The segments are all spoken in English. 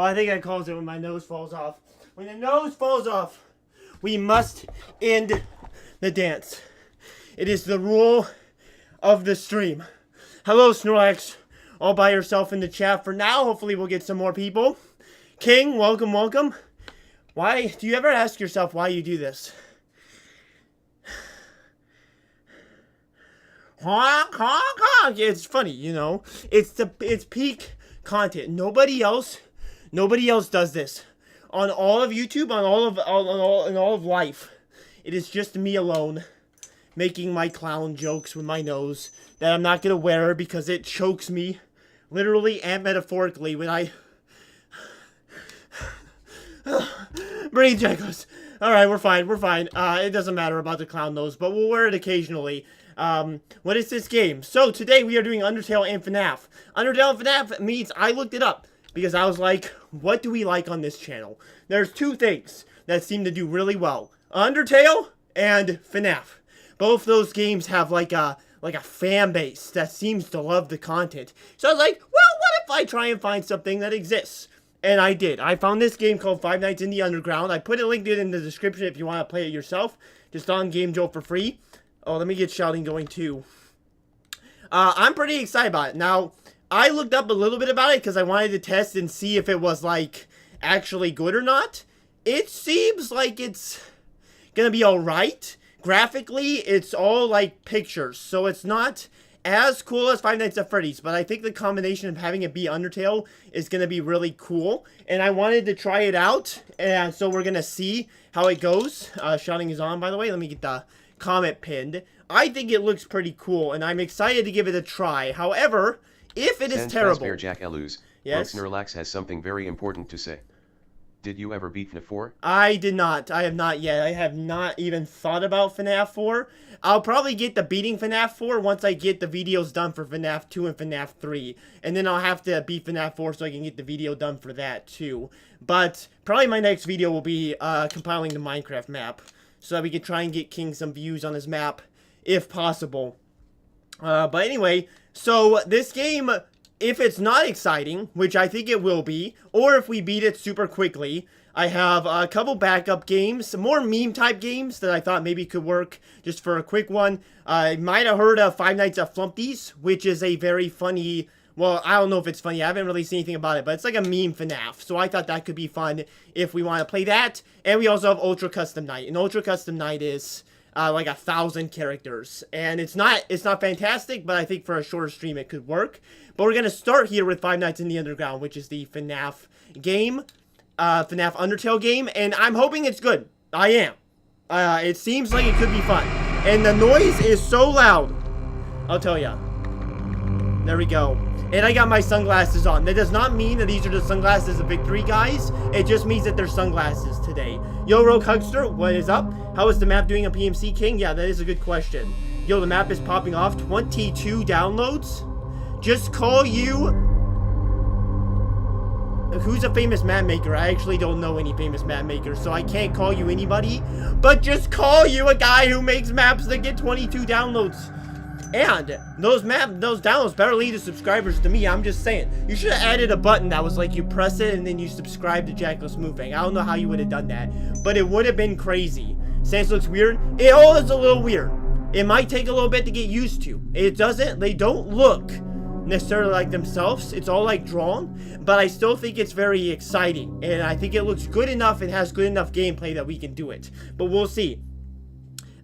I think I calls it when my nose falls off. When the nose falls off, we must end the dance. It is the rule of the stream. Hello, Snorlax. All by yourself in the chat for now. Hopefully we'll get some more people. King, welcome, welcome. Why, do you ever ask yourself why you do this? It's funny, you know. It's peak content. Nobody else does this on all of YouTube, on all of life. It is just me alone making my clown jokes with my nose that I'm not gonna wear because it chokes me, literally and metaphorically, when I brain jackals. All right, we're fine. It doesn't matter about the clown nose, but we'll wear it occasionally. What is this game? So today we are doing Undertale and FNAF. Undertale and FNAF means I looked it up because I was like, what do we like on this channel? There's two things that seem to do really well: Undertale and FNAF. Both those games have like a fan base that seems to love the content. So I was like, well, what if I try and find something that exists? And I did. I found this game called Five Nights in the Underground. I put a link to it in the description if you want to play it yourself. Just on Game Jolt for free. Oh, let me get shouting going too. I'm pretty excited about it. Now, I looked up a little bit about it because I wanted to test and see if it was, like, actually good or not. It seems like it's gonna be alright. Graphically, it's all, like, pictures. So it's not as cool as Five Nights at Freddy's, but I think the combination of having it be Undertale is gonna be really cool. And I wanted to try it out, and so we're gonna see how it goes. Shouting is on, by the way. Let me get the comment pinned. I think it looks pretty cool, and I'm excited to give it a try. However, if it is terrible... Jack Eluz, yes? Snorlax has something very important to say. Did you ever beat FNAF 4? I did not. I have not yet. I have not even thought about FNAF 4. I'll probably get the beating FNAF 4 once I get the videos done for FNAF 2 and FNAF 3. And then I'll have to beat FNAF 4 so I can get the video done for that too. But probably my next video will be compiling the Minecraft map, so that we can try and get King some views on his map, if possible. But anyway, so this game, if it's not exciting, which I think it will be, or if we beat it super quickly, I have a couple backup games, some more meme-type games that I thought maybe could work just for a quick one. I might have heard of Five Nights at Flumpty's, which is a very funny... Well, I don't know if it's funny. I haven't really seen anything about it, but it's like a meme FNAF. So I thought that could be fun if we want to play that. And we also have Ultra Custom Night. And Ultra Custom Night is like 1,000 characters. And it's not fantastic, but I think for a shorter stream it could work. But we're going to start here with Five Nights in the Underground, which is the FNAF game. FNAF Undertale game. And I'm hoping it's good. I am. It seems like it could be fun. And the noise is so loud. I'll tell ya. There we go. And I got my sunglasses on. That does not mean that these are the sunglasses of Victory, guys. It just means that they're sunglasses today. Yo, Rogue Huckster, what is up? How is the map doing on PMC King? Yeah, that is a good question. Yo, the map is popping off. 22 downloads? Just call you... Who's a famous map maker? I actually don't know any famous map makers, so I can't call you anybody. But just call you a guy who makes maps that get 22 downloads. And those downloads better lead to subscribers to me. I'm just saying. You should have added a button that was like you press it and then you subscribe to Jackless Moving. I don't know how you would have done that, but it would have been crazy. Sans looks weird. It all is a little weird. It might take a little bit to get used to. It doesn't. They don't look necessarily like themselves. It's all like drawn, but I still think it's very exciting, and I think it looks good enough. It has good enough gameplay that we can do it, but we'll see.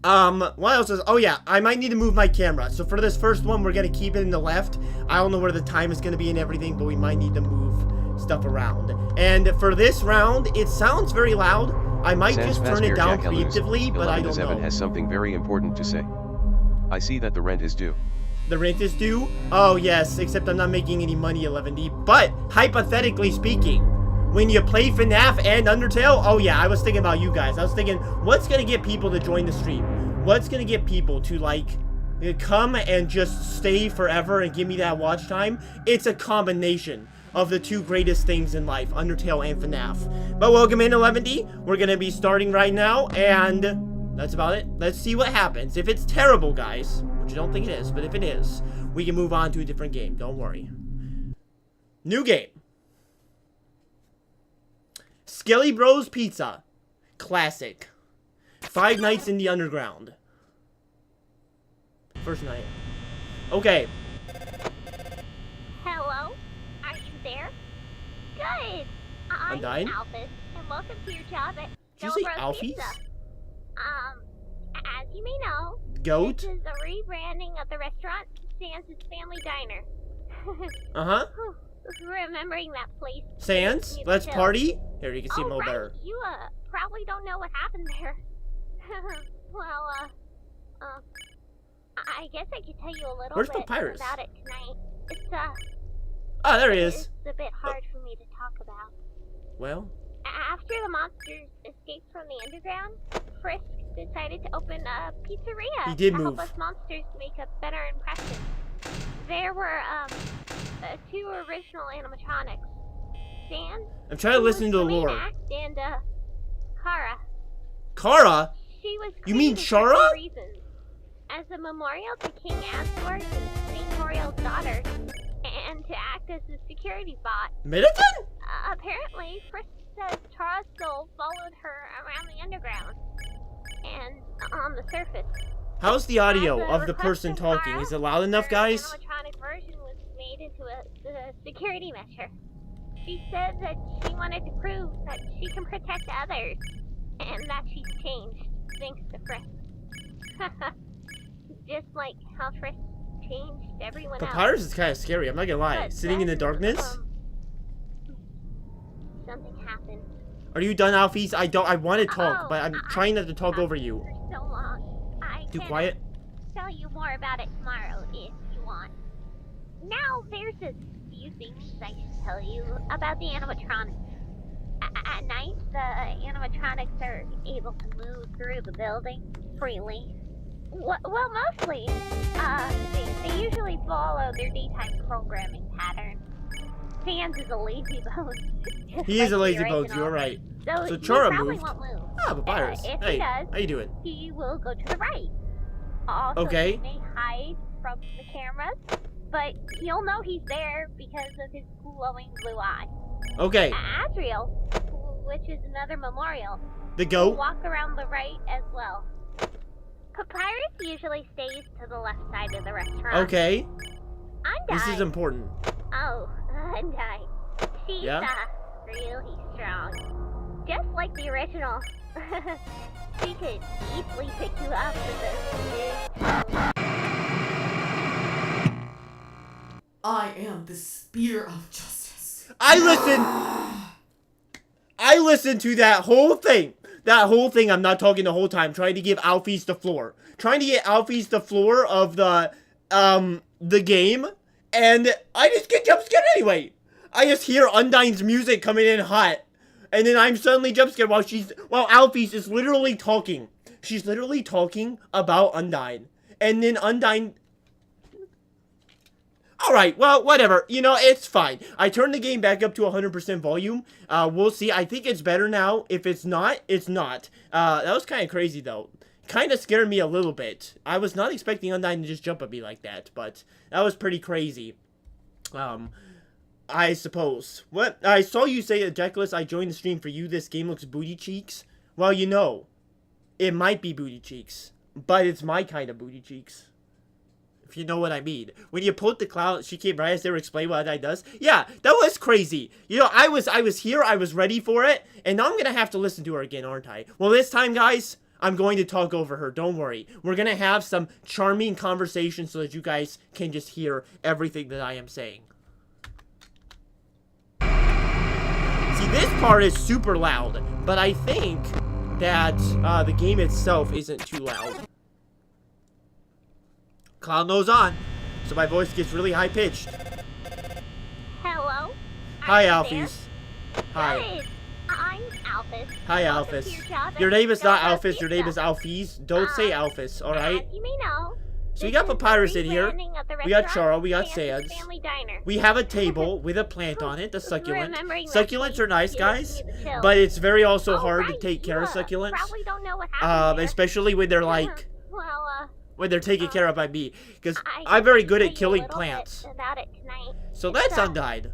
What else is... Oh, yeah, I might need to move my camera. So for this first one, we're going to keep it in the left. I don't know where the time is going to be and everything, but we might need to move stuff around. And for this round, it sounds very loud. I might just turn it down preemptively, but I don't know. Has something very important to say. I see that the rent is due. The rent is due? Oh, yes, except I'm not making any money, 11D. But, hypothetically speaking, when you play FNAF and Undertale, oh yeah, I was thinking about you guys. I was thinking, what's going to get people to join the stream? What's going to get people to, like, come and just stay forever and give me that watch time? It's a combination of the two greatest things in life, Undertale and FNAF. But welcome in, 11D. We're going to be starting right now, and that's about it. Let's see what happens. If it's terrible, guys, which I don't think it is, but if it is, we can move on to a different game. Don't worry. New game. Skelly Bros Pizza. Classic. 5 Nights in the Underground. First night. Okay. Hello? Are you there? Good. I'm Undyne? Alphys, and welcome to your job at Did you say Bros Alphys? Pizza. As you may know, Goat? this is a rebranding of the restaurant Sans' Family Diner. Uh-huh. Remembering that place. Sans? Let's party? Here, you can see him a little better. You probably don't know what happened there. Well, I guess I could tell you a little Where's bit Papyrus? about it tonight. It's Oh, there he is. It's a bit hard for me to talk about. Well, After the monsters escaped from the underground, Frisk decided to open a pizzeria He did to move. help us monsters make a better impression. There were 2 original animatronics. Sans, I'm trying to who listen was to the main lore. act, and Kara. Kara? She was You mean created for Shara? 2 reasons. As a memorial to King Asgore and Saint Toriel's daughter, and to act as a security bot. Middleton? Apparently, Frisk says Chara's soul followed her around the underground and on the surface. How's the audio As a of the request person from talking? Kara, Is it loud enough, her guys? animatronic version was made into a security measure. She said that she wanted to prove that she can protect others, and that she's changed thanks to Frisk. Just like how Frisk changed everyone else. Papyrus is kind of scary, I'm not gonna lie. But Sitting in the then, darkness? Something happened. Are you done, Alphys? I want to talk, Oh, but I'm trying not to talk over you. For so long. I Too can quiet? tell you more about it tomorrow if you want. Now there's a few things I should tell you about the animatronics. At night, the animatronics are able to move through the building freely. Well, mostly. They usually follow their daytime programming pattern. Sans is a lazy bones. He is a lazy bones, you're right. So he Chara probably moved. won't move. Ah, Papyrus. If Hey, he does, how you doing? he will go to the right. Also, Okay. he may hide from the cameras, but you'll know he's there because of his glowing blue eye. Okay, Asriel, which is another memorial, the will goat. walk around the right as well. Papyrus usually stays to the left side of the restaurant. Okay, Undyne. this is important. Oh, Undyne. She's Yeah? really strong. Just like the original. She could easily pick you up with those big toes. I am the spear of justice. I listened to that whole thing. That whole thing, I'm not talking the whole time, trying to give Alphys the floor. Trying to get Alphys the floor of the game, and I just get jump scared anyway. I just hear Undyne's music coming in hot, and then I'm suddenly jump scared while Alphys is literally talking. She's literally talking about Undyne, and then Undyne... Alright, well, whatever. You know, it's fine. I turned the game back up to 100% volume. We'll see. I think it's better now. If it's not, it's not. That was kind of crazy, though. Kind of scared me a little bit. I was not expecting Undyne to just jump at me like that, but that was pretty crazy. I suppose. What? I saw you say, Jackless, I joined the stream for you. This game looks booty cheeks. Well, you know, it might be booty cheeks, but it's my kind of booty cheeks. If you know what I mean. When you pulled the cloud, she came right as they were explaining what that does. Yeah, that was crazy. You know, I was here, I was ready for it, and now I'm gonna have to listen to her again, aren't I? Well, this time, guys, I'm going to talk over her. Don't worry. We're gonna have some charming conversation so that you guys can just hear everything that I am saying. See, this part is super loud, but I think that the game itself isn't too loud. Cloud nose on, so my voice gets really high pitched. Hello? Hi, Are you there? Alphys. Hi. Good. I'm Alphys. Hi, Welcome to Alphys. your job Your at name is not Bros Alphys, your name is Pizza. Alphys. Don't say Alphys, alright? As you may know, So we this got is the Papyrus in here. rebranding of the We got restaurant Chara, we got Sans' Sans. Family Diner. We have a table with a plant on it, the succulent. Remembering that Succulents place are nice, gives guys, me the chills. but it's very also Oh, hard to right, take care of you, succulents. Probably don't know what happened there. Especially when they're like, Well, when they're taken care of by me. Because I I'm very good can at tell you a killing little plants. bit about it tonight. So It's, that's Undyne.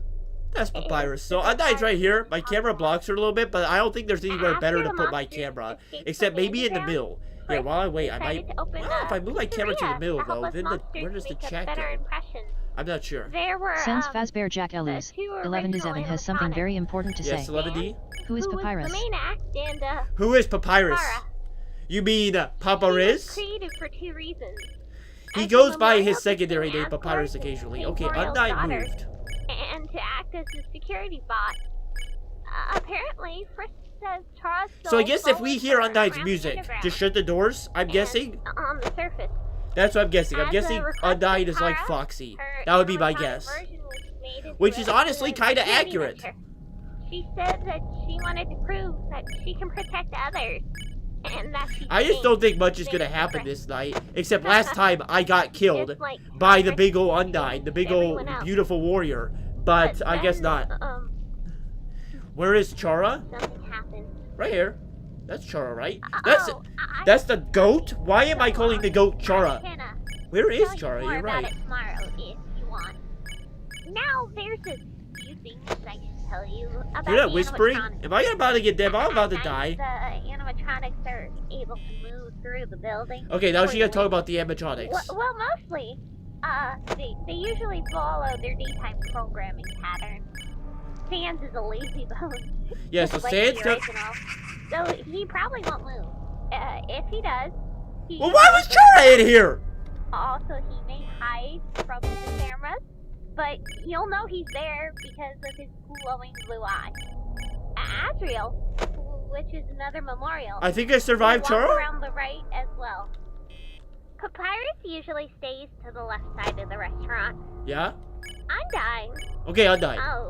That's Papyrus. So Undyne's right here. My camera blocks her a little bit, but I don't think there's anywhere better to put my camera. Except maybe in the middle. Here, while I wait, I might... Well, if I move my camera to the middle, though, then where does the chat go? I'm not sure. Sans Fazbear Jack Elus. 11-7 has something very important to say. Yes, 11D? Who is Papyrus? Who is Papyrus? You mean Papyrus? Created for 2 reasons. He goes by his secondary name, Papyrus, occasionally. Okay, Undyne moved. And to act as a security bot. Apparently, Frisk says Chara's So I guess if we hear Undyne's music, just shut the doors, I'm guessing? On the surface. That's what I'm guessing. I'm guessing Undyne is like Foxy. That would be my guess. Which is honestly kind of accurate. She said that she wanted to prove that she can protect others. And that I just don't think much is going to happen this night. Except last time I got killed by the big ol' Undyne. The big ol' beautiful warrior. But I guess not. Where is Chara? Something happened. Right here. That's Chara, right? That's the goat? Why am I calling the goat Chara? Where is Chara? You're right. Tomorrow if you want. Now there's a few things I should tell you about. You're not whispering? Am I about to get dead? I'm about to die. The animatronics are able to move through the building. Okay, now she gotta talk about the animatronics. Well, mostly, they usually follow their daytime programming pattern. Sans is a lazy bone. Yeah, so like Sans does... So he probably won't move. If he does... Well, why was Chara in here? Also, he may hide from the cameras, but you'll know he's there because of his glowing blue eye. Azrael, which is another memorial... I think I survived will walk Chara? around the right as well. Papyrus usually stays to the left side of the restaurant. Yeah? Undyne. Okay, Undyne. Oh,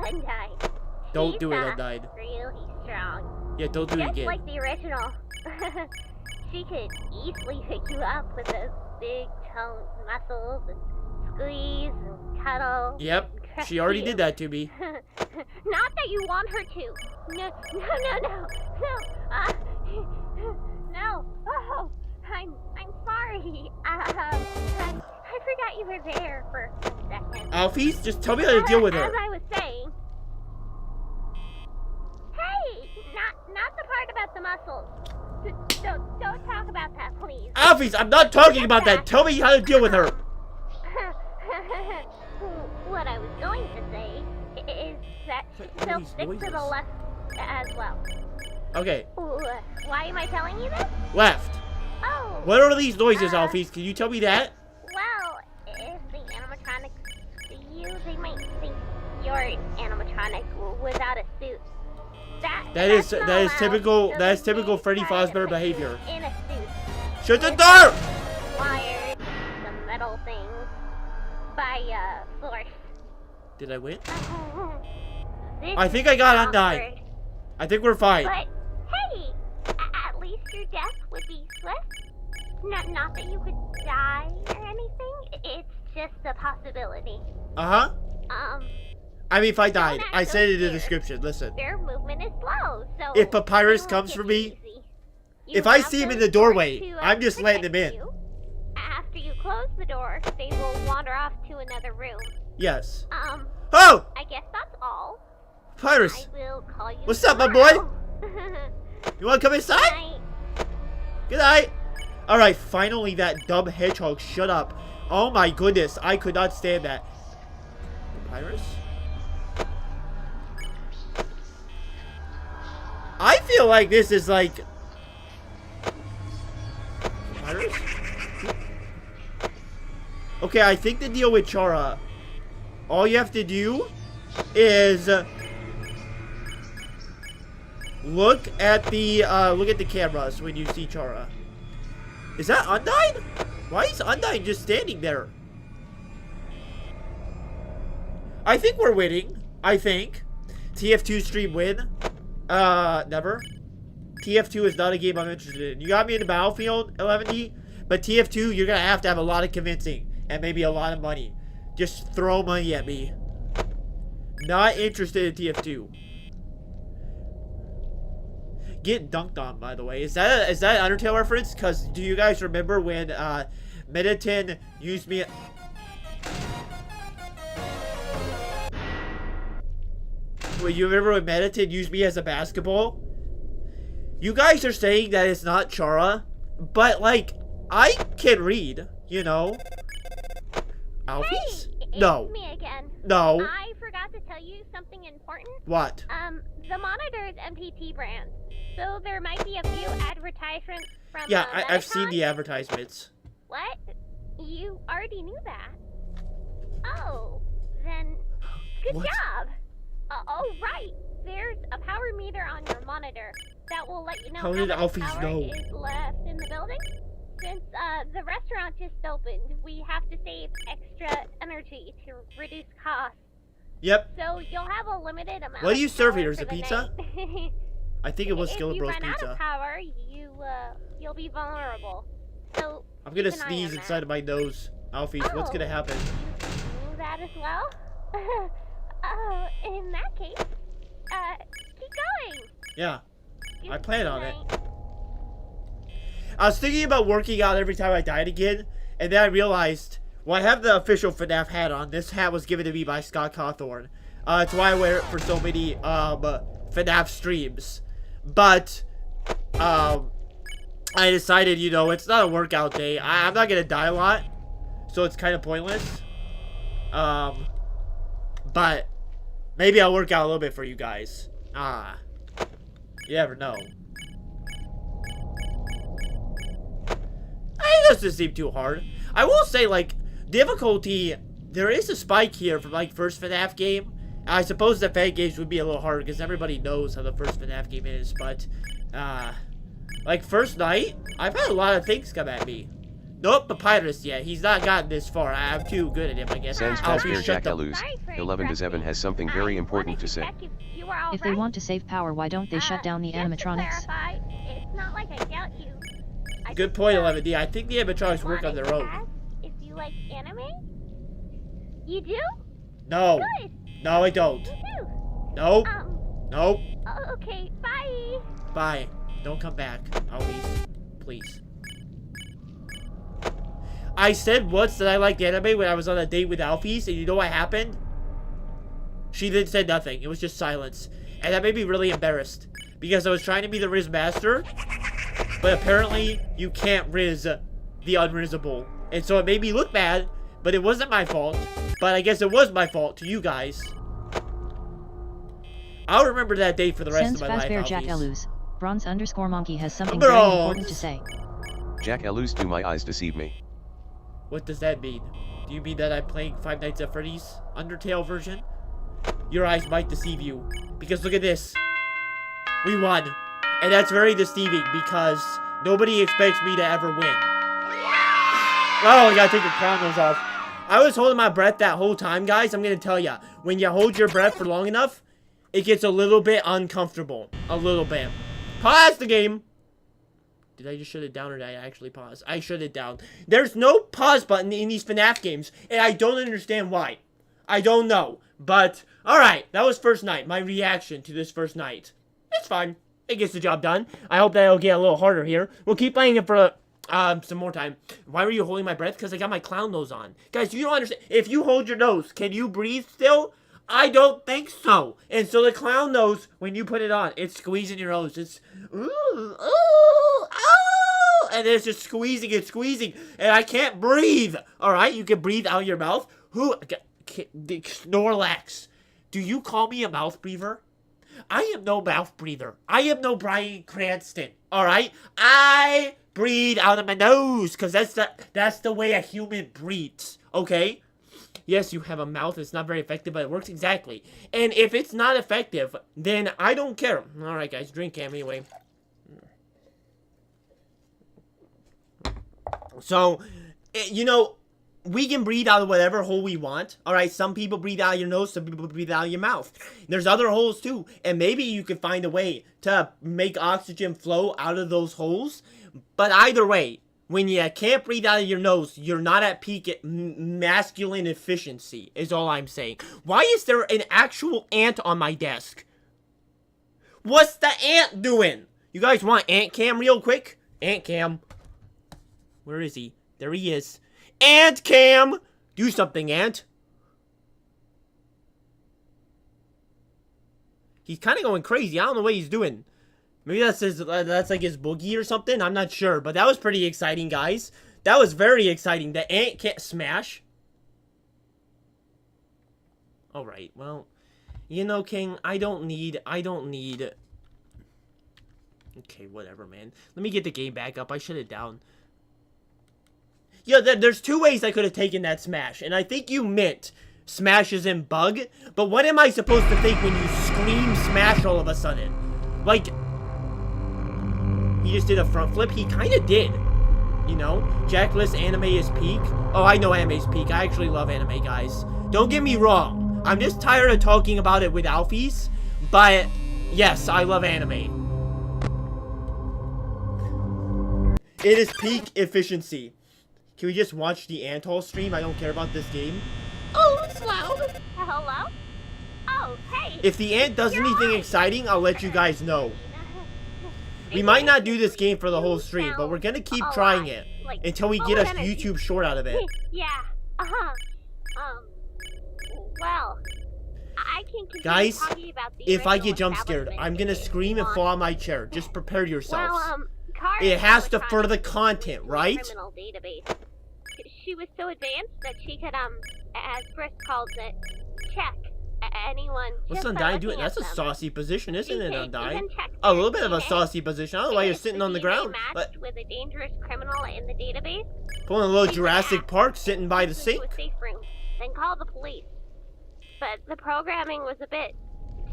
Undyne. Don't do it, Undyne. Really strong. Yeah, don't do it Just again. like the original. She could easily pick you up with those big toned muscles and squeeze and cuddle. Yep, and she already you. did that to me. Not that you want her to. No. No. Oh, I'm sorry. I forgot you were there for a second. Alphys, just tell me how to deal with her. As I was saying. Hey, not the part about the muscles. Don't talk about that, please. Alphys, I'm not talking about that. Tell me how to deal with her. What I was going to say is that she'll stick to the left as well. Okay. Why am I telling you this? Left. Oh. What are these noises, Alphys? Can you tell me that? Well, if the animatronics see you, they might think you're an animatronic without a suit. That is typical Freddy Fazbear behavior. In a suit. Shut the door! Wired the metal things by force. Did I win? This I think I got is Undyne. awkward. I think we're fine. But hey, at least your death would be swift. Not that you could die or anything. It's just a possibility. Uh-huh. I mean, if I died, Don't act I so said it in the scared. description. Listen. Their movement is slow, so If Papyrus they won't comes hit for you me, easy. if You I have see him in those the doorway, doors to, I'm just letting him in. protect you. After you close the door, they will wander off to another room. Yes. Oh! Oh! I guess that's all. Papyrus! I will call you What's up, my tomorrow. You want to come inside? Night. Good night. Alright, finally that dumb hedgehog shut up. Oh my goodness, I could not stand that. Papyrus? I feel like this is like... Papyrus? Okay, I think the deal with Chara, all you have to do is look at the cameras when you see Chara. Is that Undyne? Why is Undyne just standing there? I think we're winning. I think. TF2 stream win. Never. TF2 is not a game I'm interested in. You got me in the Battlefield, 11D, but TF2, you're gonna have to have a lot of convincing and maybe a lot of money. Just throw money at me. Not interested in TF2. Get dunked on, by the way. Is that an Undertale reference? Because do you guys remember when Mediton used me? When you remember when Meditate used me as a basketball? You guys are saying that it's not Chara, but like, I can read, you know? Alphys? Hey, No. it's me again. No. I forgot to tell you something important. What? The monitor is MTT brand, so there might be a few advertisements from Yeah, I've Metatron. seen the advertisements. What? You already knew that? Oh, then good What? job. Oh, right. There's a power meter on your monitor that will let you know How how did much Alphys power know? is left in the building. Since the restaurant just opened, we have to save extra energy to reduce costs. Yep. So you'll have a limited amount. What do you of serve power here? Is for it the pizza? night. I think it was If Skillet you Bros run out pizza. of power, you'll be vulnerable. So I'm gonna keep an eye sneeze on inside that. of my nose. Alphys, what's gonna happen? You knew that as well? Oh, in that case, keep going. Yeah, I Good plan on it. night. I was thinking about working out every time I died again, and then I realized, well, I have the official FNAF hat on. This hat was given to me by Scott Cawthorn. It's why I wear it for so many FNAF streams. But I decided, you know, it's not a workout day. I'm not gonna die a lot, so it's kind of pointless. But maybe I'll work out a little bit for you guys. You never know. It doesn't seem too hard. I will say, like, difficulty, there is a spike here from, like, first FNAF game. I suppose the fan games would be a little harder because everybody knows how the first FNAF game is, but, like, first night, I've had a lot of things come at me. Nope, Papyrus, yeah, he's not gotten this far. I'm too good at him, I guess. Sans Alphys, Pastor shut the- Jackalus, 11 to 7 has something very important to say. If they want to save power, why don't they shut down the Just to animatronics? clarify, it's not like I doubt you. I Good just, point, 11D. I think the animatronics work on wanted their to own. ask if you like anime? You do? No. Good. No, I don't. Me too. Nope. Nope. Okay, bye. Bye. Don't come back, Alphys. Please. I said once that I liked anime when I was on a date with Alphys, and you know what happened? She didn't say nothing. It was just silence. And that made me really embarrassed. Because I was trying to be the Riz Master, but apparently you can't Riz the unrizzable. And so it made me look bad, but it wasn't my fault. But I guess it was my fault to you guys. I'll remember that day for the rest Sans of my life, Fazbear Alphys. Jackalus. Bronze_monkey has something Bro. very important to say. Jackalus, do my eyes deceive me? What does that mean? Do you mean that I'm playing Five Nights at Freddy's Undertale version? Your eyes might deceive you. Because look at this. We won. And that's very deceiving because nobody expects me to ever win. Oh, I gotta take the crown nose off. I was holding my breath that whole time, guys. I'm gonna tell ya. When you hold your breath for long enough, it gets a little bit uncomfortable. A little bit. Pause the game. Did I just shut it down or did I actually pause? I shut it down. There's no pause button in these FNAF games, and I don't understand why. I don't know. But, alright, that was first night. My reaction to this first night. It's fine. It gets the job done. I hope that it'll get a little harder here. We'll keep playing it for some more time. Why were you holding my breath? Because I got my clown nose on. Guys, you don't understand. If you hold your nose, can you breathe still? I don't think so. And so the clown nose, when you put it on, it's squeezing your nose. It's, ooh, ooh, oh, and it's just squeezing and squeezing. And I can't breathe. All right, you can breathe out your mouth. Snorlax, do you call me a mouth breather? I am no mouth breather. I am no Bryan Cranston. All right, I breathe out of my nose because that's the way a human breathes. Okay. Yes, you have a mouth. It's not very effective, but it works exactly. And if it's not effective, then I don't care. All right, guys, drink anyway. So, you know, we can breathe out of whatever hole we want. All right, some people breathe out of your nose, some people breathe out of your mouth. There's other holes too, and maybe you could find a way to make oxygen flow out of those holes. But either way, when you can't breathe out of your nose, you're not at peak masculine efficiency, is all I'm saying. Why is there an actual ant on my desk? What's the ant doing? You guys want Ant Cam real quick? Ant Cam. Where is he? There he is. Ant Cam! Do something, Ant. He's kind of going crazy. I don't know what he's doing. Maybe that's like his boogie or something. I'm not sure, but that was pretty exciting, guys. That was very exciting. The ant can't smash. All right, well, you know, King, I don't need. Okay, whatever, man. Let me get the game back up. I shut it down. Yeah, there's two ways I could have taken that smash, and I think you meant smash is in bug, but what am I supposed to think when you scream smash all of a sudden? Like, he just did a front flip? He kind of did. You know? Jackless anime is peak. Oh, I know anime is peak. I actually love anime, guys. Don't get me wrong. I'm just tired of talking about it with Alfies, but yes, I love anime. It is peak efficiency. Can we just watch the Antall stream? I don't care about this game. Oh, it's loud. Hello? Oh, hey. If the ant does anything exciting, I'll let you guys know. We might not do this game for the whole stream, but we're gonna keep trying it until we get a YouTube short out of it. Yeah. Well, I can continue guys, talking about the if I get jump original scared, I'm gonna scream and fall on my chair. Just prepare yourselves. Well, It has to further the content, right? Criminal database. She was so advanced that she could, as Brisk calls it, check anyone. What's just by Undyne doing? looking at That's a them. saucy position, isn't it, She Undyne? can check A little their bit of a DNA. saucy position. I don't know why you're If sitting the on the DNA ground. matched with a dangerous criminal in the database, Pulling a little she can Jurassic ask Park sitting by the to sink. a safe room, then call the police. But the programming was a bit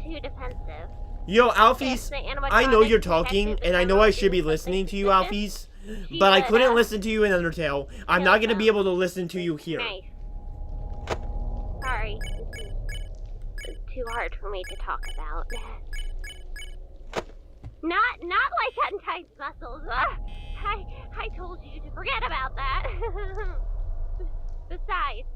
too defensive. Yo, If Alfies, the I know animatronic you're talking, detected and the I know I criminal should be doing listening to you, something Alfies, she but I would, couldn't listen to you in Undertale. I'm not gonna be able to listen to you here. Nice. Sorry, this is too hard for me to talk about. Not like Untied's muscles. I told you to forget about that. Besides,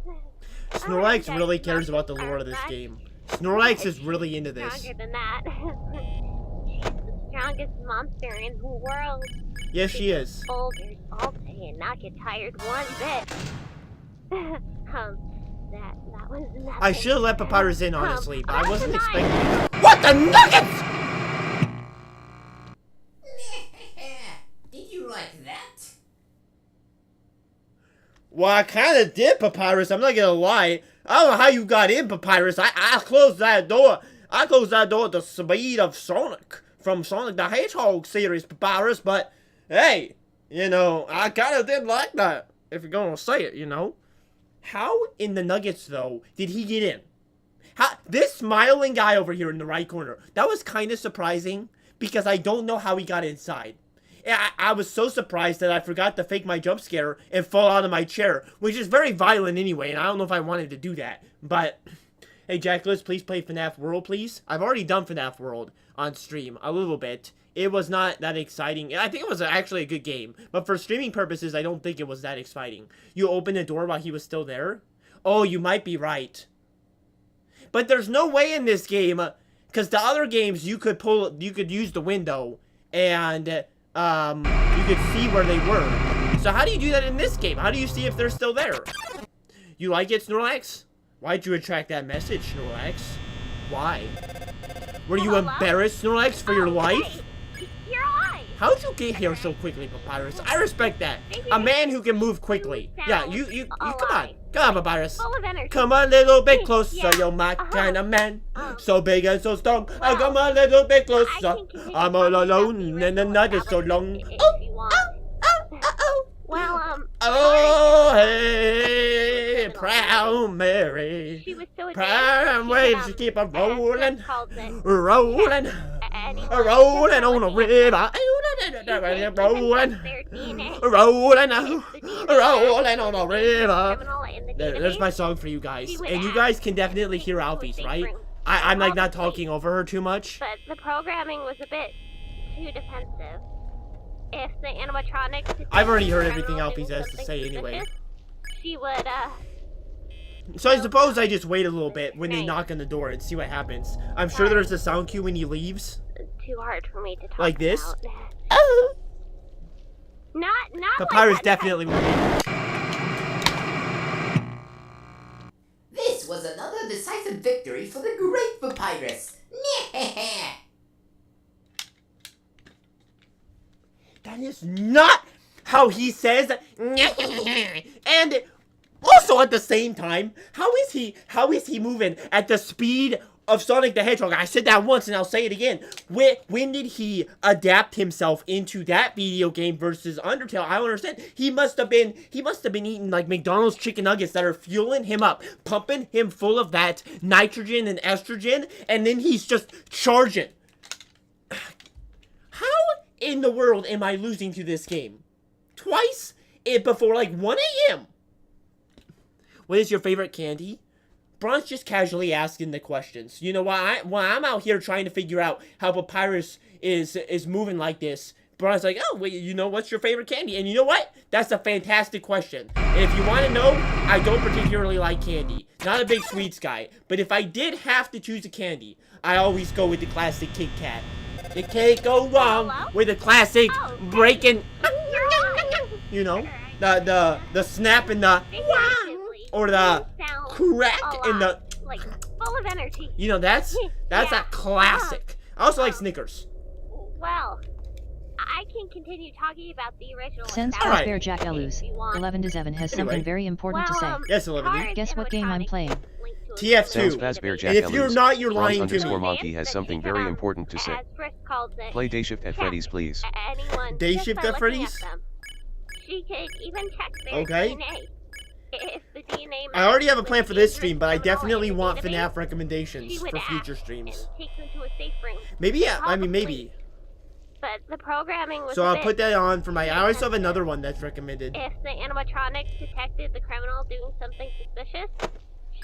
Snorlax really cares about the lore of this game. Snorlax is really into this. stronger than that. She's the strongest monster in the world. Yes, she is. Boulders all day and not get tired one bit. That was nothing. I should have let Papyrus in, honestly, but I wasn't tonight. expecting. What the nuggets? Did you like that? Well, I kind of did, Papyrus. I'm not gonna lie. I don't know how you got in, Papyrus. I closed that door. I closed that door at the speed of Sonic from Sonic the Hedgehog series, Papyrus. But hey, you know, I kind of did like that. If you're gonna say it, you know. How in the Nuggets though did he get in? This smiling guy over here in the right corner. That was kind of surprising because I don't know how he got inside. I was so surprised that I forgot to fake my jump scare and fall out of my chair, which is very violent anyway, and I don't know if I wanted to do that. But, hey, Jackless, please play FNAF World, please. I've already done FNAF World on stream a little bit. It was not that exciting. I think it was actually a good game, but for streaming purposes, I don't think it was that exciting. You opened the door while he was still there? Oh, you might be right. But there's no way in this game, because the other games you could use the window, and you could see where they were. So how do you do that in this game? How do you see if they're still there? You like it, Snorlax? Why'd you attract that message, Snorlax? Why? Were you embarrassed, Snorlax, for your life? Hey, you're alive. How'd you get here so quickly, Papyrus? I respect that. A man who can move quickly. Yeah, you come on. Come on, Papyrus. Full of energy. Come a little bit closer, Yeah, you're my kind of man. Uh-huh. So big and so strong. Well, Come a little bit I closer. can continue I'm all talking about alone the and the original night is so long. establishment if you want. Well, Oh, hey, proud Mary. she was so Proud advanced, waves she to could, keep a rolling. calls it, Rolling. anyone Rolling on a just river. Rolling. their DNA. Rolling. It's the DNA Rolling on a of the river. criminal in the There's database. my song for you guys. She would And you ask guys can definitely to hear a Alfies, safe right? room. I'm like Call not the police. talking over her too much. But the programming was a bit too defensive. If the animatronics... I've already heard everything criminal Alfies doing has to something say anyway. suspicious, she would, So I suppose I just wait a little bit when they Nice. knock on the door and see what happens. I'm sure there's a sound cue when he leaves. too hard for me to talk Like this? about. Not Papyrus like that. definitely will be. This was another decisive victory for the great Papyrus. That is not how he says and also at the same time, how is he moving at the speed of Sonic the Hedgehog? I said that once and I'll say it again. When did he adapt himself into that video game versus Undertale? I don't understand. He must have been eating like McDonald's chicken nuggets that are fueling him up, pumping him full of that nitrogen and estrogen, and then he's just charging. How in the world am I losing to this game? Twice before like 1 a.m. What is your favorite candy? Bron's just casually asking the questions. You know, while I'm out here trying to figure out how Papyrus is moving like this, Bron's like, oh, wait, you know, what's your favorite candy? And you know what? That's a fantastic question. And if you want to know, I don't particularly like candy. Not a big sweets guy. But if I did have to choose a candy, I always go with the classic Kit Kat. You can't go wrong with the classic breaking, you know, the snap and the, or the crack and the, like full of energy. You know, that's a classic. I also like Snickers. Well, I can continue talking about the original. Since Alright. Fazbear Jack Elus, 11 to 7 has something very important to say. Yes, 11. Guess what game I'm playing? TF2. Sounds Fazbear Jack And if you're not, you're Bronze lying to underscore me. Monkey has something very important to say. Play Day Shift at Freddy's, please. Day Shift at Freddy's? She could even check their Okay. DNA. If the DNA I already have a matches plan with for this the stream, but I criminal definitely in the want database, FNAF recommendations she would for act future and streams. take them to a safe room. Maybe, yeah, I mean, maybe. But the programming was So a I'll bit put that on for my, I also have another one that's recommended. If the animatronics detected the criminal doing something suspicious,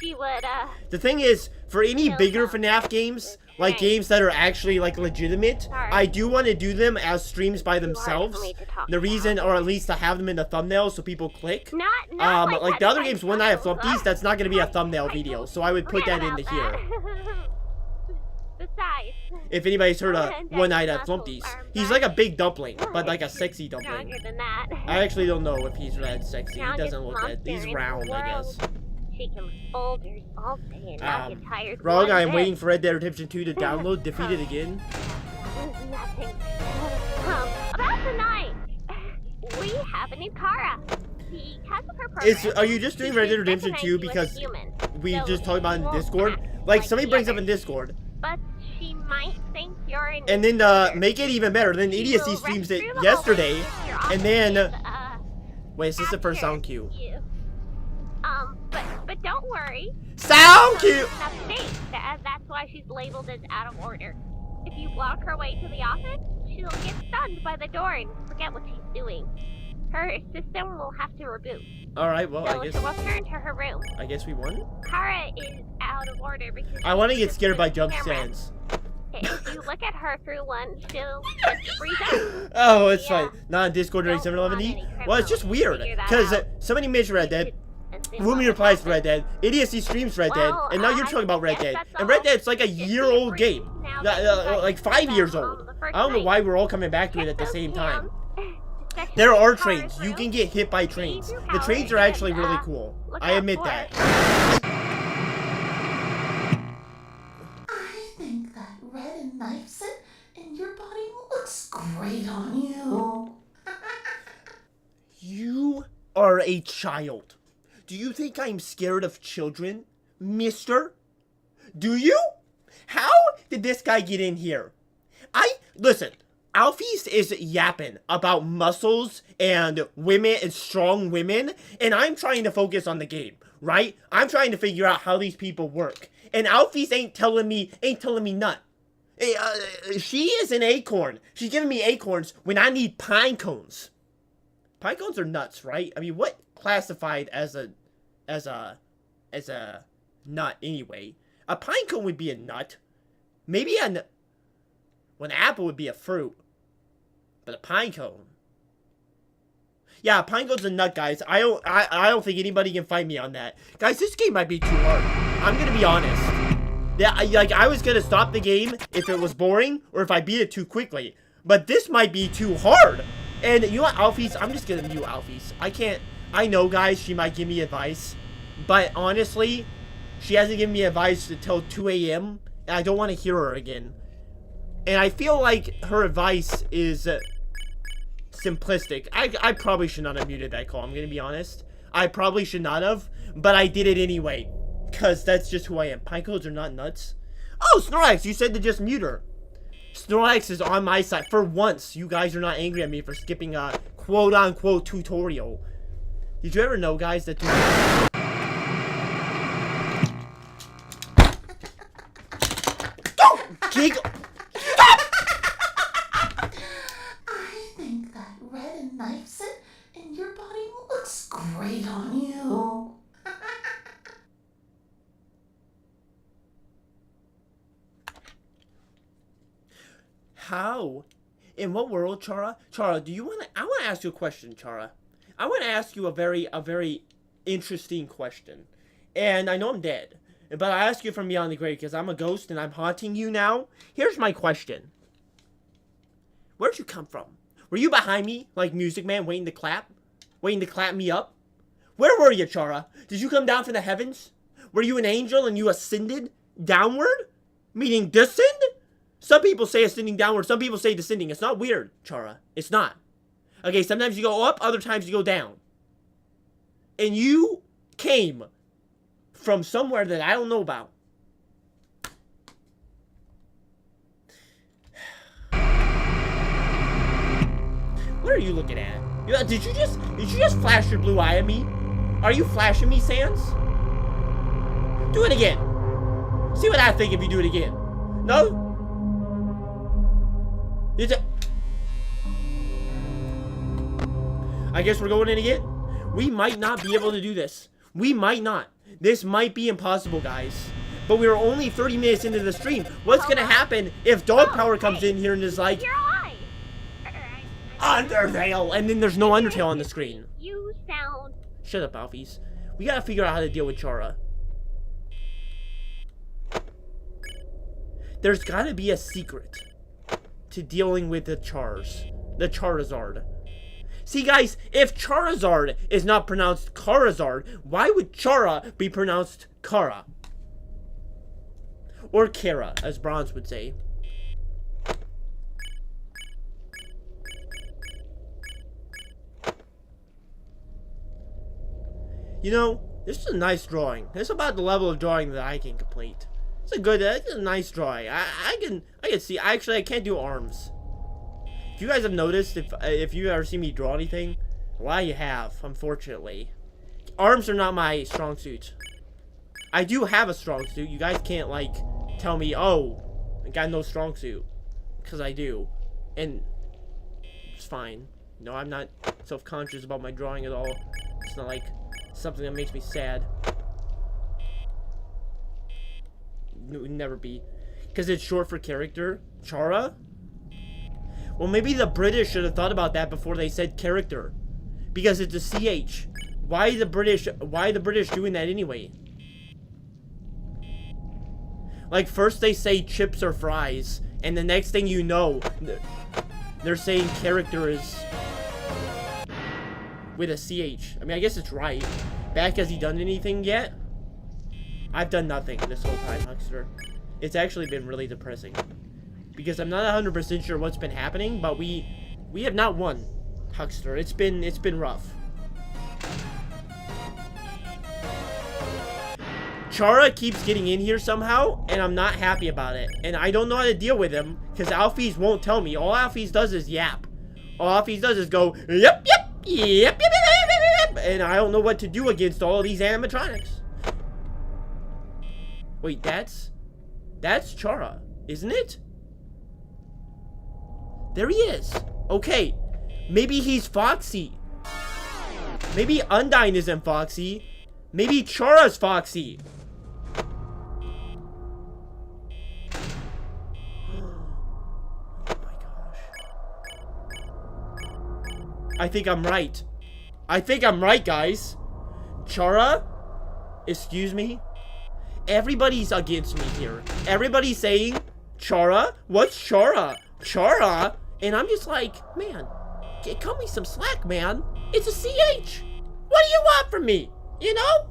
she would, The thing is, for any bigger FNAF games, like games that are actually like legitimate, I do want to do them as streams by themselves. The reason, or at least to have them in the thumbnail so people click. not Like the other games, when I have Flumpties, that's not going to be a thumbnail video, so I would put that into here. Besides, If anybody's heard of One Night at Flumpties, he's like a big dumpling, but like a sexy dumpling. stronger than that. I actually don't know if he's that sexy. He Strongest doesn't look that. monster He's in the round, I guess. world. She can boulders all day and not get tired. Wrong, one I am bit. waiting for Red Dead Redemption 2 to download. Defeated again. Nothing. About tonight, we have a new Kara. Because of her program, Are you just doing she Red Dead can Redemption recognize 2 you as a because human. we So just talked about it she in won't Discord? act Like, somebody the brings up others, in Discord. But she might think you're an And then, intruder. make it even better. Then She Idiocy will streams rush it through the yesterday. hallway, your And then, office, wait, is this the first sound cue? you. But don't worry. Sound cue! Up to date. That's why she's labeled as out of order. If you block her way to the office, she'll get stunned by the door and forget what she's doing. Her system will have to reboot. Alright, well, So I she'll guess return to her room. we won. Kara is out of order because I want to she's get scared by just jump camera. scares. If you look at her through one, she'll just freeze up. Oh, it's Yeah. fine. Not on Discord during Don't 711E? want any Well, it's just criminals weird. to figure that Because out. somebody mentioned Red Dead. And then Rumi what replies to happens? Red Dead. Idiocy streams Red Dead. Well, And now you're I talking about Red guess Dead. that's And Red all. Dead's like a It's year-old free. game. Now that you guys Like 5 did years that old. on the first I don't know night, why we're all coming back to it check at the those same time. cams. Especially There are Kara's trains. You room. can get hit by trains. Leave your The trains house are actually and, really cool. look I out admit for that. it. I think that red and knife set in your body looks great on you. You are a child. Do you think I'm scared of children, mister? Do you? How did this guy get in here? Listen, Alfie's is yapping about muscles and women and strong women, and I'm trying to focus on the game, right? I'm trying to figure out how these people work. And Alfie's ain't telling me none. She is an acorn. She's giving me acorns when I need pine cones. Pine cones are nuts, right? I mean, what classified as a nut anyway? A pine cone would be a nut. Maybe an apple would be a fruit. But a pine cone. Yeah, a pine cone's a nut, guys. I don't think anybody can fight me on that. Guys, this game might be too hard. I'm gonna be honest. Yeah, I was gonna stop the game if it was boring or if I beat it too quickly. But this might be too hard. And you know what, Alfie's? I'm just gonna mute Alfie's. I know, guys, she might give me advice. But honestly, she hasn't given me advice until 2 a.m. And I don't want to hear her again. And I feel like her advice is simplistic. I probably should not have muted that call, I'm gonna be honest. I probably should not have, but I did it anyway. Because that's just who I am. Pinecodes are not nuts. Oh, Snorlax, you said to just mute her. Snorlax is on my side. For once, you guys are not angry at me for skipping a quote-unquote tutorial. Did you ever know, guys, that... Don't giggle! I think that red and knifes it, and your body looks great on you. How? In what world, Chara? Chara, do you want to... I want to ask you a question, Chara. I want to ask you a very interesting question. And I know I'm dead, but I ask you from beyond the grave because I'm a ghost and I'm haunting you now. Here's my question. Where'd you come from? Were you behind me, like Music Man, waiting to clap? Waiting to clap me up? Where were you, Chara? Did you come down from the heavens? Were you an angel and you ascended downward? Meaning descend? Some people say ascending downward, some people say descending. It's not weird, Chara. It's not. Okay, sometimes you go up, other times you go down. And you came from somewhere that I don't know about. What are you looking at? Did you just flash your blue eye at me? Are you flashing me, Sans? Do it again. See what I think if you do it again. No? I guess we're going in again. We might not be able to do this. We might not. This might be impossible, guys. But we're only 30 minutes into the stream. What's gonna happen if Dog Power comes in here and is like, Undertale, and then there's no Undertale on the screen? You sound... Shut up, Alfies. We gotta figure out how to deal with Chara. There's gotta be a secret to dealing with the Charizard. See, guys, if Charizard is not pronounced Charizard, why would Chara be pronounced Kara? Or Kara, as Bronze would say. You know, this is a nice drawing. This is about the level of drawing that I can complete. It's a nice drawing. I can see. Actually, I can't do arms. If you guys have noticed, if you ever see me draw anything, a lot of you have, unfortunately. Arms are not my strong suit. I do have a strong suit. You guys can't, like, tell me, oh, I got no strong suit. Because I do. And it's fine. No, I'm not self-conscious about my drawing at all. It's not like something that makes me sad. It would never be. Because it's short for character. Chara? Well, maybe the British should have thought about that before they said character. Because it's a CH. Why the British doing that anyway? Like, first they say chips or fries, and the next thing you know, they're saying character is with a CH. I mean, I guess it's right. Back, has he done anything yet? I've done nothing this whole time, Huckster. It's actually been really depressing. Because I'm not 100% sure what's been happening, but we have not won, Huckster. It's been rough. Chara keeps getting in here somehow, and I'm not happy about it. And I don't know how to deal with him, because Alfies won't tell me. All Alfies does is yap. All Alfies does is go, yep, yep, yep, yep, yep, yep, yep, and I don't know what to do against all of these animatronics. Wait, that's Chara, isn't it? There he is. Okay, maybe he's Foxy. Maybe Undyne isn't Foxy. Maybe Chara's Foxy. I think I'm right. I think I'm right, guys. Chara? Excuse me? Everybody's against me here. Everybody's saying, Chara? What's Chara? Chara? And I'm just like, man, cut me some slack, man. It's a CH. What do you want from me? You know?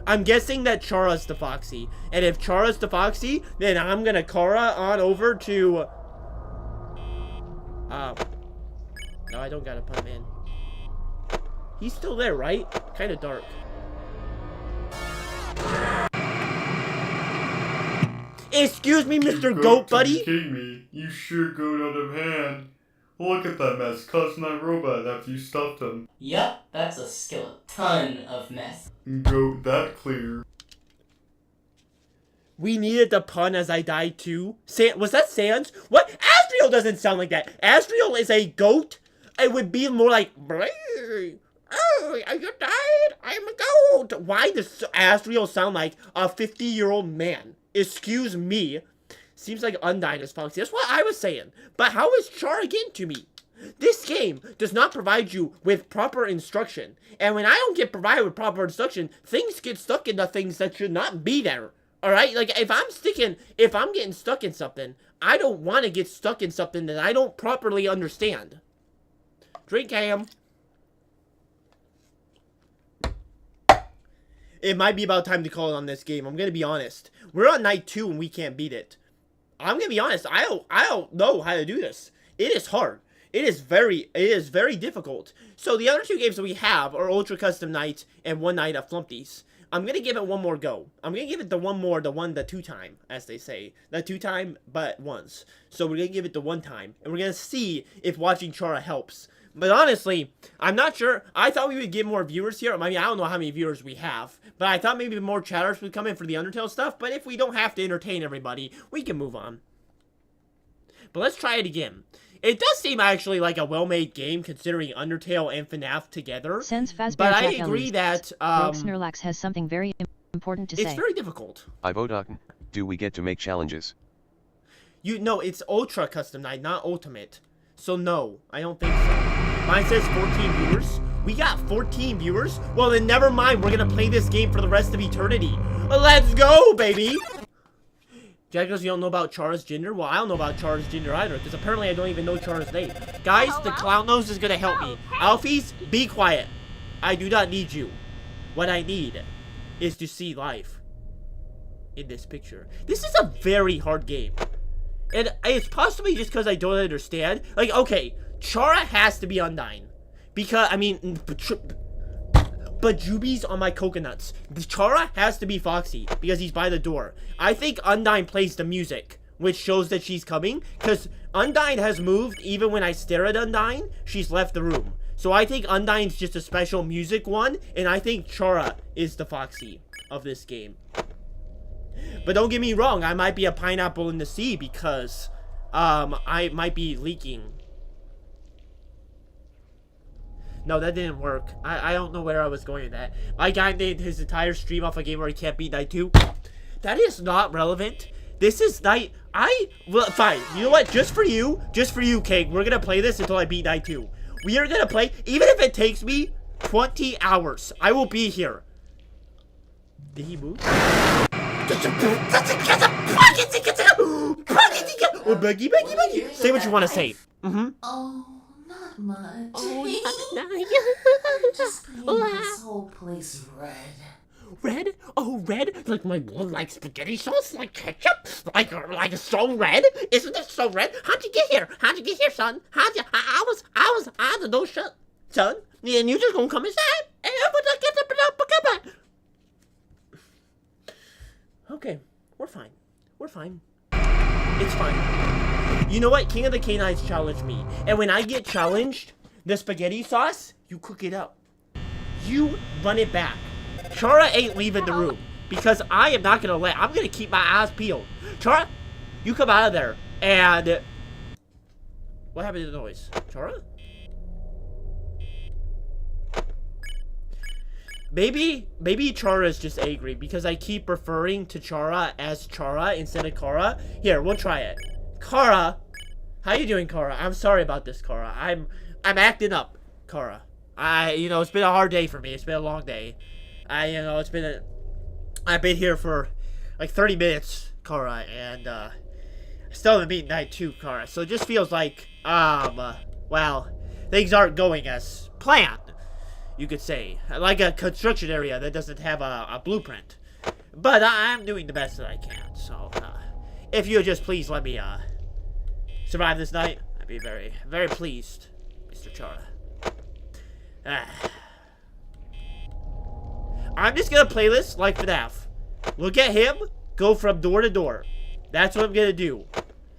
I'm guessing that Chara's the Foxy. And if Chara's the Foxy, then I'm gonna Kara on over to... No, I don't gotta put him in. He's still there, right? Kinda dark. Excuse me, Mr. Goat Buddy? Are you kidding me? You sure goat out of hand. Look at that mess, cussing that robot after you stuffed him. Yup, that's a skeleton of mess. Goat that clear. We needed the pun as I died too. Was that Sans? What? Asriel doesn't sound like that. Asriel is a goat. It would be more like, oh, you died? I'm a goat. Why does Asriel sound like a 50-year-old man? Excuse me. Seems like Undyne is Foxy. That's what I was saying. But how is Chara getting to me? This game does not provide you with proper instruction. And when I don't get provided with proper instruction, things get stuck into things that should not be there. Alright? Like, if I'm getting stuck in something, I don't want to get stuck in something that I don't properly understand. Drink ham. It might be about time to call it on this game. I'm going to be honest. We're on night 2 and we can't beat it. I'm going to be honest. I don't know how to do this. It is hard. It is very difficult. So the other 2 games that we have are Ultra Custom Night and One Night at Flumpty's. I'm going to give it one more go. I'm going to give it the 2 time, as they say. The 2 time, but once. So we're going to give it the 1 time. And we're going to see if watching Chara helps. But honestly, I'm not sure. I thought we would get more viewers here. I mean, I don't know how many viewers we have. But I thought maybe more chatters would come in for the Undertale stuff. But if we don't have to entertain everybody, we can move on. But let's try it again. It does seem actually like a well-made game considering Undertale and FNAF together. But I agree that Snorlax has something very important to say. It's very difficult. Ivodoc, do we get to make challenges? No, it's Ultra Custom Night, not Ultimate. So no, I don't think so. Mine says 14 viewers. We got 14 viewers? Well then never mind, we're gonna play this game for the rest of eternity. Let's go, baby! Jack goes, you don't know about Chara's gender? Well, I don't know about Chara's gender either, because apparently I don't even know Chara's name. Guys, the clown nose is gonna help me. Alfies, be quiet. I do not need you. What I need is to see life in this picture. This is a very hard game. And it's possibly just because I don't understand. Like, okay, Chara has to be Undyne. Because, I mean, but Juby's on my coconuts. Chara has to be Foxy because he's by the door. I think Undyne plays the music, which shows that she's coming. Because Undyne has moved. Even when I stare at Undyne, she's left the room. So I think Undyne's just a special music one. And I think Chara is the Foxy of this game. But don't get me wrong, I might be a pineapple in the sea because I might be leaking. No, that didn't work. I don't know where I was going with that. My guy made his entire stream off a game where he can't beat night 2. That is not relevant. This is night... Well, fine. You know what? Just for you, King, we're gonna play this until I beat night 2. We are gonna play... Even if it takes me 20 hours, I will be here. Did he move? Oh, Buggy. Say what you want to say. Oh, not much. Oh, Just painting this whole place red. Red? Oh, red? Like my blood, like spaghetti sauce? Like ketchup? Like so red? Isn't it so red? How'd you get here? Son? I don't know, son. And you just gonna come inside? Okay, we're fine. It's fine. You know what? King of the Canines challenged me. And when I get challenged, the spaghetti sauce, you cook it up. You run it back. Chara ain't leaving the room. Because I am not gonna I'm gonna keep my eyes peeled. Chara, you come out of there. And... What happened to the noise? Chara? Maybe Chara is just angry because I keep referring to Chara as Chara instead of Kara. Here, we'll try it. Kara, how you doing, Kara? I'm sorry about this, Kara. I'm acting up, Kara. It's been a hard day for me. It's been a long day. I've been here for like 30 minutes, Kara, and I still haven't beaten night 2, Kara. So it just feels like, well, things aren't going as planned. you could say. Like a construction area that doesn't have a blueprint. But I'm doing the best that I can, so, if you would just please let me, survive this night, I'd be very, very pleased, Mr. Chara. I'm just gonna play this like FNAF. Look at him, go from door to door. That's what I'm gonna do.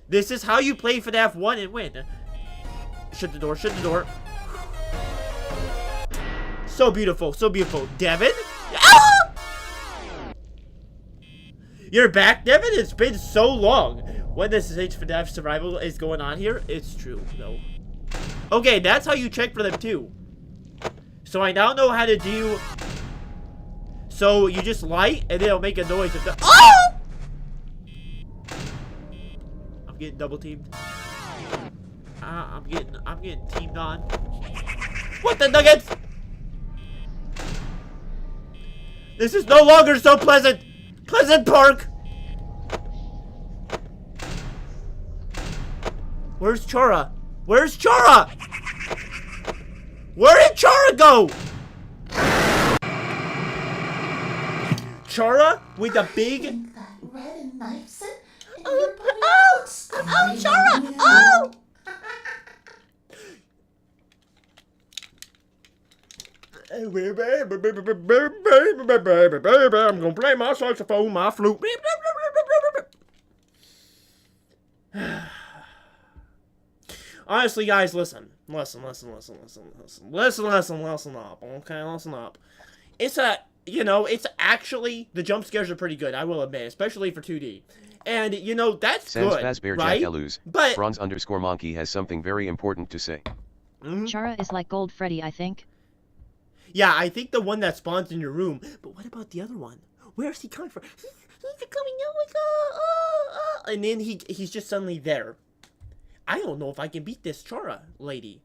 This is how you play FNAF 1 and win. Shut the door, shut the door. So beautiful, so beautiful. Devin? Ah! You're back, Devin? It's been so long. When this FNAF survival is going on here, it's true, though. Okay, that's how you check for them, too. So I now know how to do... So you just light, and then it'll make a noise. Oh! I'm getting double teamed. I'm getting teamed on. What the nuggets? This is no longer so pleasant. Pleasant Park. Where's Chara? Where's Chara? Where did Chara go? Chara with a big. That red and knife set, and your body looks great on Chara! you. Oh! I'm gonna play my saxophone, my flute. Honestly, guys, listen up. Okay, listen up. It's it's actually, the jump scares are pretty good, I will admit, especially for 2D. And, that's Sans good, Fazbear right? Jack Eluz. But, Bronze_monkey has something very important to say. Chara is like Gold Freddy, I think. Yeah, I think the one that spawns in your room. But what about the other one? Where is he coming from? He's coming out like, and then he's just suddenly there. I don't know if I can beat this Chara lady.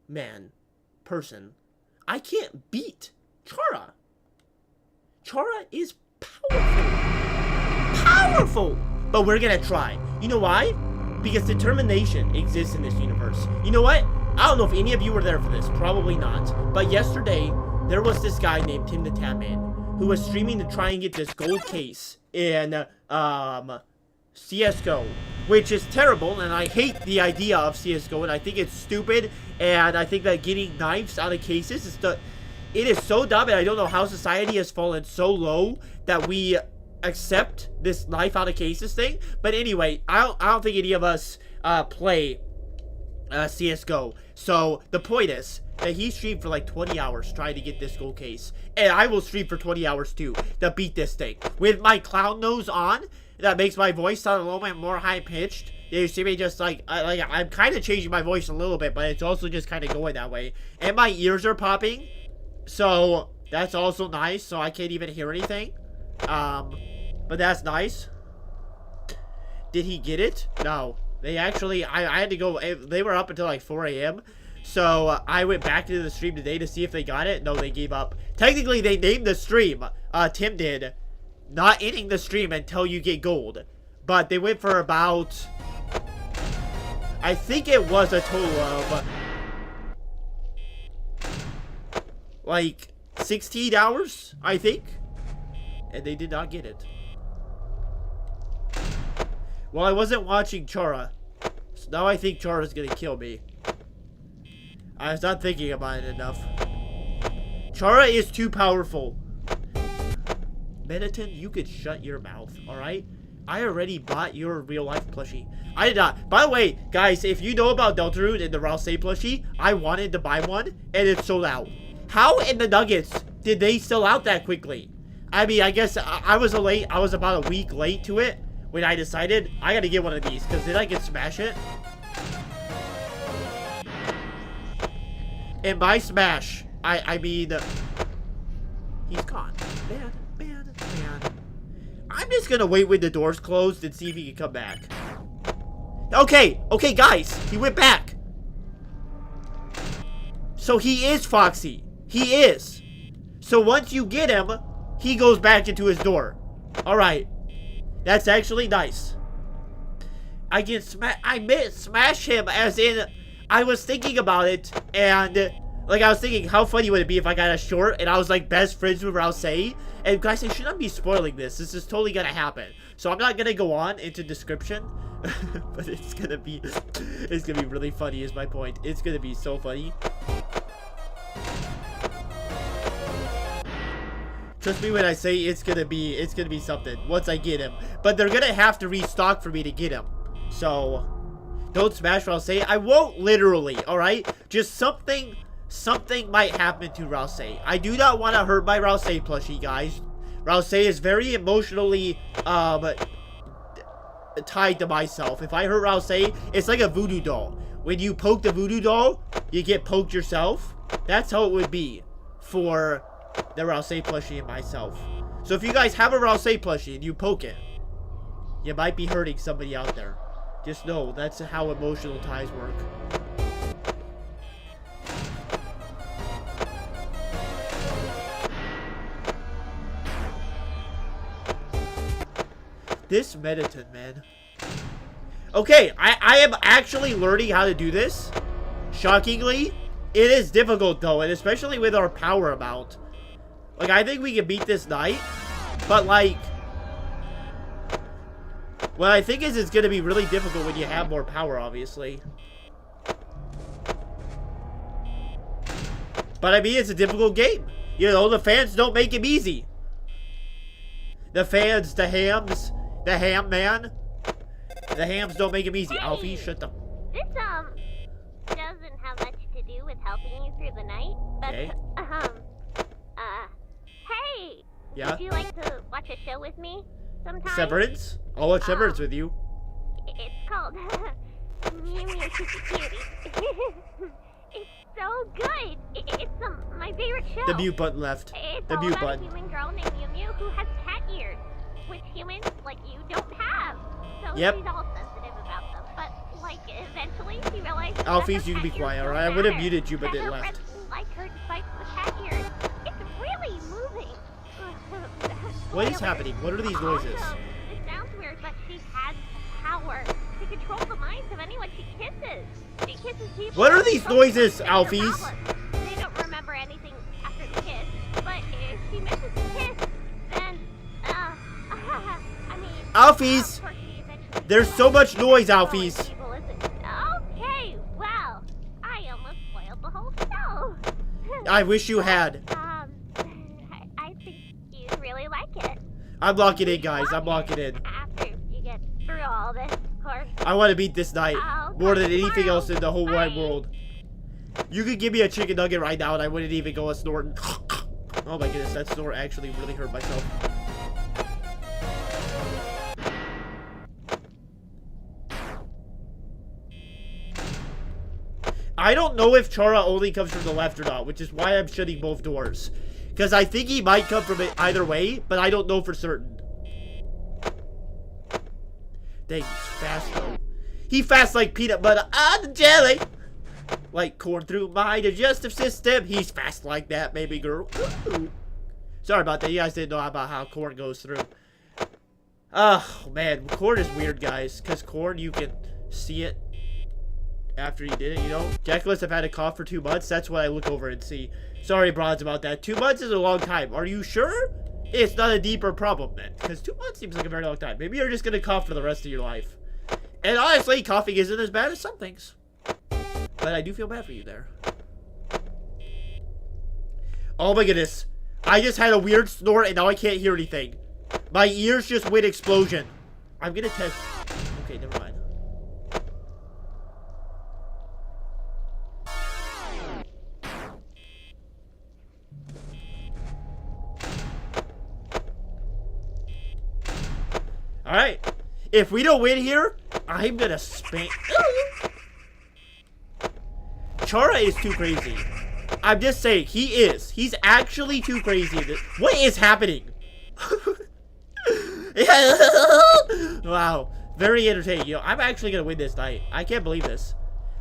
Man. Person. I can't beat Chara. Chara is powerful. Powerful! But we're gonna try. You know why? Because determination exists in this universe. You know what? I don't know if any of you were there for this. Probably not. But yesterday, there was this guy named Tim the Tatman who was streaming to try and get this gold case in, CSGO. Which is terrible, and I hate the idea of CSGO, and I think it's stupid, and I think that getting knives out of cases it is so dumb, and I don't know how society has fallen so low that we accept this knife out of cases thing. But anyway, I don't think any of us play CSGO. So the point is that he streamed for like 20 hours trying to get this gold case, and I will stream for 20 hours too to beat this thing with my clown nose on. That makes my voice sound a little bit more high pitched. You see me just I'm kind of changing my voice a little bit, but it's also just kind of going that way. And my ears are popping, so that's also nice. So I can't even hear anything. But that's nice. Did he get it? No. They actually, I had to go, they were up until like 4 a.m. So I went back into the stream today to see if they got it. No, they gave up. Technically, they named the stream, Tim did, not ending the stream until you get gold. But they went for about, I think it was a total of, like, 16 hours, I think. And they did not get it. Well, I wasn't watching Chara. So now I think Chara's gonna kill me. I was not thinking about it enough. Chara is too powerful. Mediton, you could shut your mouth, alright? I already bought your real-life plushie. I did not. By the way, guys, if you know about Deltarune and the Rousey plushie, I wanted to buy one, and it's sold out. How in the nuggets did they sell out that quickly? I mean, I guess I was about a week late to it when I decided I gotta get one of these, because then I can smash it. And by smash, I mean, he's gone. Man. I'm just gonna wait when the door's closed and see if he can come back. Okay, guys, he went back. So he is Foxy. He is. So once you get him, he goes back into his door. Alright. That's actually nice. I can smash him as in, I was thinking about it, and Like, I was thinking, how funny would it be if I got a short and I was, like, best friends with Rouse? And guys, I should not be spoiling this. This is totally gonna happen. So I'm not gonna go on into description. But it's gonna be really funny is my point. It's gonna be so funny. Trust me when I say it's gonna be something once I get him. But they're gonna have to restock for me to get him. So don't smash Rouse. I won't literally, alright? Just something might happen to Rouse. I do not want to hurt my Rouse plushie, guys. Rouse is very emotionally tied to myself. If I hurt Rouse, it's like a voodoo doll. When you poke the voodoo doll, you get poked yourself. That's how it would be for the Rouse plushie and myself. So if you guys have a Rouse plushie and you poke it, you might be hurting somebody out there. Just know that's how emotional ties work. This Mediton, man. Okay, I am actually learning how to do this. Shockingly. It is difficult, though, and especially with our power amount. Like, I think we can beat this night. But, like, what I think is it's going to be really difficult when you have more power, obviously. But, I mean, it's a difficult game. You know, the fans don't make it easy. The fans, the hams... The ham man. The hams don't make him easy. Hey, Alfie, shut the... This, doesn't have much to do with helping you through the night, but, Okay. Hey! Yeah? Would you like to watch a show with me sometime? Severance? I'll watch Severance with you. It's called, Mew Mew Kiki Cutie. It's so good! It's, my favorite show. The mute button left. It's The all mute about button. a human girl named Mew Mew who has cat ears, which humans like you don't have. So Yep. she's all sensitive about them. But like eventually she realized. Alphys, you can be quiet, alright? I would have muted you, but it her left. friends like her despite the cat ears. It's really moving. What is happening? What are these noises? Also, it sounds weird, but she has power to control the minds of anyone she kisses. She kisses people. What are these noises, Fix their Alphys? problems. They don't remember anything after the kiss, but if she misses the kiss, then, I mean... Alphys! of course she eventually There's so much noise, Alphys. People, isn't it? Okay, well, I almost spoiled the whole show. I wish you had. I think you'd really like it. I'm locking in, guys. I'm locking in. After you get through all this, of course. I want to beat this night more than anything else in the whole wide Bye. world. You could give me a chicken nugget right now and I wouldn't even go a snorting. Oh my goodness, that snort actually really hurt myself. I don't know if Chara only comes from the left or not, which is why I'm shutting both doors. Because I think he might come from it either way, but I don't know for certain. Dang, he's fast though. He fast like peanut butter on the jelly. Like corn through my digestive system. He's fast like that, baby girl. Ooh. Sorry about that. You guys didn't know about how corn goes through. Oh, man. Corn is weird, guys. Because corn, you can see it after you did it, you know? Jack must have had a cough for 2 months. That's what I look over and see. Sorry, Bronze, about that. 2 months is a long time. Are you sure? It's not a deeper problem, then. Because 2 months seems like a very long time. Maybe you're just going to cough for the rest of your life. And honestly, coughing isn't as bad as some things. But I do feel bad for you there. Oh my goodness. I just had a weird snort and now I can't hear anything. My ears just went explosion. I'm gonna test. Okay, never mind. Alright. If we don't win here, I'm gonna spank. Chara is too crazy. I'm just saying, he is. He's actually too crazy. What is happening? Wow. Very entertaining. You know, I'm actually gonna win this night. I can't believe this.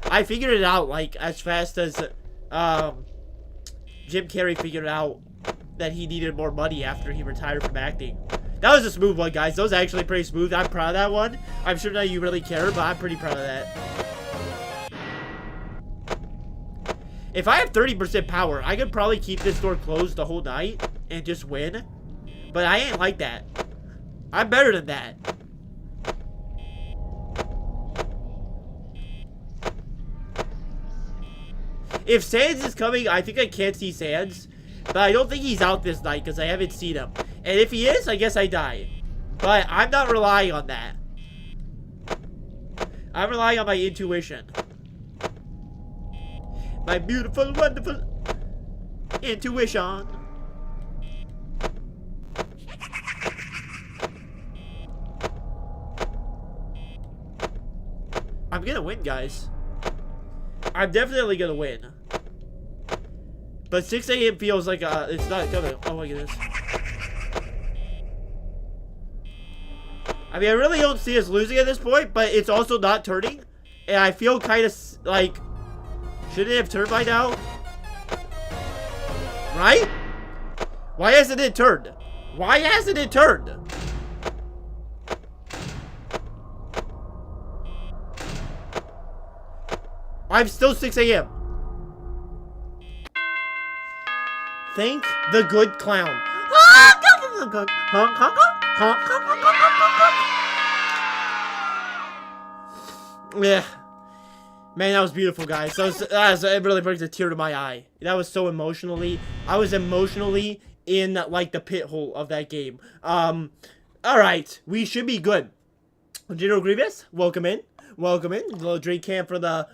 I figured it out, like, as fast as, Jim Carrey figured out that he needed more money after he retired from acting. That was a smooth one, guys. That was actually pretty smooth. I'm proud of that one. I'm sure none of you really care, but I'm pretty proud of that. If I have 30% power, I could probably keep this door closed the whole night and just win. But I ain't like that. I'm better than that. If Sans is coming, I think I can't see Sans. But I don't think he's out this night because I haven't seen him. And if he is, I guess I die. But I'm not relying on that. I'm relying on my intuition. My beautiful, wonderful intuition. I'm gonna win, guys. I'm definitely gonna win. But 6 a.m. feels like it's not coming. Oh my goodness. I mean, I really don't see us losing at this point, but it's also not turning. And I feel kind of like, shouldn't it have turned by now? Right? Why hasn't it turned? Why hasn't it turned? I'm still 6 a.m. Thank the good clown. Yeah. Man, that was beautiful, guys. It really brings a tear to my eye. That was so emotionally. I was emotionally in, like, the pit hole of that game. Alright. We should be good. General Grievous, welcome in. Welcome in. A little drink can for the...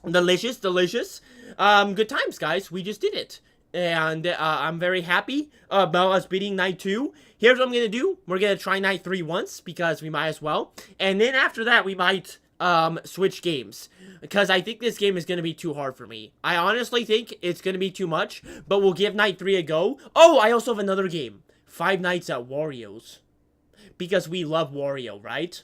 Delicious, delicious. Good times, guys. We just did it. And I'm very happy about us beating night 2. Here's what I'm going to do. We're going to try night 3 once, because we might as well. And then after that, we might switch games. Because I think this game is going to be too hard for me. I honestly think it's going to be too much, but we'll give night 3 a go. Oh, I also have another game. 5 Nights at Wario's. Because we love Wario, right?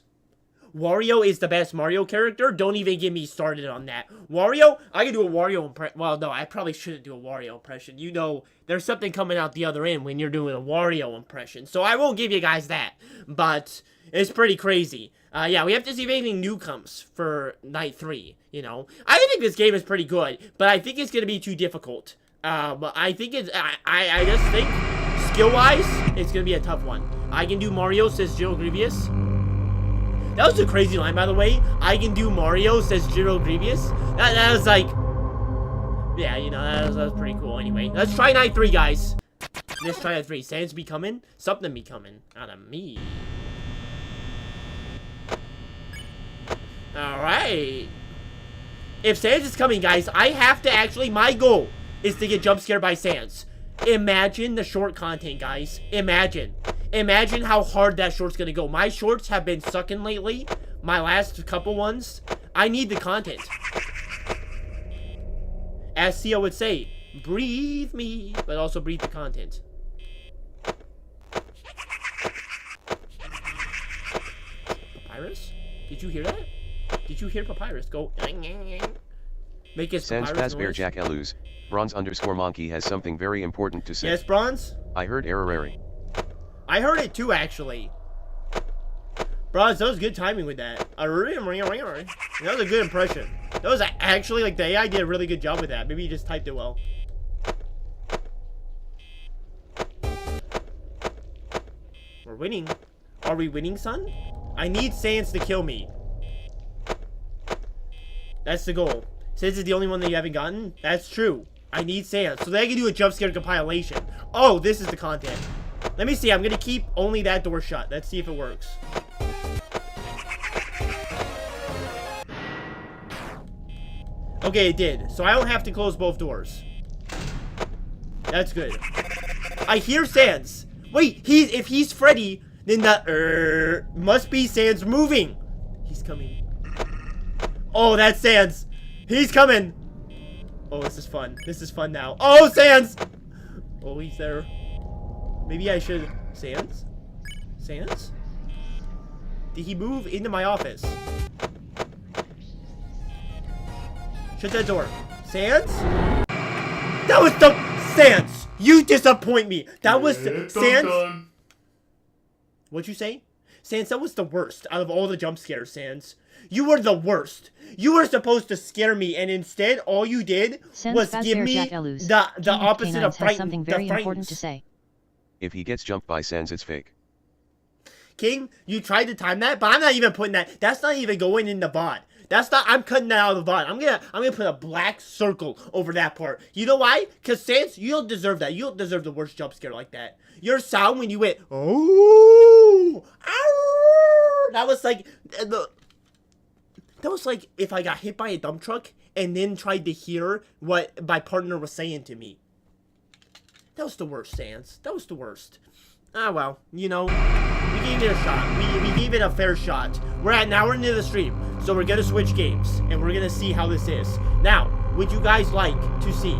Wario is the best Mario character. Don't even get me started on that. Wario, I can do a Wario impression. Well, no, I probably shouldn't do a Wario impression. You know, there's something coming out the other end when you're doing a Wario impression. So I won't give you guys that. But it's pretty crazy. Yeah, we have to see if anything new comes for night 3, you know. I think this game is pretty good, but I think it's going to be too difficult. I think it's, I just think, skill-wise, it's going to be a tough one. I can do Mario, says Jill Grievous. That was a crazy line, by the way. I can do Mario, says Gerald Grievous. That was like... Yeah, you know, that was pretty cool anyway. Let's try night 3, guys. Let's try night 3. Sans be coming? Something be coming. Out of me. Alright. If Sans is coming, guys, I have to actually... My goal is to get jump scared by Sans. Imagine the short content, guys. Imagine. Imagine how hard that short's gonna go. My shorts have been sucking lately. My last couple ones. I need the content. As Theo would say, breathe me, but also breathe the content. Papyrus? Did you hear that? Did you hear Papyrus go? Make it Sans Papyrus Pasbear noise? Jack Eluz, Bronze_Monkey has something very important to say. Yes, Bronze? I heard errorary. I heard it too, actually. Bronze, that was good timing with that. That was a good impression. That was actually, like, the AI did a really good job with that. Maybe you just typed it well. We're winning. Are we winning, son? I need Sans to kill me. That's the goal. Sans is the only one that you haven't gotten? That's true. I need Sans. So then I can do a jump scare compilation. Oh, this is the content. Let me see. I'm going to keep only that door shut. Let's see if it works. Okay, it did. So I don't have to close both doors. That's good. I hear Sans. Wait, if he's Freddy, then the must be Sans moving. He's coming. Oh, that's Sans. He's coming. Oh, this is fun. This is fun now. Oh, Sans. Oh, he's there. Maybe I should... Sans? Sans? Did he move into my office? Shut that door. Sans? That was the... Sans! You disappoint me! That was... Sans? What'd you say? Sans, that was the worst out of all the jump scares, Sans. You were the worst. You were supposed to scare me, and instead, all you did was give me the opposite of frightened. Something very important to say. If he gets jumped by Sans, it's fake. King, you tried to time that, but I'm not even putting that. That's not even going in the VOD. That's not. I'm cutting that out of the VOD. I'm gonna put a black circle over that part. You know why? Cause Sans, you don't deserve that. You don't deserve the worst jump scare like that. Your sound when you went, oh, ow, that was like if I got hit by a dump truck and then tried to hear what my partner was saying to me. That was the worst, Sans. That was the worst. Ah, well, you know, we gave it a shot. We gave it a fair shot. We're at an hour into the stream, so we're gonna switch games, and we're gonna see how this is. Now, would you guys like to see?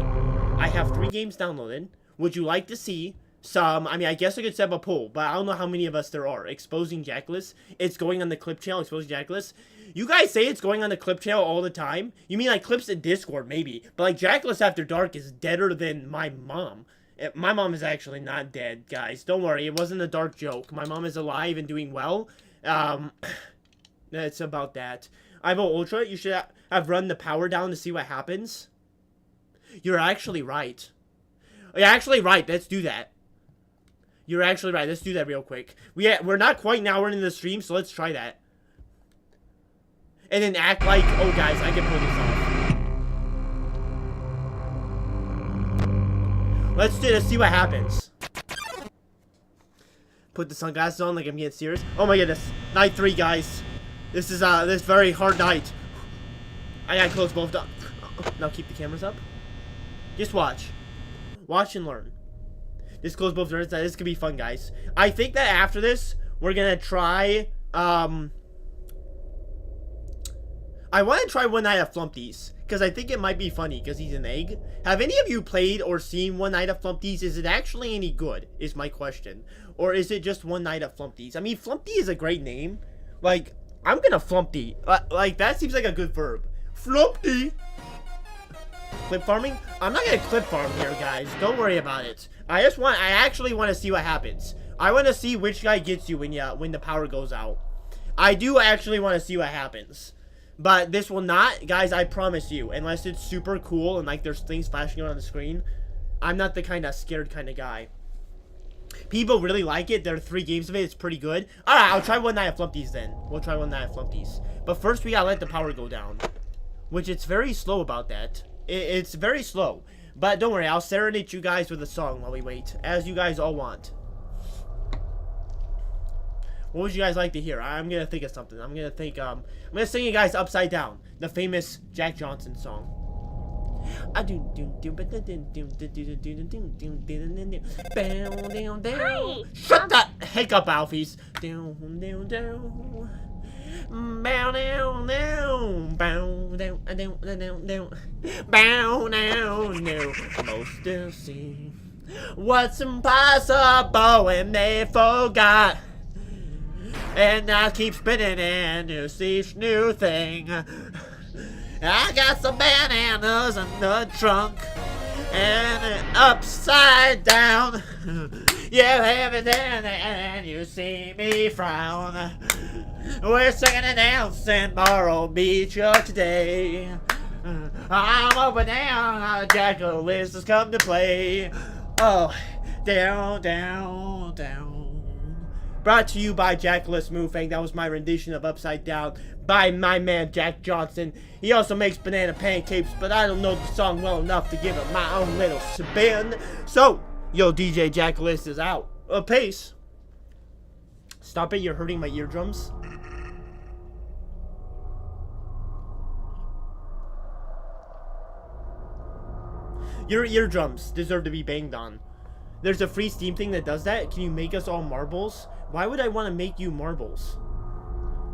I have 3 games downloaded. Would you like to see some? I mean, I guess I could set up a poll, but I don't know how many of us there are. Exposing Jackalus. It's going on the clip channel. Exposing Jackalus. You guys say it's going on the clip channel all the time. You mean like clips in Discord, maybe? But like Jackalus After Dark is deader than my mom. My mom is actually not dead, guys. Don't worry, it wasn't a dark joke. My mom is alive and doing well. It's about that. I vote Ultra. You should have run the power down to see what happens. You're actually right. You're actually right. Let's do that. You're actually right. Let's do that real quick. We're not quite an hour into the stream, so let's try that. And then act like, oh, guys, I can pull this off. Let's see what happens. Put the sunglasses on like I'm getting serious. Oh my goodness. Night 3, guys. This is this very hard night. I gotta close both up. Now keep the cameras up. Just watch. Watch and learn. Just close both doors. This could be fun, guys. I think that after this, we're gonna try, I want to try One Night at Flumpty's, because I think it might be funny, because he's an egg. Have any of you played or seen One Night at Flumpty's? Is it actually any good, is my question. Or is it just One Night at Flumpty's? I mean, Flumpty is a great name. Like, I'm gonna Flumpty. Like, that seems like a good verb. Flumpty! Clip farming? I'm not gonna clip farm here, guys. Don't worry about it. I actually want to see what happens. I want to see which guy gets you when the power goes out. I do actually want to see what happens. But this will not, guys, I promise you, unless it's super cool and like there's things flashing around the screen, I'm not the kind of scared kind of guy. People really like it. There are 3 games of it. It's pretty good. Alright, I'll try One Night at Flumpty's then. We'll try One Night at Flumpty's. But first we gotta let the power go down. Which it's very slow about that. It's very slow. But don't worry, I'll serenade you guys with a song while we wait. As you guys all want. What would you guys like to hear? I'm gonna think of something. I'm gonna sing you guys Upside Down, the famous Jack Johnson song. Hi! Shut the heck up, Alfies. Most to see what's impossible when they forgot. And I keep spinning into each new thing. I got some bananas in the trunk and an upside down. You have it there and you see me frown. We're singing and dancing Morro Beach today. I'm over down, Jackalus has come to play. Oh, down, down, down. Brought to you by Jackalus Moofang. That was my rendition of Upside Down by my man Jack Johnson. He also makes banana pancakes, but I don't know the song well enough to give it my own little spin. So, yo, DJ Jackalus is out. Peace. Stop it, you're hurting my eardrums. Your eardrums deserve to be banged on. There's a free Steam thing that does that. Can you make us all marbles? Why would I want to make you marbles?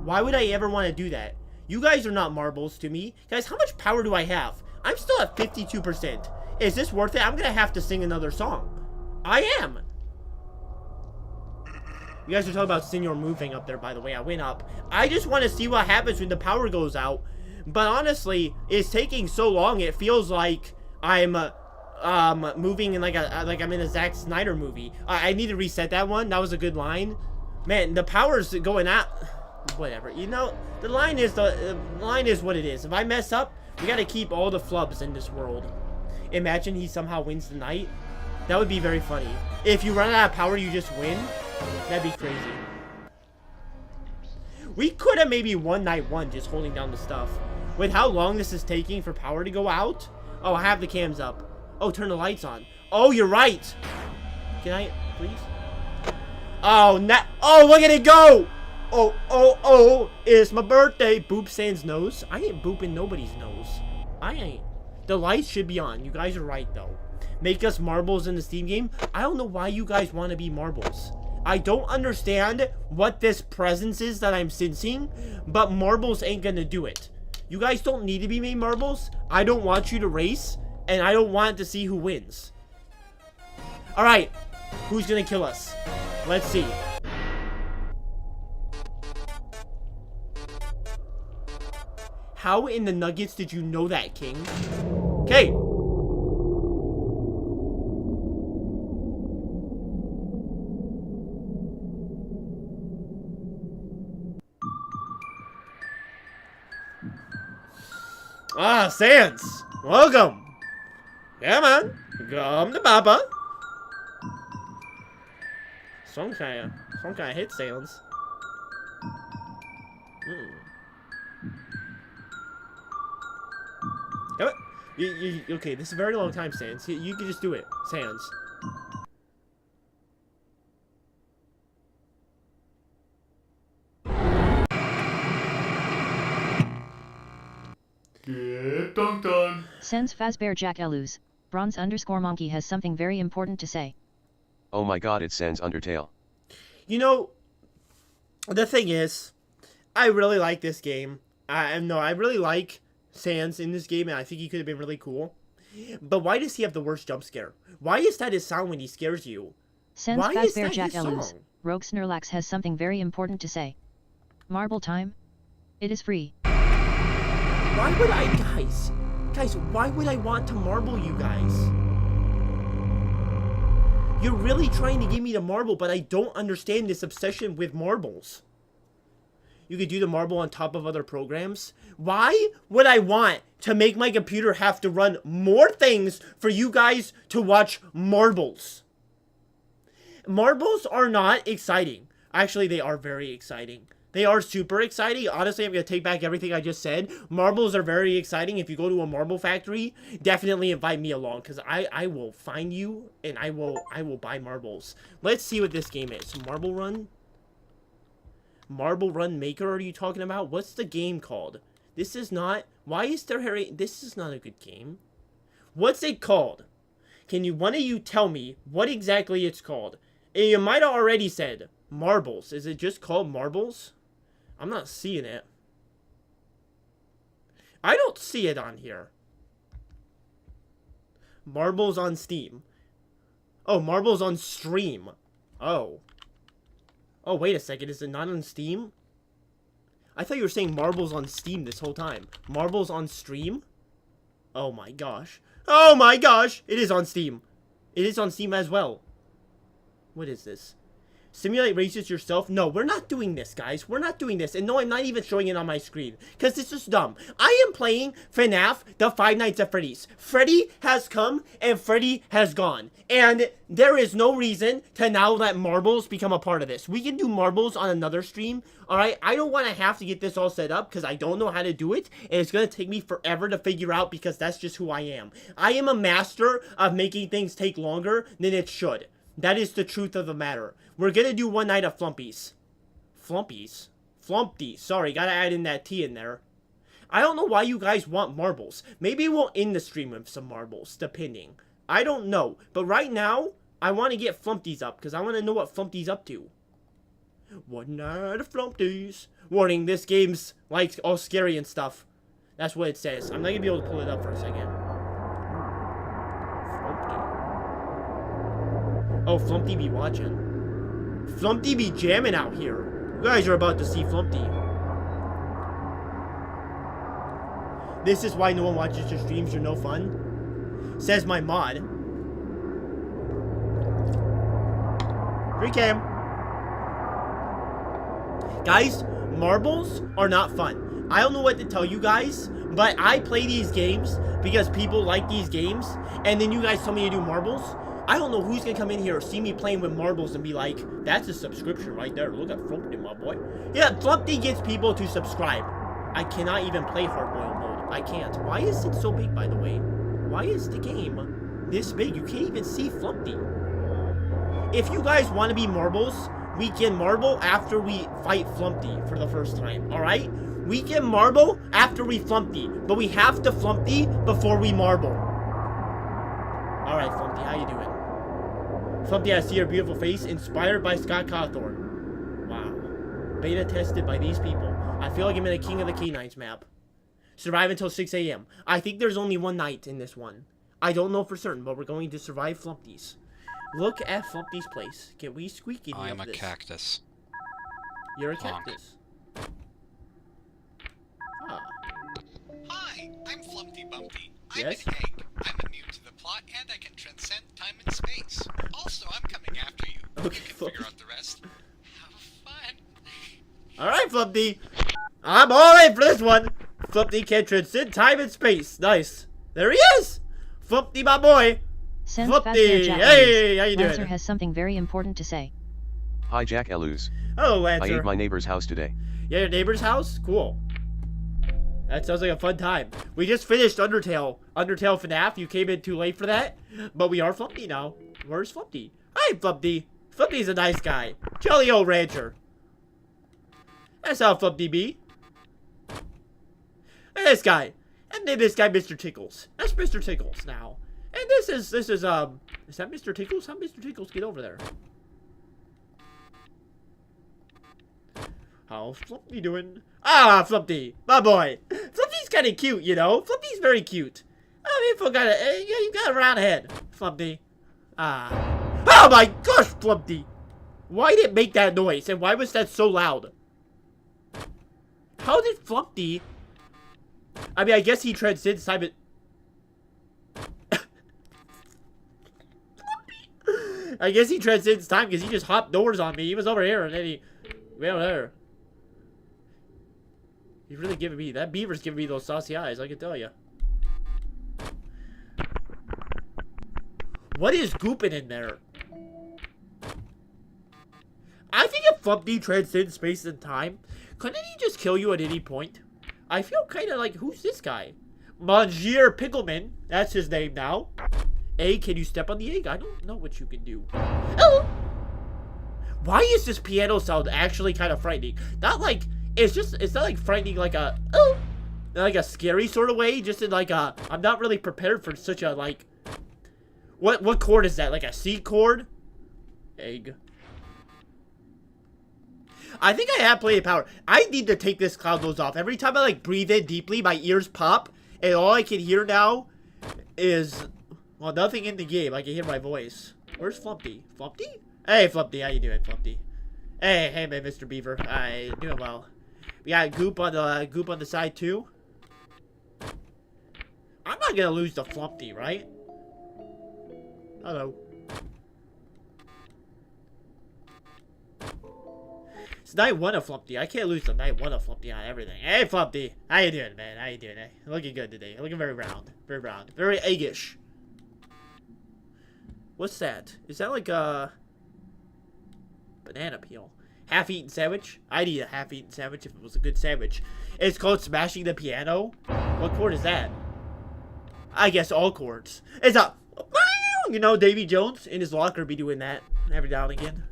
Why would I ever want to do that? You guys are not marbles to me. Guys, how much power do I have? I'm still at 52%. Is this worth it? I'm going to have to sing another song. I am. You guys are talking about Senior moving up there, by the way. I went up. I just want to see what happens when the power goes out. But honestly, it's taking so long. It feels like I'm moving in like I'm in a Zack Snyder movie. I need to reset that one. That was a good line. Man, the power's going out. Whatever. You know, the line is what it is. If I mess up, we gotta keep all the flubs in this world. Imagine he somehow wins the night. That would be very funny. If you run out of power, you just win. That'd be crazy. We could have maybe won night 1 just holding down the stuff. With how long this is taking for power to go out. Oh, I have the cams up. Oh, turn the lights on. Oh, you're right. Can I, please? Oh, oh, look at it go. Oh, it's my birthday. Boop Sans nose. I ain't booping nobody's nose. I ain't. The lights should be on. You guys are right, though. Make us marbles in the Steam game. I don't know why you guys want to be marbles. I don't understand what this presence is that I'm sensing, but marbles ain't gonna do it. You guys don't need to be made marbles. I don't want you to race, and I don't want to see who wins. Alright, who's gonna kill us? Let's see. How in the nuggets did you know that, King? Okay. Ah, Sans. Welcome. Come on. Come to Papa. Some kind of hit sounds. Come on. Okay, this is a very long time, Sans. You can just do it, Sans. Get dunked on. Sans Fazbear Jack Elus, Bronze_Monkey has something very important to say. Oh my god, it's Sans Undertale. You know, the thing is, I really like this game. I really like Sans in this game, and I think he could have been really cool. But why does he have the worst jump scare? Why is that his sound when he scares you? Sans Why is Fazbear that Jack his Elus, song? Rogue Snorlax has something very important to say. Marble time? It is free. Why would I, guys, why would I want to marble you guys? You're really trying to give me the marble, but I don't understand this obsession with marbles. You could do the marble on top of other programs. Why would I want to make my computer have to run more things for you guys to watch marbles? Marbles are not exciting. Actually, they are very exciting. They are super exciting. Honestly, I'm going to take back everything I just said. Marbles are very exciting. If you go to a marble factory, definitely invite me along, because I will find you and I will buy marbles. Let's see what this game is. Marble Run? Marble Run Maker, are you talking about? What's the game called? This is not... Why is there Harry... This is not a good game. What's it called? Can you, one of you tell me what exactly it's called? And you might have already said marbles. Is it just called marbles? I'm not seeing it. I don't see it on here. Marbles on Steam. Oh, marbles on stream. Oh. Oh, wait a second. Is it not on Steam? I thought you were saying marbles on Steam this whole time. Marbles on stream? Oh my gosh. Oh my gosh! It is on Steam. It is on Steam as well. What is this? Simulate races yourself? No, we're not doing this, guys. We're not doing this. And no, I'm not even showing it on my screen, because this is dumb. I am playing FNAF, the Five Nights at Freddy's. Freddy has come, and Freddy has gone. And there is no reason to now let marbles become a part of this. We can do marbles on another stream, alright? I don't want to have to get this all set up, because I don't know how to do it, and it's going to take me forever to figure out, because that's just who I am. I am a master of making things take longer than it should. That is the truth of the matter. We're gonna do one night of flumpies. Flumpies? Flumpty. Sorry, gotta add in that T in there. I don't know why you guys want marbles. Maybe we'll end the stream with some marbles, depending. I don't know. But right now, I want to get Flumpties up, because I want to know what Flumpty's up to. One night of Flumpties. Warning, this game's, like, all scary and stuff. That's what it says. I'm not gonna be able to pull it up for a second. Oh, Flumpty be watching. Flumpty be jamming out here. You guys are about to see Flumpty. This is why no one watches your streams. You're no fun. Says my mod. Free cam. Guys, marbles are not fun. I don't know what to tell you guys, but I play these games because people like these games, and then you guys tell me to do marbles. I don't know who's gonna come in here or see me playing with marbles and be like, that's a subscription right there. Look at Flumpty, my boy. Yeah, Flumpty gets people to subscribe. I cannot even play hard-boiled mode. I can't. Why is it so big, by the way? Why is the game this big? You can't even see Flumpty. If you guys want to be marbles, we can marble after we fight Flumpty for the first time, alright? We can marble after we Flumpty, but we have to Flumpty before we marble. Alright, Flumpty, how you doing? Flumpty, I see your beautiful face, inspired by Scott Cawthorn. Wow. Beta tested by these people. I feel like I'm in a King of the Canines map. Survive until 6 a.m. I think there's only one night in this one. I don't know for certain, but we're going to survive Flumpty's. Look at Flumpty's place. Can we squeak any of this? I'm a cactus. You're a Honk. cactus. Ah. Hi, I'm Flumpty Bumpty. I'm Yes? an egg. I'm immune to the plot, and I can transcend time and space. Also, I'm coming after you. Okay, You can figure out the rest. Have fun. Alright, Flumpty. I'm all in for this one. Flumpty can transcend time and space. Nice. There he is. Flumpty, my boy. Send Flumpty. Fazbear Jack Hey, how you Lancer doing? has something very important to say. Hi Jack Elus. Hello, I Lancer. ate my neighbor's house today. Yeah, your neighbor's house? Cool. That sounds like a fun time. We just finished Undertale. Undertale FNAF. You came in too late for that. But we are Flumpty now. Where's Flumpty? Hi, Flumpty. Flumpty's a nice guy. Jolly old rancher. That's how Flumpty be. And this guy. And then this guy, Mr. Tickles. That's Mr. Tickles now. And this is that Mr. Tickles? How Mr. Tickles get over there? How's Flumpty doing? Ah, Flumpty, my boy. Flumpty's kind of cute, you know. Flumpty's very cute. I mean, you got a round head, Flumpty. Ah. Oh my gosh, Flumpty. Why did it make that noise? And why was that so loud? How did Flumpty... I mean, I guess he transcends time and... I guess he transcends time because he just hopped doors on me. He was over here and then he went over there. He's really giving me... That beaver's giving me those saucy eyes, I can tell you. What is gooping in there? I think if Flumpty transcends space and time, couldn't he just kill you at any point? I feel kind of like, who's this guy? Monsieur Pickleman. That's his name now. Egg, can you step on the egg? I don't know what you can do. Oh! Why is this piano sound actually kind of frightening? Not like, it's not like frightening like a, oh! Like a scary sort of way. Just in like a, I'm not really prepared for such a like, what chord is that? Like a C chord? Egg. I think I have plenty of power. I need to take this cloud nose off. Every time I like breathe in deeply, my ears pop, and all I can hear now is, well, nothing in the game. I can hear my voice. Where's Flumpty? Flumpty? Hey, Flumpty, how you doing, Flumpty? Hey, man, Mr. Beaver. I doing well. We got goop on the side too. I'm not gonna lose to Flumpty, right? Hello. It's night one of Flumpty. I can't lose the night one of Flumpty on everything. Hey, Flumpty. How you doing, man? How you doing? Eh? Looking good today. Looking very round. Very round. Very eggish. What's that? Is that like a banana peel? Half-eaten sandwich? I'd eat a half-eaten sandwich if it was a good sandwich. It's called smashing the piano. What chord is that? I guess all chords. It's a... You know, Davy Jones in his locker be doing that every now and again.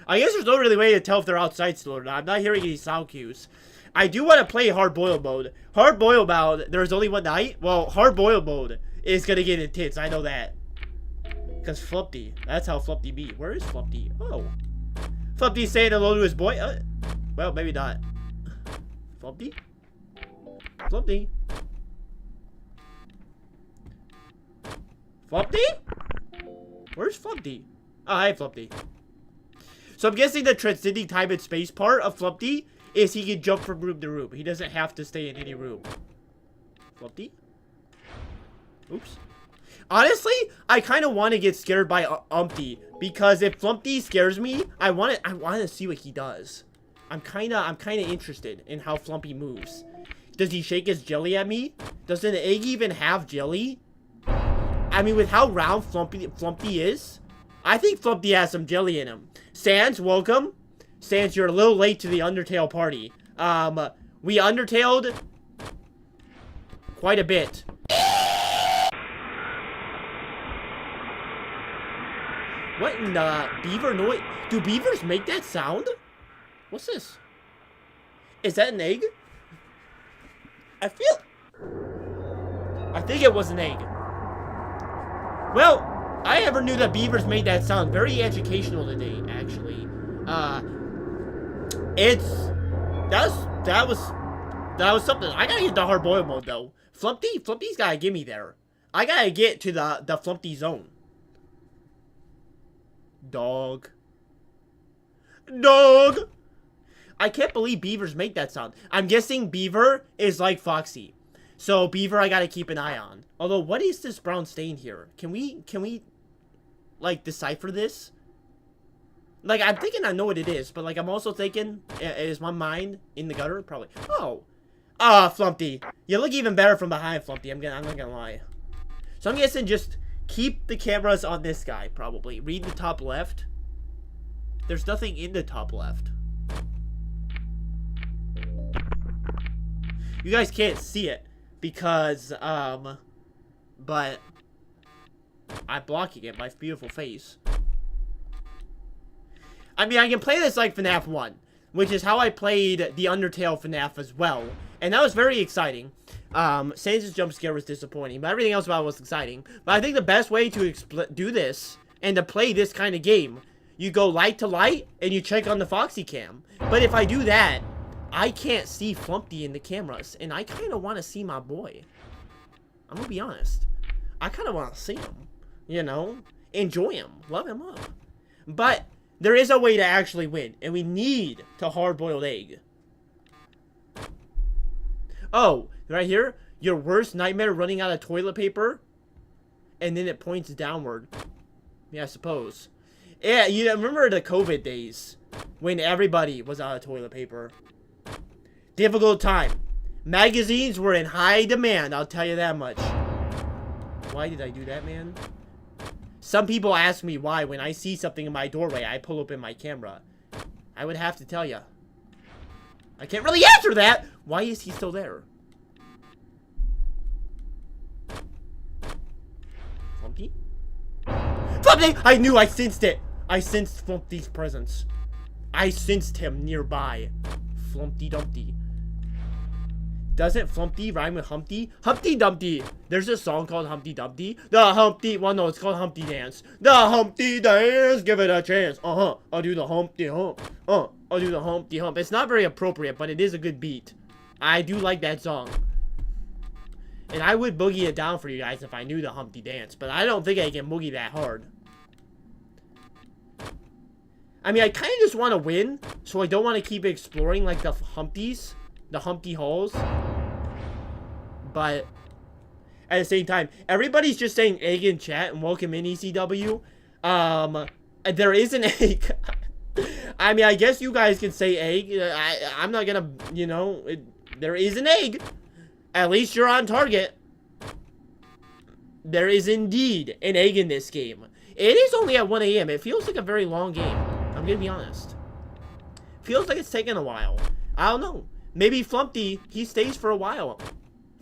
I guess there's no really way to tell if they're outside still or not. I'm not hearing any sound cues. I do want to play hard-boiled mode. Hard-boiled mode, there's only one night. Well, hard-boiled mode is going to get intense. I know that. Because Flumpty. That's how Flumpty be. Where is Flumpty? Oh. Flumpty's saying hello to his boy. Well, maybe not. Flumpty? Flumpty? Flumpty? Where's Flumpty? Oh, hi, Flumpty. So I'm guessing the transcending time and space part of Flumpty is he can jump from room to room. He doesn't have to stay in any room. Flumpty? Oops. Honestly, I kind of want to get scared by Umpty, because if Flumpty scares me, I want to see what he does. I'm kind of interested in how Flumpy moves. Does he shake his jelly at me? Does an egg even have jelly? I mean, with how round Flumpty is, I think Flumpty has some jelly in him. Sans, welcome. Sans, you're a little late to the Undertale party. We Undertaled quite a bit. What in the beaver noise? Do beavers make that sound? What's this? Is that an egg? I think it was an egg. Well, I never knew that beavers made that sound. Very educational today, actually. That was something. I gotta get the hard boiled mode though. Flumpty's gotta get me there. I gotta get to the Flumpty zone. Dog. I can't believe beavers make that sound. I'm guessing beaver is like Foxy. So beaver I gotta keep an eye on. Although, what is this brown stain here? Can we like decipher this? Like, I'm thinking I know what it is, but like I'm also thinking, is my mind in the gutter? Probably. Oh. Flumpty. You look even better from behind, Flumpty. I'm not gonna lie. So I'm guessing just keep the cameras on this guy, probably. Read the top left. There's nothing in the top left. You guys can't see it because, but I'm blocking it, my beautiful face. I mean, I can play this like FNAF 1, which is how I played the Undertale FNAF as well, and that was very exciting. Sans' jump scare was disappointing, but everything else about it was exciting. But I think the best way to do this, and to play this kind of game, you go light to light, and you check on the Foxy cam. But if I do that, I can't see Flumpty in the cameras, and I kind of want to see my boy. I'm gonna be honest. I kind of want to see him, you know? Enjoy him. Love him up. But there is a way to actually win, and we need to hard-boiled egg. Oh, right here, your worst nightmare running out of toilet paper, and then it points downward. Yeah, I suppose. Yeah, you remember the COVID days when everybody was out of toilet paper. Difficult time. Magazines were in high demand, I'll tell you that much. Why did I do that, man? Some people ask me why when I see something in my doorway, I pull open my camera. I would have to tell you. I can't really answer that! Why is he still there? Flumpty? Flumpty! I knew, I sensed it! I sensed Flumpty's presence. I sensed him nearby. Flumpty Dumpty. Doesn't Flumpty rhyme with Humpty? Humpty Dumpty. There's a song called Humpty Dumpty. The Humpty, well no, it's called Humpty Dance. The Humpty Dance, give it a chance. I'll do the Humpty Hump. I'll do the Humpty Hump. It's not very appropriate, but it is a good beat. I do like that song. And I would boogie it down for you guys if I knew the Humpty Dance, but I don't think I can boogie that hard. I mean, I kind of just want to win, so I don't want to keep exploring like the Humpties. The Humpty Holes. But at the same time, everybody's just saying egg in chat and welcome in ECW. There is an egg. I mean, I guess you guys can say egg. I'm not gonna, you know, there is an egg. At least you're on target. There is indeed an egg in this game. It is only at 1 AM. It feels like a very long game. I'm gonna be honest. Feels like it's taken a while. I don't know. Maybe Flumpty, he stays for a while.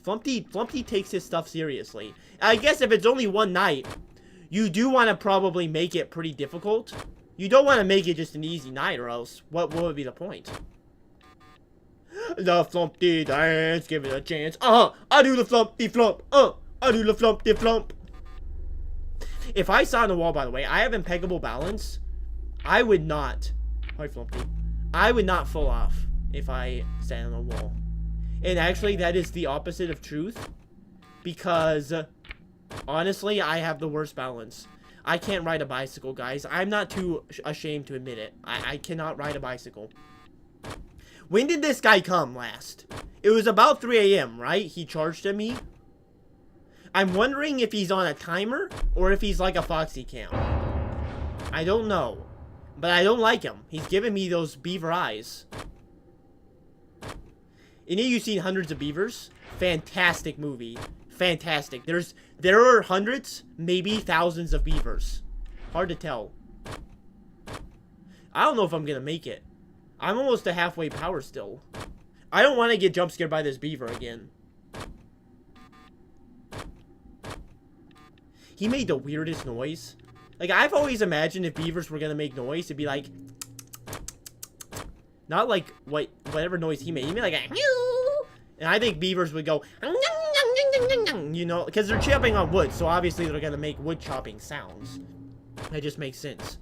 Flumpty takes his stuff seriously. I guess if it's only one night, you do want to probably make it pretty difficult. You don't want to make it just an easy night, or else what would be the point? The Flumpty Dance, give it a chance. I do the Flumpty Flump. I do the Flumpty Flump. If I saw on the wall, by the way, I have impeccable balance. I would not. Hi, Flumpty. I would not fall off if I stand on a wall. And actually, that is the opposite of truth. Because, honestly, I have the worst balance. I can't ride a bicycle, guys. I'm not too ashamed to admit it. I cannot ride a bicycle. When did this guy come last? It was about 3 AM, right? He charged at me. I'm wondering if he's on a timer or if he's like a Foxy Cam. I don't know. But I don't like him. He's giving me those beaver eyes. Any of you seen Hundreds of Beavers? Fantastic movie. Fantastic. There are hundreds, maybe thousands of beavers. Hard to tell. I don't know if I'm gonna make it. I'm almost to halfway power still. I don't want to get jump scared by this beaver again. He made the weirdest noise. Like, I've always imagined if beavers were gonna make noise, it'd be like... Not like whatever noise he made. He made like a... And I think beavers would go... You know, because they're chopping on wood, so obviously they're gonna make wood chopping sounds. That just makes sense.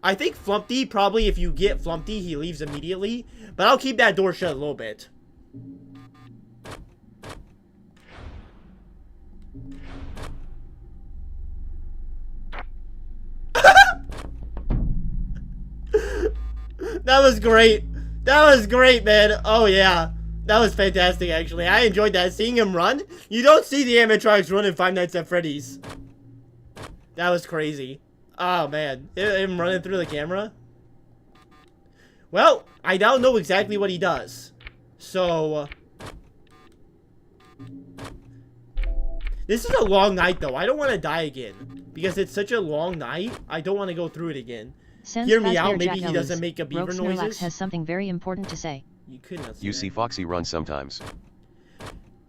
I think Flumpty, probably if you get Flumpty, he leaves immediately. But I'll keep that door shut a little bit. That was great. That was great, man. Oh, yeah. That was fantastic, actually. I enjoyed that. Seeing him run. You don't see the animatronics run in Five Nights at Freddy's. That was crazy. Oh, man. Him running through the camera. Well, I now know exactly what he does. So... This is a long night, though. I don't want to die again. Because it's such a long night. I don't want to go through it again. Hear me out. Maybe he doesn't make a beaver noises. Snorlax has something very important to say. You couldn't. You see Foxy run sometimes.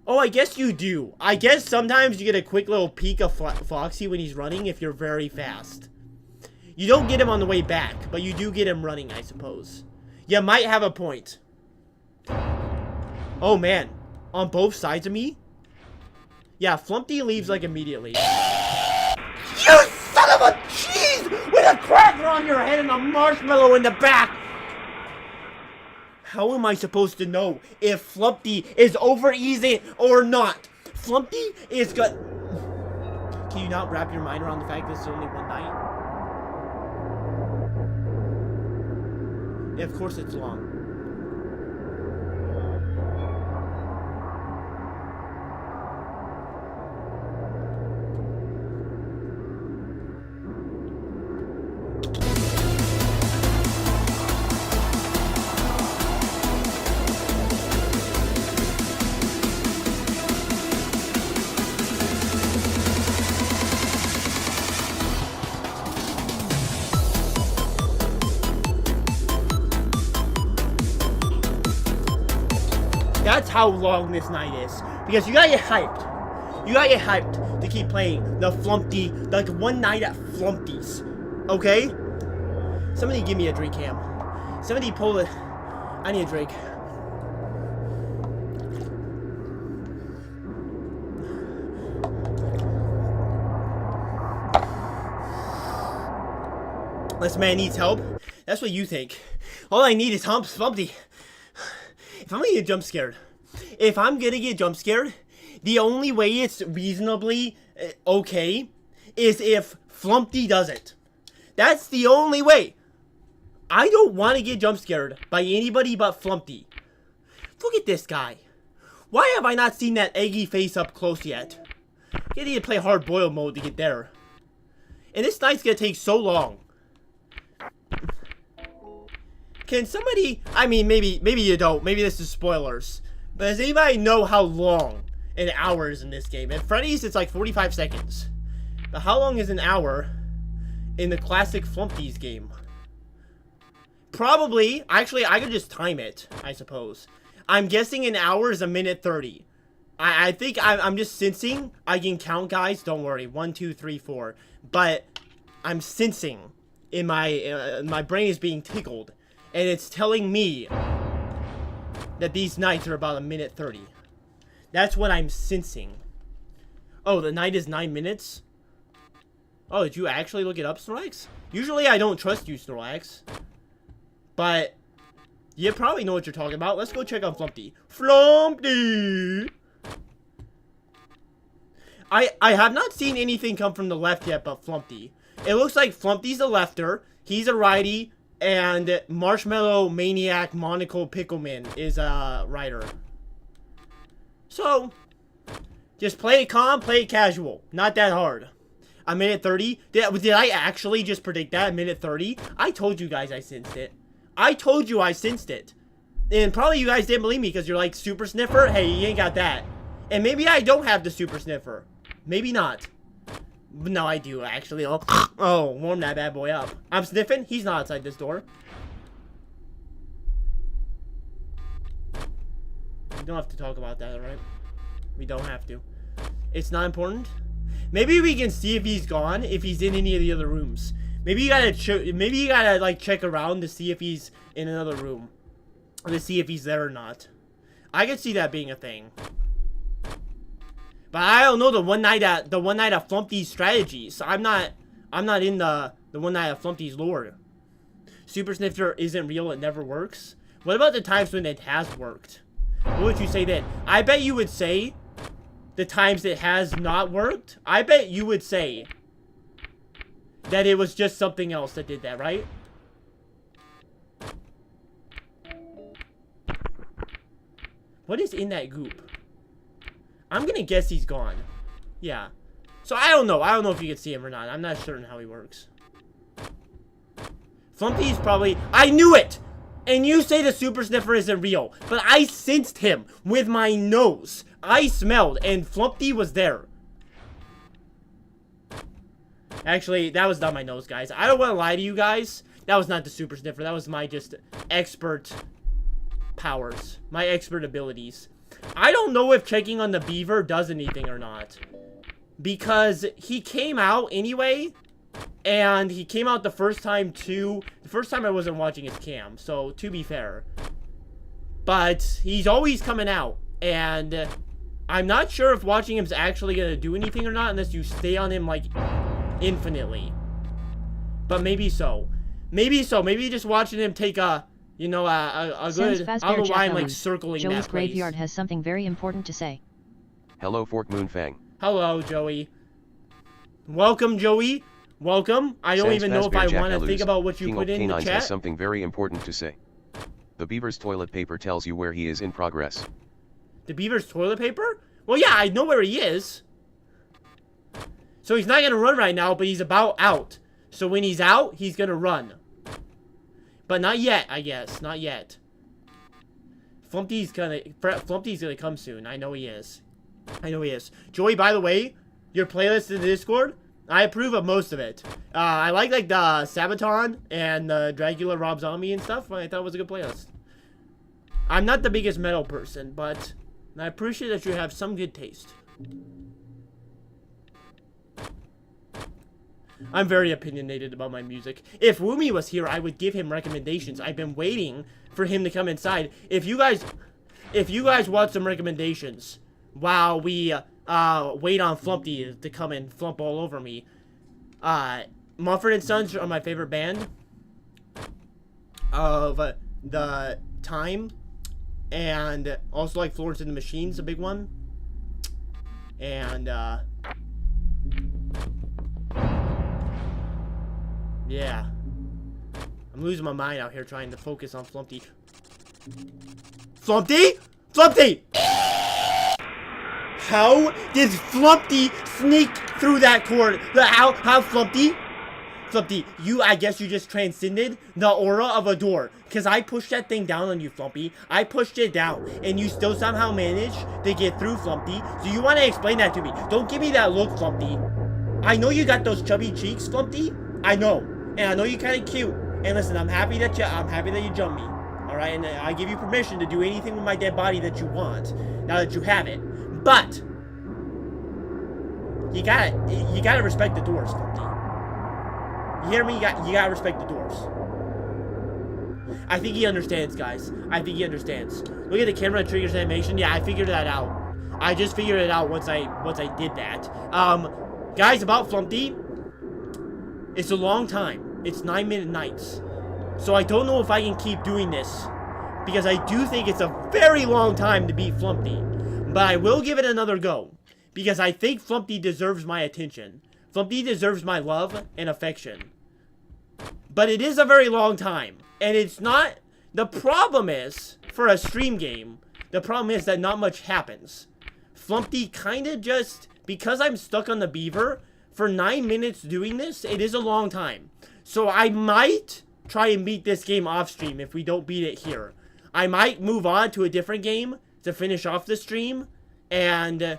Oh, I guess you do. I guess sometimes you get a quick little peek of Foxy when he's running if you're very fast. You don't get him on the way back, but you do get him running, I suppose. You might have a point. Oh, man. On both sides of me? Yeah, Flumpty leaves, like, immediately. You son of a cheese! With a cracker on your head and a marshmallow in the back! How am I supposed to know if Flumpty is over easy or not? Flumpty is good. Can you not wrap your mind around the fact that it's only one night? Yeah, of course it's long. That's how long this night is. Because you gotta get hyped. You gotta get hyped to keep playing the Flumpty, like one night at Flumpty's. Okay? Somebody give me a drink, Cam. Somebody pull it. I need a drink. This man needs help. That's what you think. All I need is Flumpty. If I'm gonna get jump scared, the only way it's reasonably okay is if Flumpty does it. That's the only way. I don't want to get jump scared by anybody but Flumpty. Look at this guy. Why have I not seen that eggy face up close yet? I need to play hard boiled mode to get there. And this night's gonna take so long. Can somebody, I mean, maybe you don't. Maybe this is spoilers. But does anybody know how long an hour is in this game? In Freddy's, it's like 45 seconds. But how long is an hour in the classic Flumpty's game? Probably, actually, I could just time it, I suppose. I'm guessing an hour is a minute 30. I think I'm just sensing. I can count, guys. Don't worry. 1, 2, 3, 4. But I'm sensing in my brain is being tickled. And it's telling me that these nights are about a minute 30. That's what I'm sensing. Oh, the night is 9 minutes? Oh, did you actually look it up, Snorlax? Usually I don't trust you, Snorlax. But you probably know what you're talking about. Let's go check on Flumpty. Flumpty! I have not seen anything come from the left yet but Flumpty. It looks like Flumpty's the lefter. He's a righty. And Marshmallow Maniac Monocle Pickleman is a rider. So, Just play it calm, play it casual. Not that hard. A minute 30? Did I actually just predict that? A minute 30? I told you guys I sensed it. I told you I sensed it. And probably you guys didn't believe me because you're like, super sniffer? Hey, you ain't got that. And maybe I don't have the super sniffer. Maybe not. No, I do, actually. Oh, warm that bad boy up. I'm sniffing. He's not outside this door. We don't have to talk about that, alright? We don't have to. It's not important. Maybe we can see if he's gone, if he's in any of the other rooms. Maybe you gotta like check around to see if he's in another room, or to see if he's there or not. I could see that being a thing. But I don't know the one night at Flumpty's strategies. I'm not in the one night at Flumpty's lore. Super Sniffer isn't real. It never works. What about the times when it has worked? What would you say then? I bet you would say the times it has not worked. I bet you would say that it was just something else that did that, right? What is in that goop? I'm gonna guess he's gone. Yeah. So I don't know. I don't know if you can see him or not. I'm not certain how he works. Flumpty's probably... I knew it! And you say the Super Sniffer isn't real. But I sensed him with my nose. I smelled, and Flumpty was there. Actually, that was not my nose, guys. I don't want to lie to you guys. That was not the Super Sniffer. That was my just expert powers. My expert abilities. I don't know if checking on the beaver does anything or not. Because he came out anyway. And he came out the first time too. The first time I wasn't watching his cam. So, to be fair. But he's always coming out. And I'm not sure if watching him is actually going to do anything or not. Unless you stay on him like infinitely. But maybe so. Maybe so. Maybe just watching him take a... You know, a good... I don't know why I'm, like, circling Joey's that place. graveyard has something very important to say. Hello, Fork Moonfang. Hello, Joey. Welcome, Joey. Welcome. I don't even know if I want to think about what you put in the chat. Has something very important to say. The beaver's toilet paper tells you where he is in progress. The beaver's toilet paper? Well, yeah, I know where he is. So he's not going to run right now, but he's about out. So when he's out, he's going to run. But not yet, I guess. Not yet. Flumpty's gonna come soon. I know he is. I know he is. Joey, by the way, your playlist in the Discord, I approve of most of it. I like the Sabaton and the Dracula Rob Zombie and stuff. I thought it was a good playlist. I'm not the biggest metal person, but I appreciate that you have some good taste. I'm very opinionated about my music. If Woomy was here, I would give him recommendations. I've been waiting for him to come inside. If you guys want some recommendations while we wait on Flumpty to come and flump all over me, Mumford & Sons are my favorite band of the time, and also like Florence and the Machine's a big one, and yeah. I'm losing my mind out here trying to focus on Flumpty. Flumpty? Flumpty! How did Flumpty sneak through that cord? How Flumpty? Flumpty, I guess you just transcended the aura of a door. Because I pushed that thing down on you, Flumpty. I pushed it down. And you still somehow managed to get through, Flumpty. So you want to explain that to me. Don't give me that look, Flumpty. I know you got those chubby cheeks, Flumpty. I know. And I know you're kind of cute. And listen, I'm happy that you jumped me. Alright, and I give you permission to do anything with my dead body that you want. Now that you have it. But you gotta respect the doors, Flumpty. You hear me? You gotta respect the doors. I think he understands, guys. I think he understands. Look at the camera triggers animation. Yeah, I figured that out. I just figured it out once I did that. Guys, about Flumpty, it's a long time. It's 9-minute nights. So I don't know if I can keep doing this, because I do think it's a very long time to beat Flumpty. But I will give it another go, because I think Flumpty deserves my attention. Flumpty deserves my love and affection. But it is a very long time. And it's not... The problem is, for a stream game, the problem is that not much happens. Flumpty kind of just, because I'm stuck on the beaver, for 9 minutes doing this, it is a long time. So I might try and beat this game off stream if we don't beat it here. I might move on to a different game to finish off the stream, and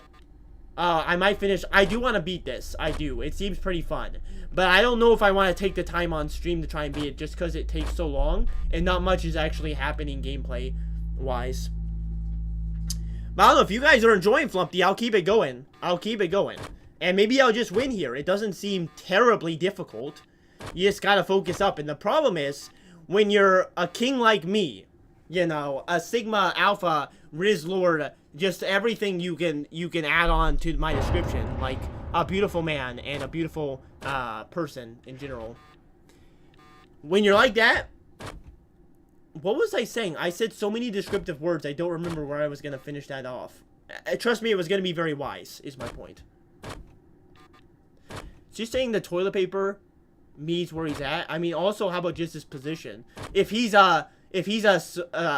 I might finish. I do want to beat this. I do. It seems pretty fun. But I don't know if I want to take the time on stream to try and beat it just because it takes so long and not much is actually happening gameplay-wise. But I don't know. If you guys are enjoying Flumpty, I'll keep it going. I'll keep it going. And maybe I'll just win here. It doesn't seem terribly difficult. You just gotta focus up. And the problem is, when you're a king like me, you know, a Sigma Alpha Riz Lord, just everything you can add on to my description, like a beautiful man and a beautiful person in general. When you're like that, what was I saying? I said so many descriptive words, I don't remember where I was gonna finish that off. Trust me, it was gonna be very wise, is my point. Just saying the toilet paper means where he's at. I mean, also, how about just his position? If he's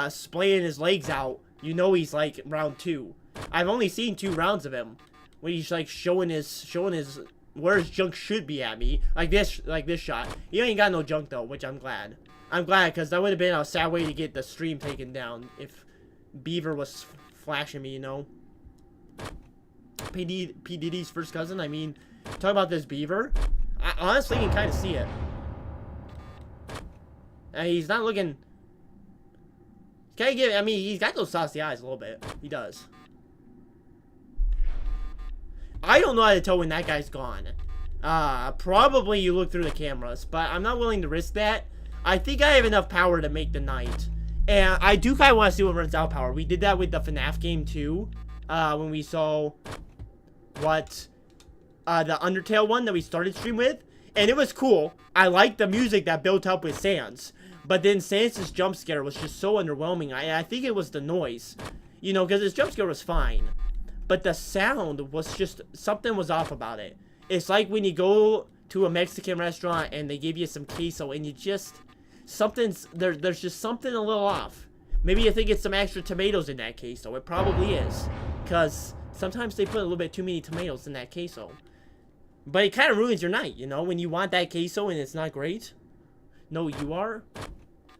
splaying his legs out, you know he's like round 2. I've only seen 2 rounds of him when he's like showing his where his junk should be at me, like this shot. He ain't got no junk though, which I'm glad. I'm glad, because that would have been a sad way to get the stream taken down if Beaver was flashing me, you know. P. Diddy's first cousin. I mean, talk about this Beaver. I honestly can kind of see it. He's not looking. I mean, he's got those saucy eyes a little bit. He does. I don't know how to tell when that guy's gone. Probably you look through the cameras, but I'm not willing to risk that. I think I have enough power to make the night. And I do kind of want to see what runs out power. We did that with the FNAF game too. When we saw what the Undertale one that we started stream with. And it was cool. I liked the music that built up with Sans. But then Sans' jump scare was just so underwhelming. I think it was the noise. You know, because his jump scare was fine. But the sound was just, something was off about it. It's like when you go to a Mexican restaurant and they give you some queso and you just, there's just something a little off. Maybe you think it's some extra tomatoes in that queso. It probably is. Because sometimes they put a little bit too many tomatoes in that queso. But it kind of ruins your night, you know, when you want that queso and it's not great. No, you are?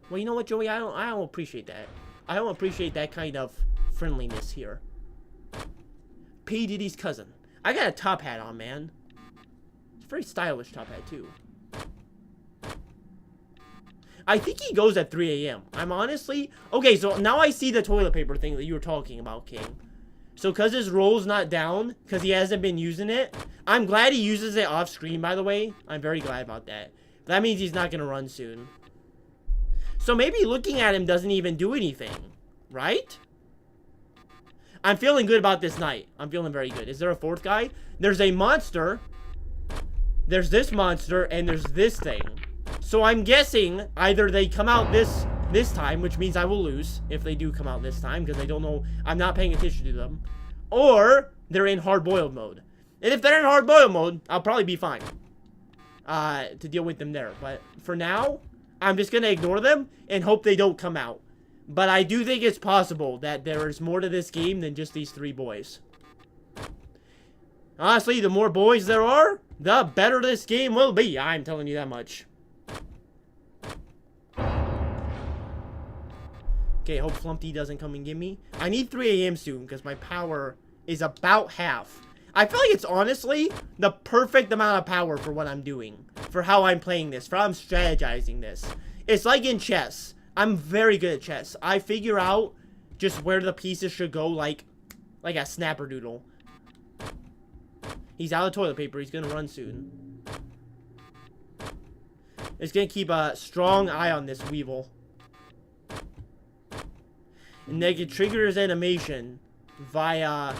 Well, you know what, Joey? I don't appreciate that. I don't appreciate that kind of friendliness here. P. Diddy's cousin. I got a top hat on, man. It's a very stylish top hat, too. I think he goes at 3 a.m. I'm honestly... Okay, so now I see the toilet paper thing that you were talking about, King. So, because his roll's not down, because he hasn't been using it, I'm glad he uses it off screen, by the way. I'm very glad about that. That means he's not going to run soon. So, maybe looking at him doesn't even do anything, right? I'm feeling good about this night. I'm feeling very good. Is there a 4th guy? There's a monster. There's this monster, and there's this thing. So, I'm guessing either they come out this time, which means I will lose if they do come out this time, because I don't know, I'm not paying attention to them, or they're in hard-boiled mode. And if they're in hard-boiled mode, I'll probably be fine to deal with them there. But for now, I'm just gonna ignore them and hope they don't come out. But I do think it's possible that there is more to this game than just these 3 boys. Honestly, the more boys there are, the better this game will be. I'm telling you that much. Okay, hope Flumpty doesn't come and get me. I need 3 a.m. soon because my power is about half. I feel like it's honestly the perfect amount of power for what I'm doing. For how I'm playing this. For how I'm strategizing this. It's like in chess. I'm very good at chess. I figure out just where the pieces should go like a snapperdoodle. He's out of toilet paper. He's going to run soon. It's going to keep a strong eye on this Weevil. And they can trigger his animation via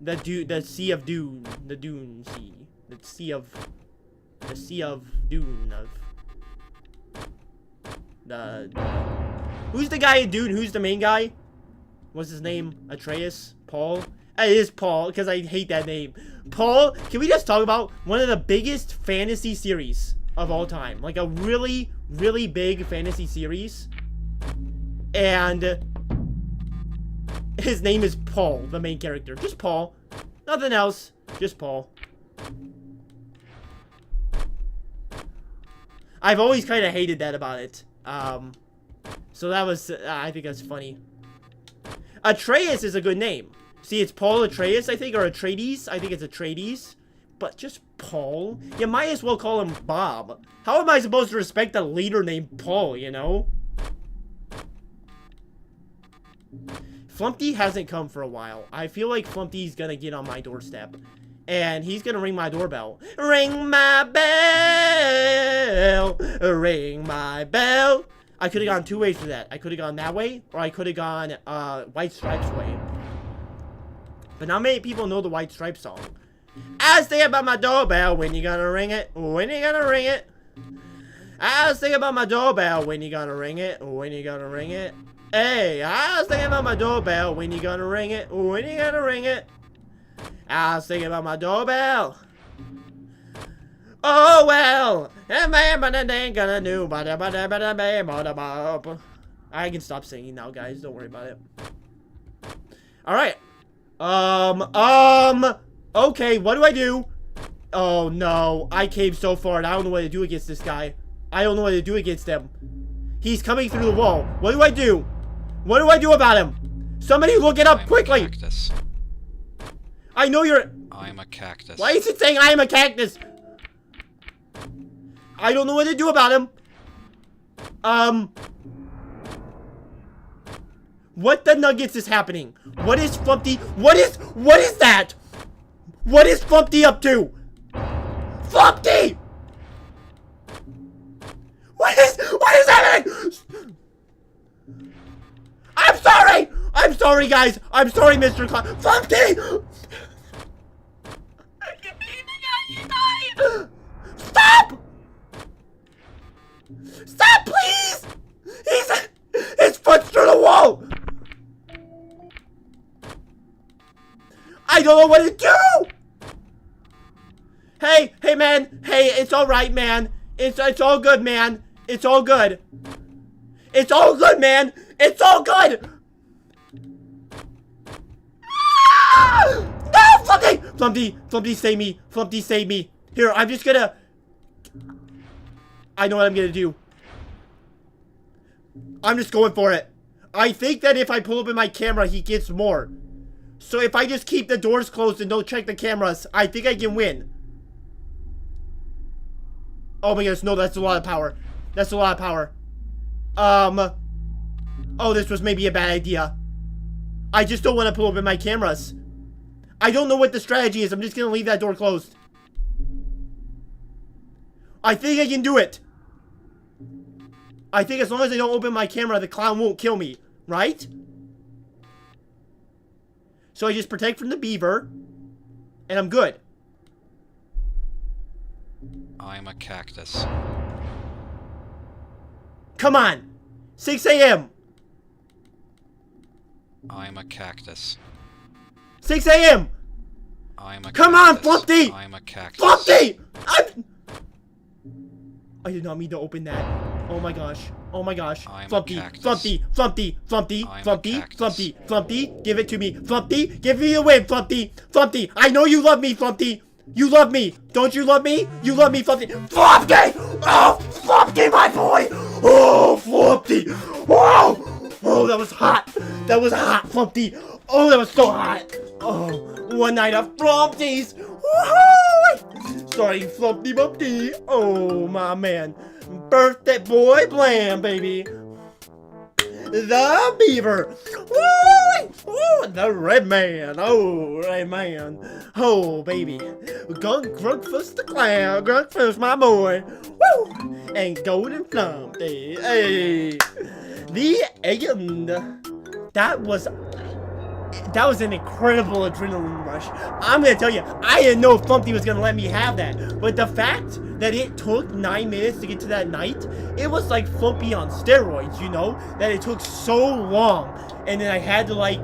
the Sea of Dune. The Dune Sea. The Sea of Dune. Who's the guy in Dune? Who's the main guy? What's his name? Atreus? Paul? It is Paul, because I hate that name. Paul, can we just talk about one of the biggest fantasy series of all time? Like a really, really big fantasy series. And His name is Paul, the main character. Just Paul. Nothing else. Just Paul. I've always kind of hated that about it. So that was, I think that's funny. Atreus is a good name. See, it's Paul Atreus, I think, or Atreides. I think it's Atreides. But just Paul? You might as well call him Bob. How am I supposed to respect a leader named Paul, you know? Flumpty hasn't come for a while. I feel like Flumpty's gonna get on my doorstep. And he's gonna ring my doorbell. Ring my bell! Ring my bell! I could have gone two ways for that. I could have gone that way, or I could have gone White Stripes way. But not many people know the White Stripes song. I was thinking about my doorbell, when you gonna ring it? When you gonna ring it? I was thinking about my doorbell, when you gonna ring it? When you gonna ring it? Hey, I was thinking about my doorbell, when you gonna ring it? When you gonna ring it? I was thinking about my doorbell. Oh well, ain't gonna do. I can stop singing now, guys. Don't worry about it. All right. Okay, what do I do? Oh no, I came so far and I don't know what to do against this guy. I don't know what to do against him. He's coming through the wall. What do I do? What do I do about him? Somebody look it up quickly. Cactus. I know you're... I'm a cactus. Why is it saying I am a cactus? I don't know what to do about him. What the nuggets is happening? What is Flumpty? What is that? What is Flumpty up to? Flumpty! What is happening? I'm sorry, guys. I'm sorry, Mr. Clown. Flumpty! Stop! Stop, please! His foot's through the wall! I don't know what to do! Hey, man. Hey, it's alright, man. It's all good, man. It's all good. It's all good, man. It's all good! Ah! No, Flumpty! Flumpty, save me. Flumpty, save me. Here, I'm just gonna... I know what I'm gonna do. I'm just going for it. I think that if I pull up in my camera, he gets more. So if I just keep the doors closed and don't check the cameras, I think I can win. Oh my goodness, no, that's a lot of power. That's a lot of power. Oh, this was maybe a bad idea. I just don't want to pull up in my cameras. I don't know what the strategy is. I'm just gonna leave that door closed. I think I can do it. I think as long as I don't open my camera, the clown won't kill me, right? So I just protect from the beaver, and I'm good. I'm a cactus. Come on! 6 a.m. I'm a cactus. 6 a.m. I'm a Come cactus. on, Flumpty! I'm a cactus. Flumpty! I did not mean to open that. Oh my gosh. Oh my gosh. I'm Flumpty, a cactus. Flumpty, Flumpty, Flumpty, I'm a Flumpty, cactus. Flumpty, Flumpty, give it to me. Flumpty, give me the win, Flumpty. Flumpty, I know you love me, Flumpty. You love me. Don't you love me? You love me, Flumpty. Flumpty! Oh, Flumpty, my boy! Oh, Flumpty! Oh! Oh, that was hot. That was hot, Flumpty. Oh, that was so hot. Oh, one night of Flumpties. Woohoo! Sorry, Flumpty Bumpty. Oh, my man. Birthday boy blam, baby. The beaver. Woo! Woo! The red man. Oh, red man. Oh, baby. Grunkfus the clown. Grunkfus, my boy. Woo! And golden Flumpty. Hey. The end. That was an incredible adrenaline rush. I'm gonna tell you, I didn't know if Flumpty was gonna let me have that. But the fact that it took 9 minutes to get to that night, it was like Flumpy on steroids, you know? That it took so long. And then I had to, like,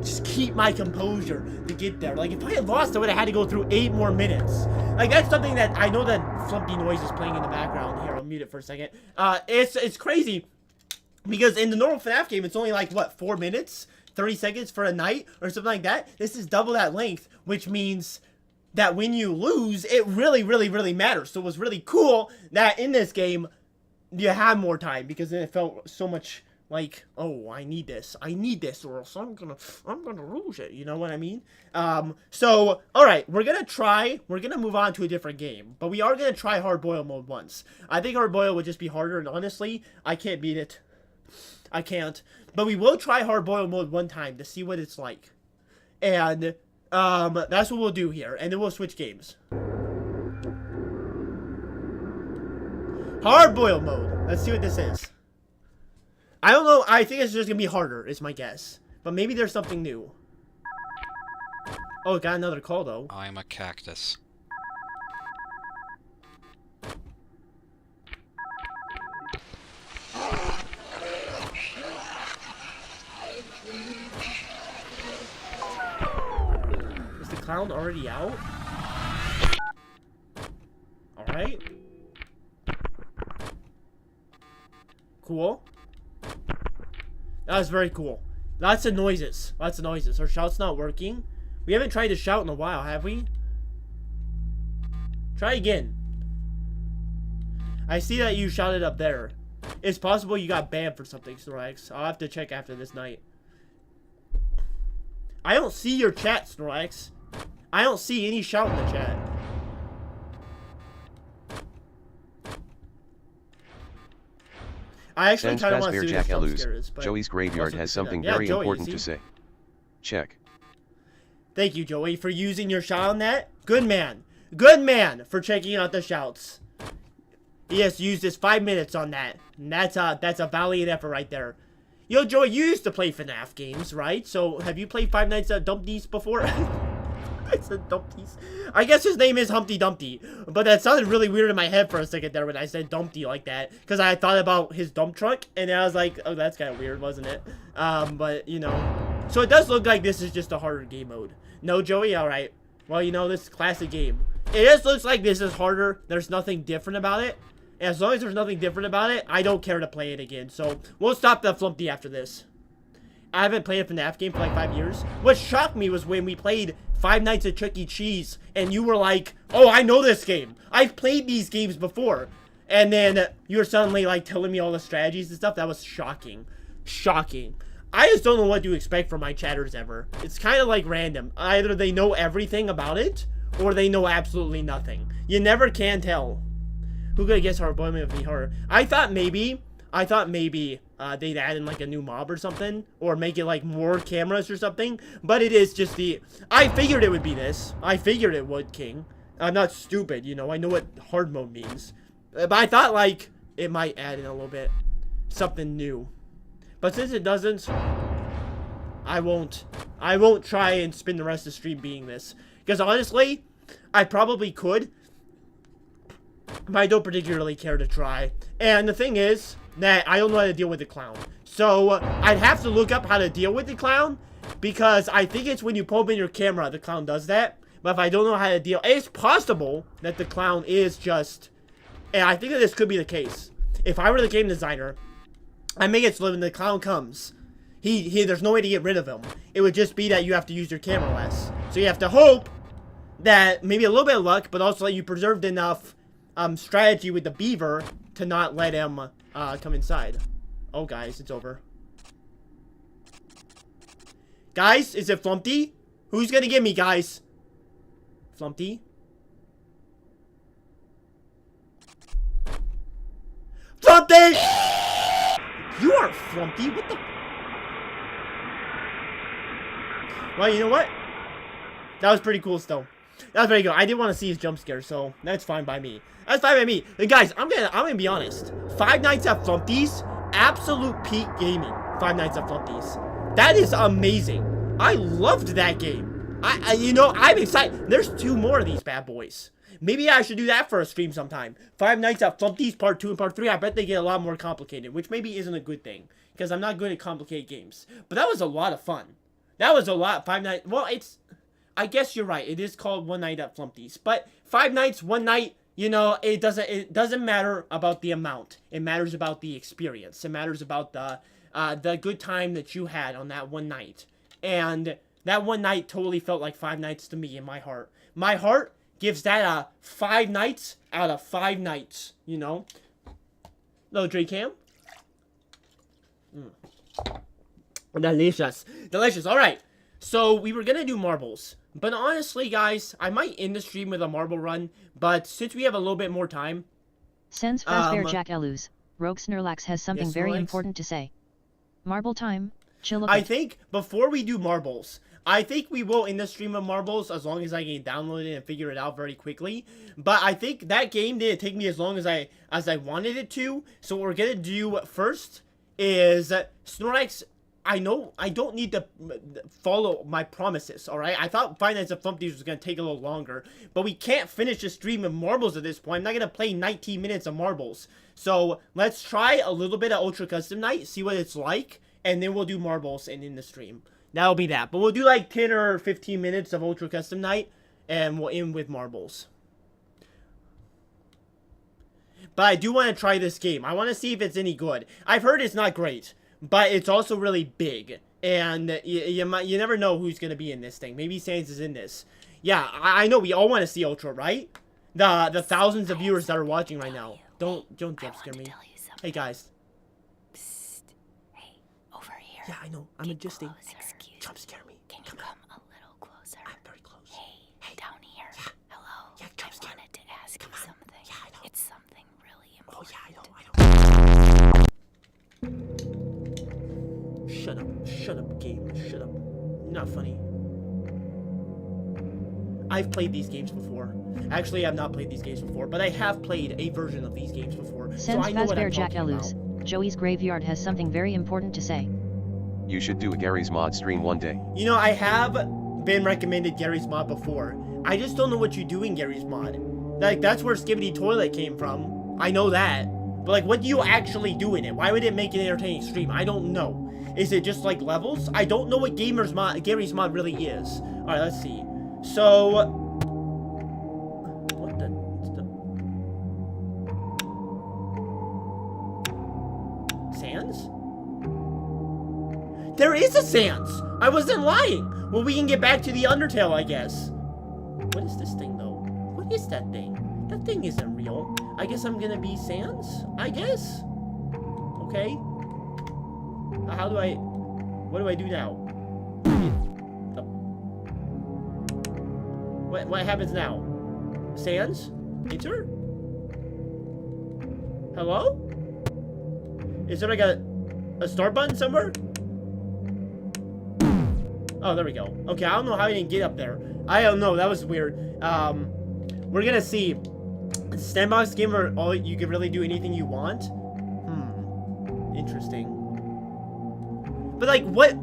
just keep my composure to get there. Like, if I had lost, I would have had to go through 8 more minutes. Like, that's something that, I know that Flumpty noise is playing in the background. Here, I'll mute it for a second. It's crazy. Because in the normal FNAF game, it's only like, what, 4 minutes 30 seconds for a night or something like that. This is double that length, which means that when you lose, it really, really, really matters. So it was really cool that in this game, you had more time, because then it felt so much like, oh, I need this, or else I'm gonna lose it. You know what I mean? So, all right, we're gonna move on to a different game, but we are gonna try hard boil mode once. I think hard boil would just be harder, and honestly, I can't beat it. I can't. But we will try hard boil mode one time to see what it's like, and that's what we'll do here, and then we'll switch games. Hard boil mode. Let's see what this is. I don't know. I think it's just gonna be harder, is my guess. But maybe there's something new. Oh, got another call though. I'm a cactus. Is the clown already out? Alright. Cool. That was very cool. Lots of noises. Lots of noises. Our shout's not working. We haven't tried to shout in a while, have we? Try again. I see that you shouted up there. It's possible you got banned for something, Snorlax. I'll have to check after this night. I don't see your chat, Snorlax. I don't see any shout in the chat. I actually kind of want to see what jump scares, but Joey's graveyard has something very important to say. Check. Thank you, Joey, for using your shout on that. Good man. Good man for checking out the shouts. He has used his 5 minutes on that. And that's a valiant effort right there. Yo, Joey, you used to play FNAF games, right? So, have you played Five Nights at Dumpty's before? I said Dumpty's. I guess his name is Humpty Dumpty. But that sounded really weird in my head for a second there when I said Dumpty like that. Because I thought about his dump truck. And I was like, oh, that's kind of weird, wasn't it? But, you know. So, it does look like this is just a harder game mode. No, Joey? Alright. Well, you know, this is a classic game. It just looks like this is harder. There's nothing different about it. And as long as there's nothing different about it, I don't care to play it again. So, we'll stop the Flumpty after this. I haven't played a FNAF game for like 5 years. What shocked me was when we played Five Nights at Chuck E. Cheese, and you were like, oh, I know this game. I've played these games before. And then you were suddenly like telling me all the strategies and stuff. That was shocking. Shocking. I just don't know what to expect from my chatters ever. It's kind of like random. Either they know everything about it, or they know absolutely nothing. You never can tell. Who could guess hard boy would be hard? I thought maybe they'd add in like a new mob or something, or make it like more cameras or something. But it is just the. I figured it would be this. I figured it would, King. I'm not stupid, you know. I know what hard mode means. But I thought like it might add in a little bit something new. But since it doesn't, I won't try and spend the rest of the stream being this. Because honestly, I probably could, but I don't particularly care to try. And the thing is that I don't know how to deal with the clown. So I'd have to look up how to deal with the clown, because I think it's when you pull up in your camera, the clown does that. But if I don't know how to deal, it's possible that the clown is just, and I think that this could be the case. If I were the game designer, I make it so when the clown comes, there's no way to get rid of him. It would just be that you have to use your camera less. So you have to hope that maybe a little bit of luck, but also that you preserved enough strategy with the beaver to not let him come inside. Oh, guys, it's over. Guys, is it Flumpty? Who's gonna get me, guys? Flumpty? Flumpty! You aren't Flumpty. What the? Well, you know what? That was pretty cool still. That was very good. I did want to see his jump scare, so that's fine by me. That's fine by me. And guys, I'm gonna be honest. Five Nights at Flumpty's, absolute peak gaming. Five Nights at Flumpty's. That is amazing. I loved that game. You know, I'm excited. There's 2 more of these bad boys. Maybe I should do that for a stream sometime. Five Nights at Flumpty's Part 2 and Part 3. I bet they get a lot more complicated, which maybe isn't a good thing, because I'm not good at complicated games. But that was a lot of fun. That was a lot. Five Nights. Well, it's. I guess you're right. It is called One Night at Flumpty's. But 5 nights, 1 night. You know, it doesn't matter about the amount. It matters about the experience. It matters about the the good time that you had on that one night. And that one night totally felt like 5 nights to me in my heart. My heart gives that a 5 nights out of 5 nights, you know? Hello, Dre Cam. Delicious. Delicious. All right. So we were going to do marbles. But honestly, guys, I might end the stream with a marble run. But since we have a little bit more time... Sends Fazbear Jack Elus. Rogue Snorlax has something yes, very Snorlax? important to say. Marble time. Chill a I bit. think before we do marbles, I think we will end the stream of marbles as long as I can download it and figure it out very quickly. But I think that game didn't take me as long as I wanted it to. So what we're going to do first is Snorlax... I know I don't need to follow my promises, alright? I thought Five Nights at Flumpty's was going to take a little longer, but we can't finish the stream of marbles at this point. I'm not going to play 19 minutes of marbles. So let's try a little bit of Ultra Custom Night, see what it's like, and then we'll do marbles and end the stream. That'll be that. But we'll do like 10 or 15 minutes of Ultra Custom Night, and we'll end with marbles. But I do want to try this game. I want to see if it's any good. I've heard it's not great. But it's also really big, and you never know who's going to be in this thing. Maybe Sans is in this. Yeah, I know we all want to see Ultra, right? The thousands of viewers that are watching right now. Don't jump scare me. Hey, guys. Psst. Hey, over here. Yeah, I know. I'm adjusting. Excuse Jump scare me. Can you come a little closer? I'm very close. Hey, down here. Yeah. Hello. Yeah, jump scare. I wanted to ask you something. Yeah, I know. It's something really Oh, important. yeah, I know. Shut up. Shut up, game. Shut up. Not funny. I've played these games before. Actually, I've not played these games before, but I have played a version of these games before. Sends so I know what I'm Fazbear Jack talking Elus. about. Joey's Graveyard has something very important to say. You should do a Gary's Mod stream one day. You know, I have been recommended Gary's Mod before. I just don't know what you do in Gary's Mod. Like, that's where Skibbity Toilet came from. I know that. But, like, what do you actually do in it? Why would it make an entertaining stream? I don't know. Is it just, like, levels? I don't know what Gary's Mod really is. Alright, let's see. So... What the... Sans? There is a Sans! I wasn't lying! Well, we can get back to the Undertale, I guess. What is this thing, though? What is that thing? That thing isn't real. I guess I'm gonna be Sans? I guess? Okay. How do I... What do I do now? What happens now? Sans? Enter? Hello? Is there like a start button somewhere? Oh, there we go. Okay, I don't know how I didn't get up there. I don't know, that was weird. We're gonna see. Sandbox game where all you can really do anything you want? Interesting. But like, what?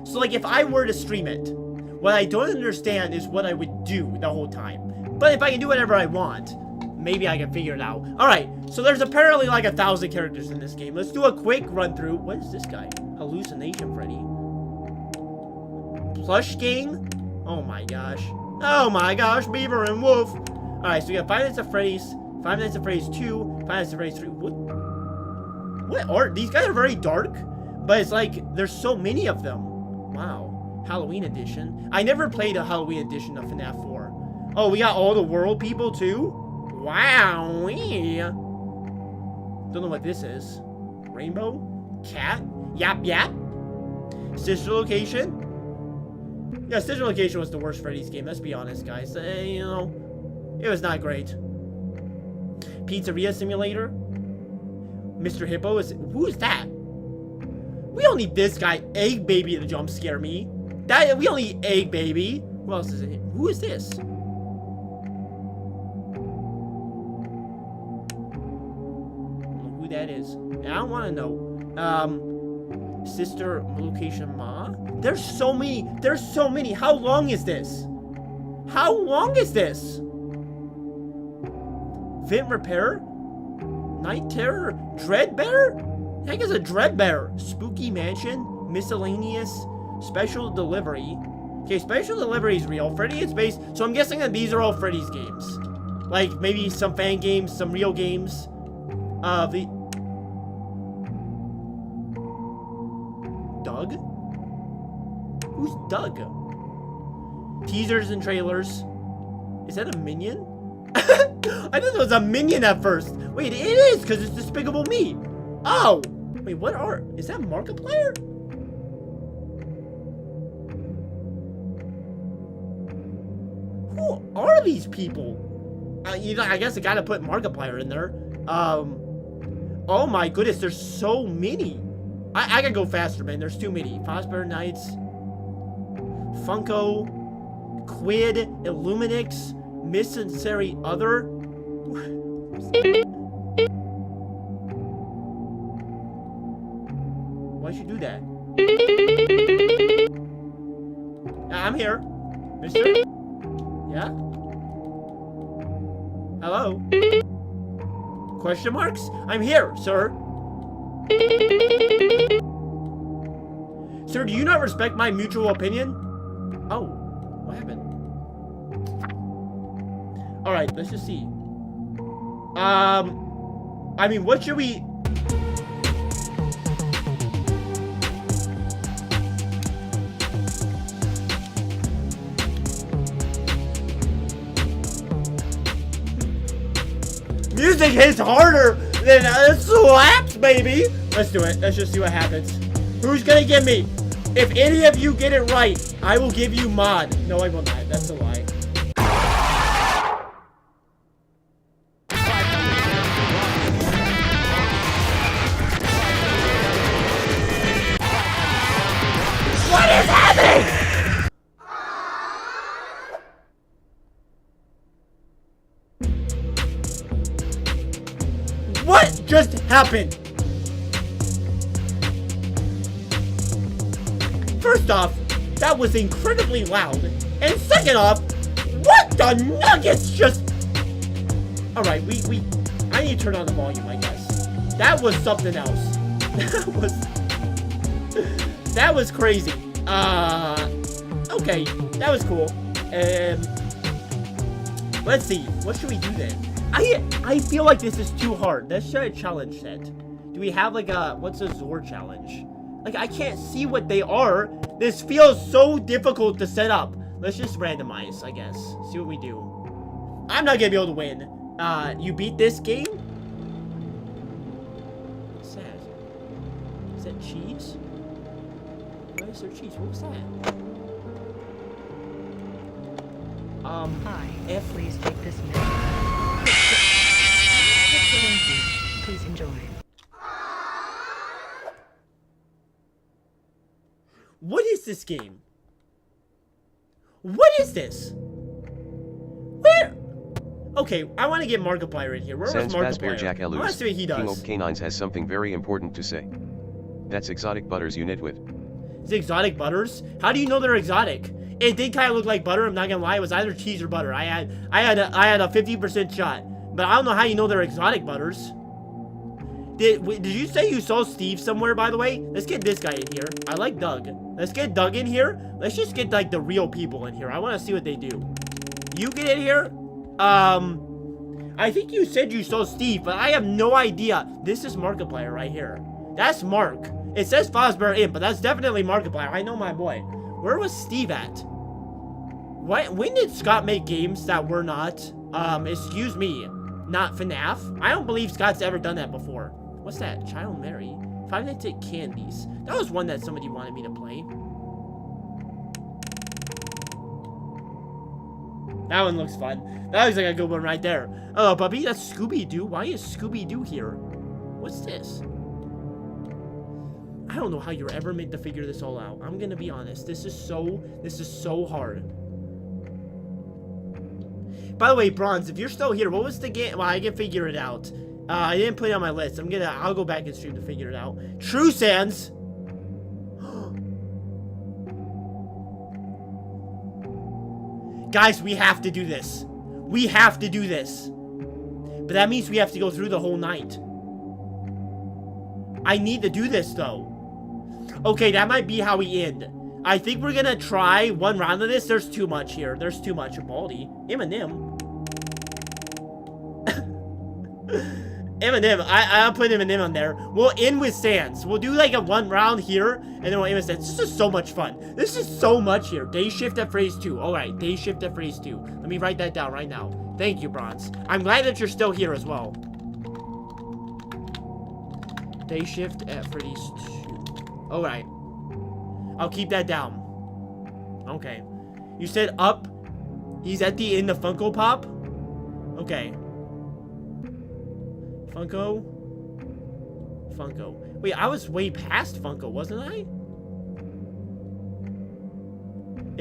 So like, if I were to stream it, what I don't understand is what I would do the whole time. But if I can do whatever I want, maybe I can figure it out. Alright, so there's apparently like 1,000 characters in this game. Let's do a quick run through. What is this guy? Hallucination Freddy. Plush Gang? Oh my gosh. Oh my gosh, Beaver and Wolf. Alright, so we got 5 Nights at Freddy's, 5 Nights at Freddy's 2, 5 Nights at Freddy's 3. What art? These guys are very dark, but it's like, there's so many of them. Wow. Halloween edition. I never played a Halloween edition of FNAF 4. Oh, we got all the world people too? Wow. Don't know what this is. Rainbow? Cat? Yap yap? Sister Location? Yeah, Sister Location was the worst Freddy's game. Let's be honest, guys. You know, it was not great. Pizzeria Simulator? Mr. Hippo is... Who is that? We don't need this guy, Egg Baby, to jump scare me. We don't need Egg Baby. Who else is in here? Who is this? Who that is? I don't want to know. Sister Location Ma? There's so many. There's so many. How long is this? How long is this? Vent Repair? Night Terror? Dreadbear? The heck is a Dreadbear? Spooky Mansion? Miscellaneous? Special Delivery? Okay, Special Delivery is real. Freddy is based... So I'm guessing that these are all Freddy's games. Like, maybe some fan games, some real games. Doug? Who's Doug? Teasers and trailers. Is that a minion? I thought it was a minion at first. Wait, it is, because it's Despicable Me. Oh! Wait, what are... Is that Markiplier? Who are these people? You know, I guess I gotta put Markiplier in there. Oh my goodness, there's so many. I gotta go faster, man. There's too many. Fosbury Knights, Funko, Quid, Illuminix, Necessary Other. Why'd you do that? I'm here, mister. Yeah? Hello? Question marks? I'm here, sir. Sir, do you not respect my mutual opinion? Oh, what happened? Alright, let's just see. I mean, what should we... Music hits harder than slaps, baby. Let's do it. Let's just see what happens. Who's gonna get me? If any of you get it right, I will give you mod. No, I will not. That's a lie. What is happening? What just happened? First off, that was incredibly loud. And second off, what the nuggets just... Alright, I need to turn on the volume, I guess. That was something else. That was crazy. Okay, that was cool. Let's see, what should we do then? I feel like this is too hard. Let's try a challenge set. Do we have like a, what's a Zor challenge? Like, I can't see what they are. This feels so difficult to set up. Let's just randomize, I guess. See what we do. I'm not gonna be able to win. You beat this game? What's that? Is that cheese? Why is there cheese? What was that? Hi. F. Please take this minute. Please enjoy. What is this game? What is this? Where? Okay, I want to get Markiplier in here. Where was Markiplier? Jack I want to see what he does. King of Canines has something very important to say. That's exotic butters you knit with. Is it exotic butters? How do you know they're exotic? It did kind of look like butter. I'm not gonna lie. It was either cheese or butter. I had a 50% shot, but I don't know how you know they're exotic butters. Did you say you saw Steve somewhere, by the way? Let's get this guy in here. I like Doug. Let's get Doug in here. Let's just get, like, the real people in here. I want to see what they do. You get in here. I think you said you saw Steve, but I have no idea. This is Markiplier right here. That's Mark. It says Fosbury Imp, but that's definitely Markiplier. I know my boy. Where was Steve at? When did Scott make games that were not, excuse me, not FNAF? I don't believe Scott's ever done that before. What's that? Child Mary? Five Nights at Candy's. That was one that somebody wanted me to play. That one looks fun. That looks like a good one right there. Oh, puppy, that's Scooby-Doo. Why is Scooby-Doo here? What's this? I don't know how you're ever meant to figure this all out. I'm gonna be honest. This is so hard. By the way, Bronze, if you're still here, what was the game? Well, I can figure it out. I didn't put it on my list. I'll go back and stream to figure it out. True Sands. Guys, we have to do this. We have to do this. But that means we have to go through the whole night. I need to do this, though. Okay, that might be how we end. I think we're gonna try one round of this. There's too much here. There's too much. Baldy. Eminem. Eminem, I'll put Eminem on there. We'll end with Sans. We'll do like a 1 round here, and then we'll end with Sans. This is so much fun. This is so much here. Day shift at phrase 2. Alright, day shift at phrase 2. Let me write that down right now. Thank you, Bronze. I'm glad that you're still here as well. Day shift at phrase 2. Alright. I'll keep that down. Okay. You said up. He's at the end of Funko Pop? Okay. Funko. Wait, I was way past Funko, wasn't I?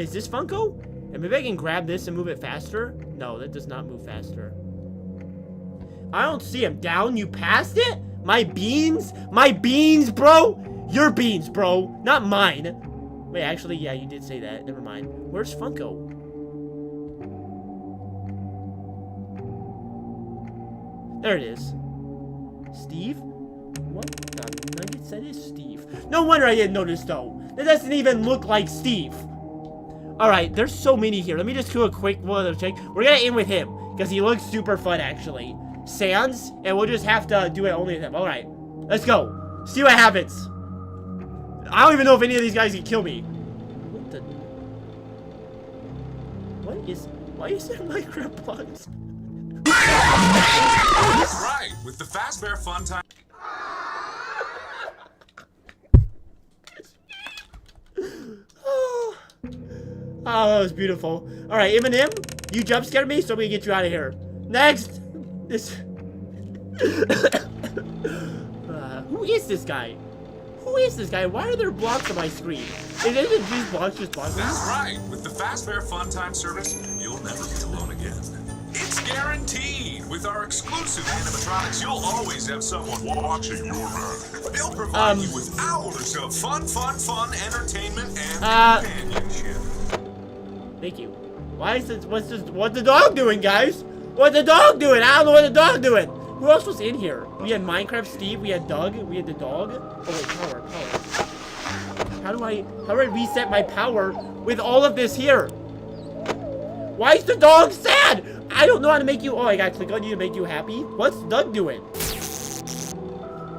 Is this Funko? And maybe I can grab this and move it faster? No, that does not move faster. I don't see him. Down? You passed it? My beans? My beans, bro? Your beans, bro. Not mine. Wait, actually, yeah, you did say that. Never mind. Where's Funko? There it is. Steve? What the nuggets? That is Steve. No wonder I didn't notice, though. That doesn't even look like Steve. Alright, there's so many here. Let me just do a quick one check. We're gonna end with him, because he looks super fun, actually. Sans, and we'll just have to do it only with him. Alright, let's go. See what happens. I don't even know if any of these guys can kill me. What the... Why is there Minecraft bugs? That's right, with the Fazbear Fun Time. Oh, that was beautiful. Alright, Eminem, you jump scared me, so we can get you out of here. Next! This... who is this guy? Who is this guy? Why are there blocks on my screen? Is it these blocks just blocking me? That's right, with the Fazbear Fun Time service, you'll never be alone again. It's guaranteed! With our exclusive animatronics, you'll always have someone watching your back. They'll provide you with hours of fun, entertainment, and companionship. Thank you. Why is this, what's the dog doing, guys? What's the dog doing? I don't know what the dog doing. Who else was in here? We had Minecraft Steve, we had Doug, we had the dog. Oh wait, power. How do I reset my power with all of this here? Why is the dog sad? I don't know how to make you, oh, I gotta click on you to make you happy. What's Doug doing?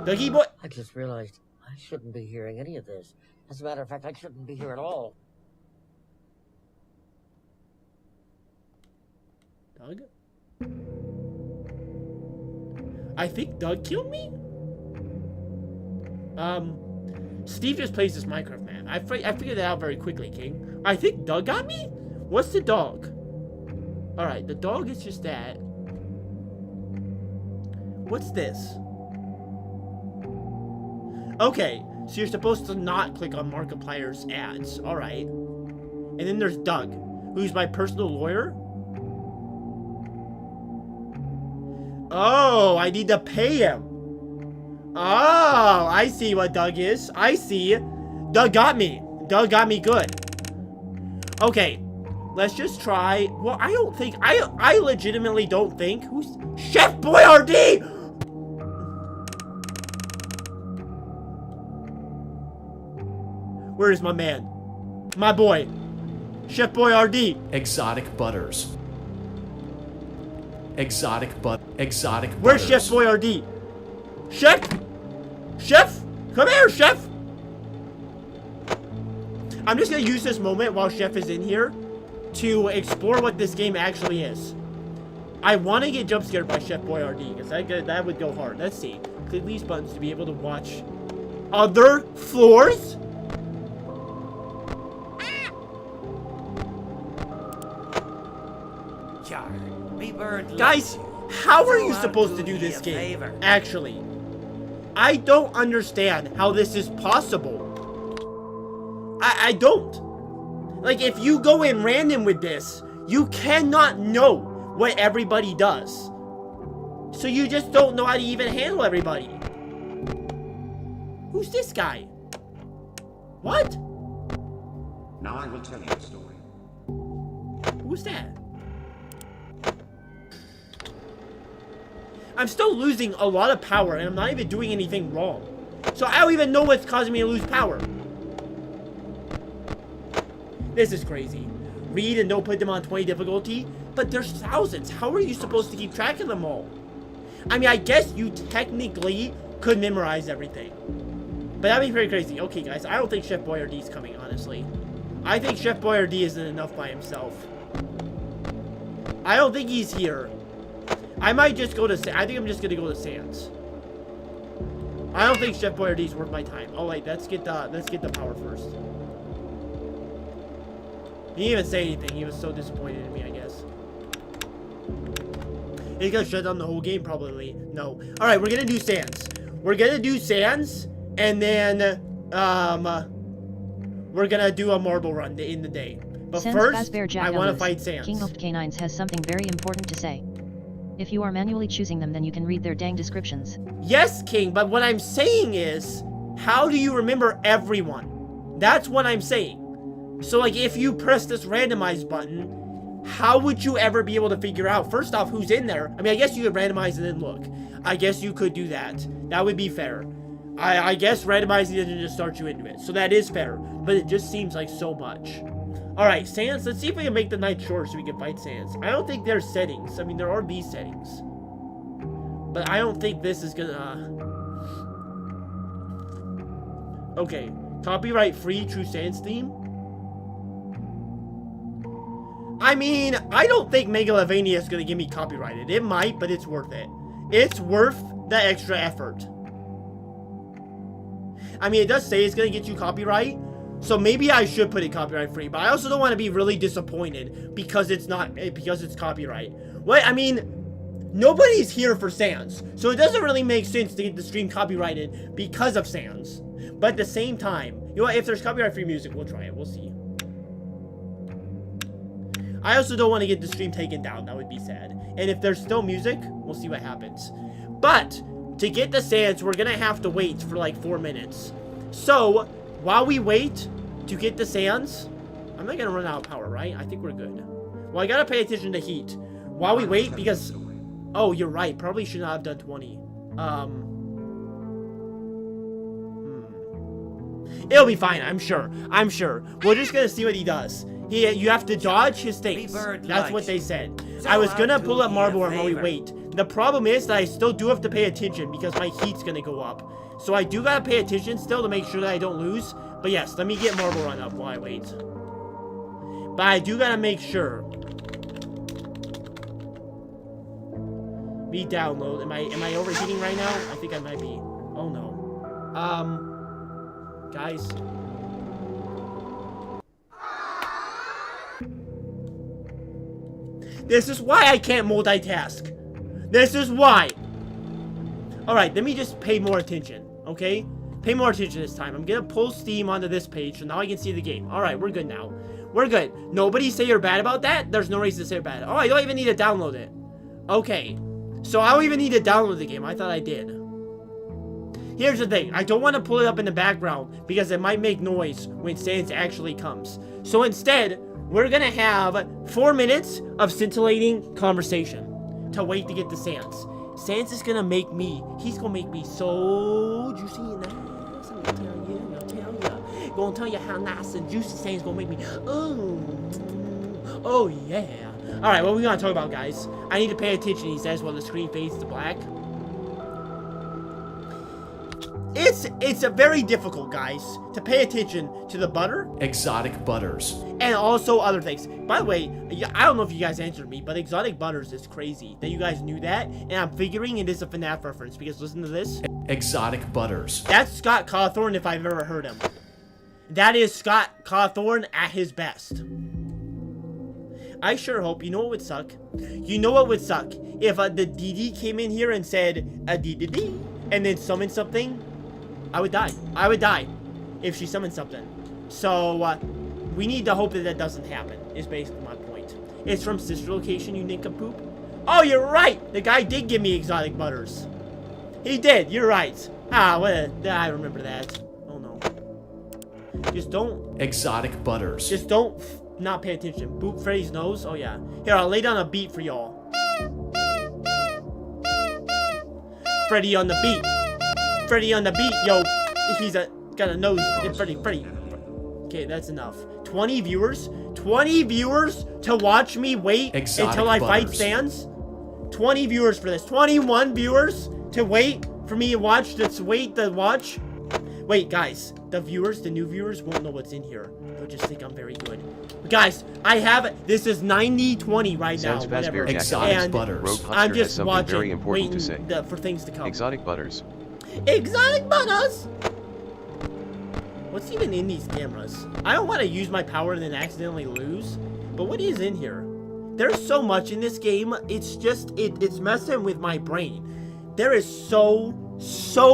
Dougie boy. I just realized I shouldn't be hearing any of this. As a matter of fact, I shouldn't be here at all. Doug? I think Doug killed me? Steve just plays this Minecraft map. I figured that out very quickly, King. I think Doug got me? What's the dog? Alright, the dog is just that. What's this? Okay, so you're supposed to not click on Markiplier's ads. Alright. And then there's Doug, who's my personal lawyer. Oh, I need to pay him. Oh, I see what Doug is. I see. Doug got me. Doug got me good. Okay, let's just try. Well, I don't think, I legitimately don't think. Who's Chef Boyardee? Where is my man? My boy. Chef Boyardee. Exotic butters. Exotic butters. Where's Chef Boyardee? Chef? Chef? Come here, Chef! I'm just gonna use this moment while Chef is in here to explore what this game actually is. I want to get jump scared by Chef Boyardee, because that would go hard. Let's see. Click these buttons to be able to watch other floors? Guys, how are you supposed to do this game, actually? I don't understand how this is possible. I don't. Like, if you go in random with this, you cannot know what everybody does. So you just don't know how to even handle everybody. Who's this guy? What? Now I will tell you a story. Who's that? I'm still losing a lot of power, and I'm not even doing anything wrong. So I don't even know what's causing me to lose power. This is crazy. Read and don't put them on 20 difficulty, but there's thousands. How are you supposed to keep track of them all? I mean, I guess you technically could memorize everything. But that'd be pretty crazy. Okay, guys, I don't think Chef Boyardee's coming, honestly. I think Chef Boyardee isn't enough by himself. I don't think he's here. I might just go to... I think I'm just gonna go to Sans. I don't think Chef Boyardee's worth my time. Oh, wait, let's get the power first. He didn't even say anything. He was so disappointed in me, I guess. He's gonna shut down the whole game, probably. No. Alright, we're gonna do Sans. We're gonna do Sans, and then, we're gonna do a marble run in the day. But Sans first, Jack I want to Ellis, fight Sans. King of Canines has something very important to say. If you are manually choosing them, then you can read their dang descriptions. Yes, King, but what I'm saying is, how do you remember everyone? That's what I'm saying. So, like, if you press this randomize button, how would you ever be able to figure out, first off, who's in there? I mean, I guess you could randomize and then look. I guess you could do that. That would be fair. I guess randomizing doesn't just start you into it. So that is fair. But it just seems like so much. Alright, Sans, let's see if we can make the night short so we can fight Sans. I don't think there's settings. I mean, there are these settings. But I don't think this is gonna... Okay. Copyright free True Sans theme? I mean, I don't think Megalovania is gonna give me copyrighted. It might, but it's worth it. It's worth the extra effort. I mean, it does say it's gonna get you copyright, so maybe I should put it copyright free, but I also don't want to be really disappointed because it's not, because it's copyright. What? I mean, nobody's here for Sans, so it doesn't really make sense to get the stream copyrighted because of Sans. But at the same time, you know what, if there's copyright free music, we'll try it, we'll see. I also don't want to get the stream taken down, that would be sad. And if there's still music, we'll see what happens. But, to get the Sans, we're gonna have to wait for like 4 minutes. So, while we wait to get the Sans, I'm not gonna run out of power, right? I think we're good. Well, I gotta pay attention to heat. While we wait, because... Oh, you're right. Probably should not have done 20. It'll be fine, I'm sure. I'm sure. We're just gonna see what he does. You have to dodge his things. That's what they said. I was gonna pull up Marble Arm while we wait. The problem is that I still do have to pay attention because my heat's gonna go up. So I do gotta pay attention still to make sure that I don't lose. But yes, let me get Marble Run up while I wait. But I do gotta make sure. Re-download. Am I overheating right now? I think I might be. Oh no. Guys. This is why I can't multitask. This is why. Alright, let me just pay more attention, okay? Pay more attention this time. I'm gonna pull Steam onto this page, so now I can see the game. Alright, we're good now. We're good. Nobody say you're bad about that? There's no reason to say you're bad. Oh, I don't even need to download it. Okay. So I don't even need to download the game. I thought I did. Here's the thing. I don't want to pull it up in the background because it might make noise when Sans actually comes. So instead, we're gonna have 4 minutes of scintillating conversation to wait to get the Sans. Sans is gonna make me, he's gonna make me so juicy and nice. I'm gonna tell you how nice and juicy Sans gonna make me. Oh yeah. Alright, what are we gonna talk about, guys? I need to pay attention, he says, while the screen fades to black. It's a very difficult, guys, to pay attention to the butter. Exotic butters. And also other things. By the way, I don't know if you guys answered me, but exotic butters is crazy that you guys knew that. And I'm figuring it is a FNAF reference because listen to this. Exotic butters. That's Scott Cawthorn if I've ever heard him. That is Scott Cawthorn at his best. I sure hope. You know what would suck? You know what would suck? If the DD came in here and said, a DDD, and then summoned something, I would die. I would die if she summoned something. So, we need to hope that that doesn't happen, is basically my point. It's from Sister Location, you nincompoop. Oh, you're right! The guy did give me exotic butters. He did, you're right. Ah, I remember that. Oh, no. Just don't... Exotic butters. Just don't not pay attention. Boop Freddy's nose? Oh, yeah. Here, I'll lay down a beat for y'all. Freddy on the beat. Freddy on the beat, yo. He's got a nose. Freddy. Okay, that's enough. 20 viewers? 20 viewers to watch me wait until I fight Sans? 20 viewers for this. 21 viewers to wait for me to watch. Let's wait to watch. Wait, guys. The new viewers won't know what's in here. They'll just think I'm very good. Guys, this is 90-20 right now. Whatever. Exotic butters. I'm just watching, very important to say. for things to come. Exotic butters. Exotic butters! What's even in these cameras? I don't want to use my power and then accidentally lose. But what is in here? There's so much in this game. It's just, it's messing with my brain. There is so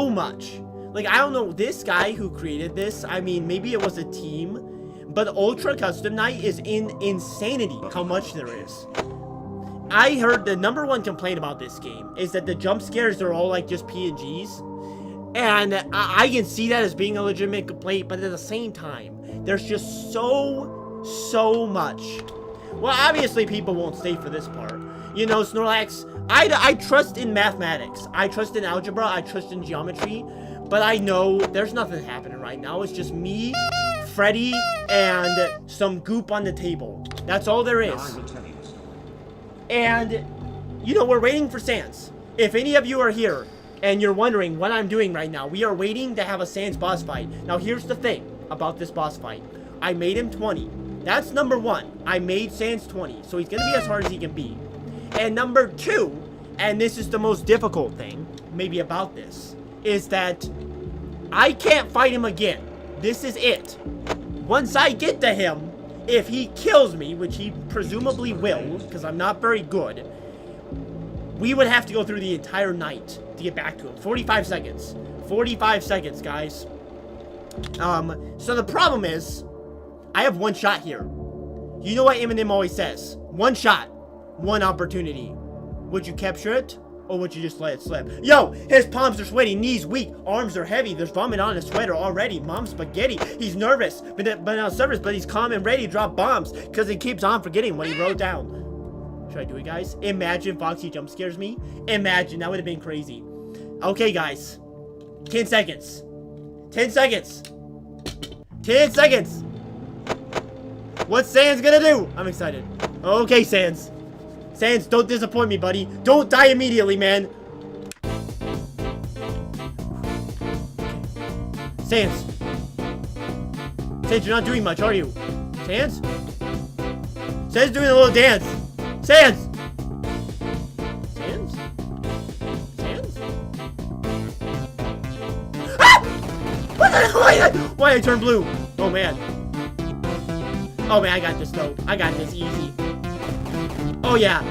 much. Like, I don't know, this guy who created this, I mean, maybe it was a team. But Ultra Custom Night is insanity how much there is. I heard the #1 complaint about this game is that the jump scares are all like just PNGs. And I can see that as being a legitimate complaint, but at the same time, there's just so much. Well, obviously people won't stay for this part. You know, Snorlax, I trust in mathematics. I trust in algebra. I trust in geometry. But I know there's nothing happening right now. It's just me, Freddy, and some goop on the table. That's all there is. And, you know, we're waiting for Sans. If any of you are here, and you're wondering what I'm doing right now, we are waiting to have a Sans boss fight. Now, here's the thing about this boss fight. I made him 20. That's #1. I made Sans 20, so he's going to be as hard as he can be. And #2, and this is the most difficult thing, maybe about this, is that I can't fight him again. This is it. Once I get to him, if he kills me, which he presumably will, because I'm not very good, we would have to go through the entire night to get back to him. 45 seconds. 45 seconds, guys. So the problem is, I have one shot here. You know what Eminem always says? One shot. One opportunity. Would you capture it? Or would you just let it slip? Yo, his palms are sweaty, knees weak, arms are heavy. There's vomit on his sweater already. Mom's spaghetti. He's nervous, but not service, but he's calm and ready to drop bombs because he keeps on forgetting what he wrote down. Should I do it, guys? Imagine Foxy jump scares me. Imagine, that would have been crazy. Okay, guys. 10 seconds. 10 seconds. 10 seconds. What's Sans gonna do? I'm excited. Okay, Sans. Sans, don't disappoint me, buddy. Don't die immediately, man. Sans. Sans, you're not doing much, are you? Sans? Sans doing a little dance. Sans! Sans? Sans? Ah! What the? Why I turned blue? Oh, man. Oh, man, I got this, though. I got this easy. Oh, yeah.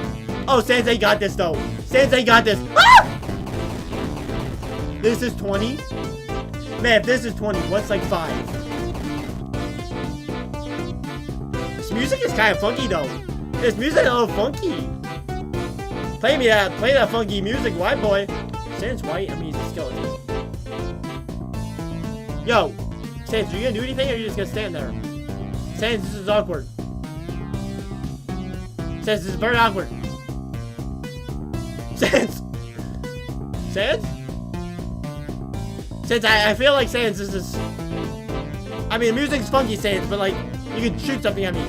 Oh, Sensei got this, though. Sensei got this. Ah! This is 20? Man, if this is 20, what's like 5? This music is kind of funky, though. This music is a little funky. Play that funky music, white boy. Sans white? I mean, he's a skeleton. Yo, Sans, are you gonna do anything, or are you just gonna stand there? Sans, this is awkward. Sans, this is very awkward. Sans! Sans? Sans, I feel like Sans, this is... I mean, the music's funky, Sans, but like, you can shoot something at me.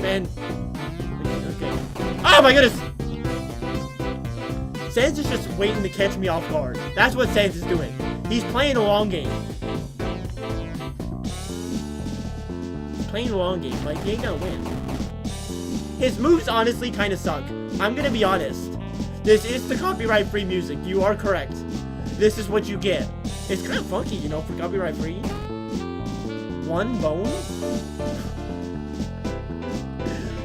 Man. Okay. Oh my goodness! Sans is just waiting to catch me off guard. That's what Sans is doing. He's playing a long game. He's playing a long game, but he ain't gonna win. His moves honestly kind of suck. I'm gonna be honest. This is the copyright-free music. You are correct. This is what you get. It's kind of funky, you know, for copyright-free. One bone?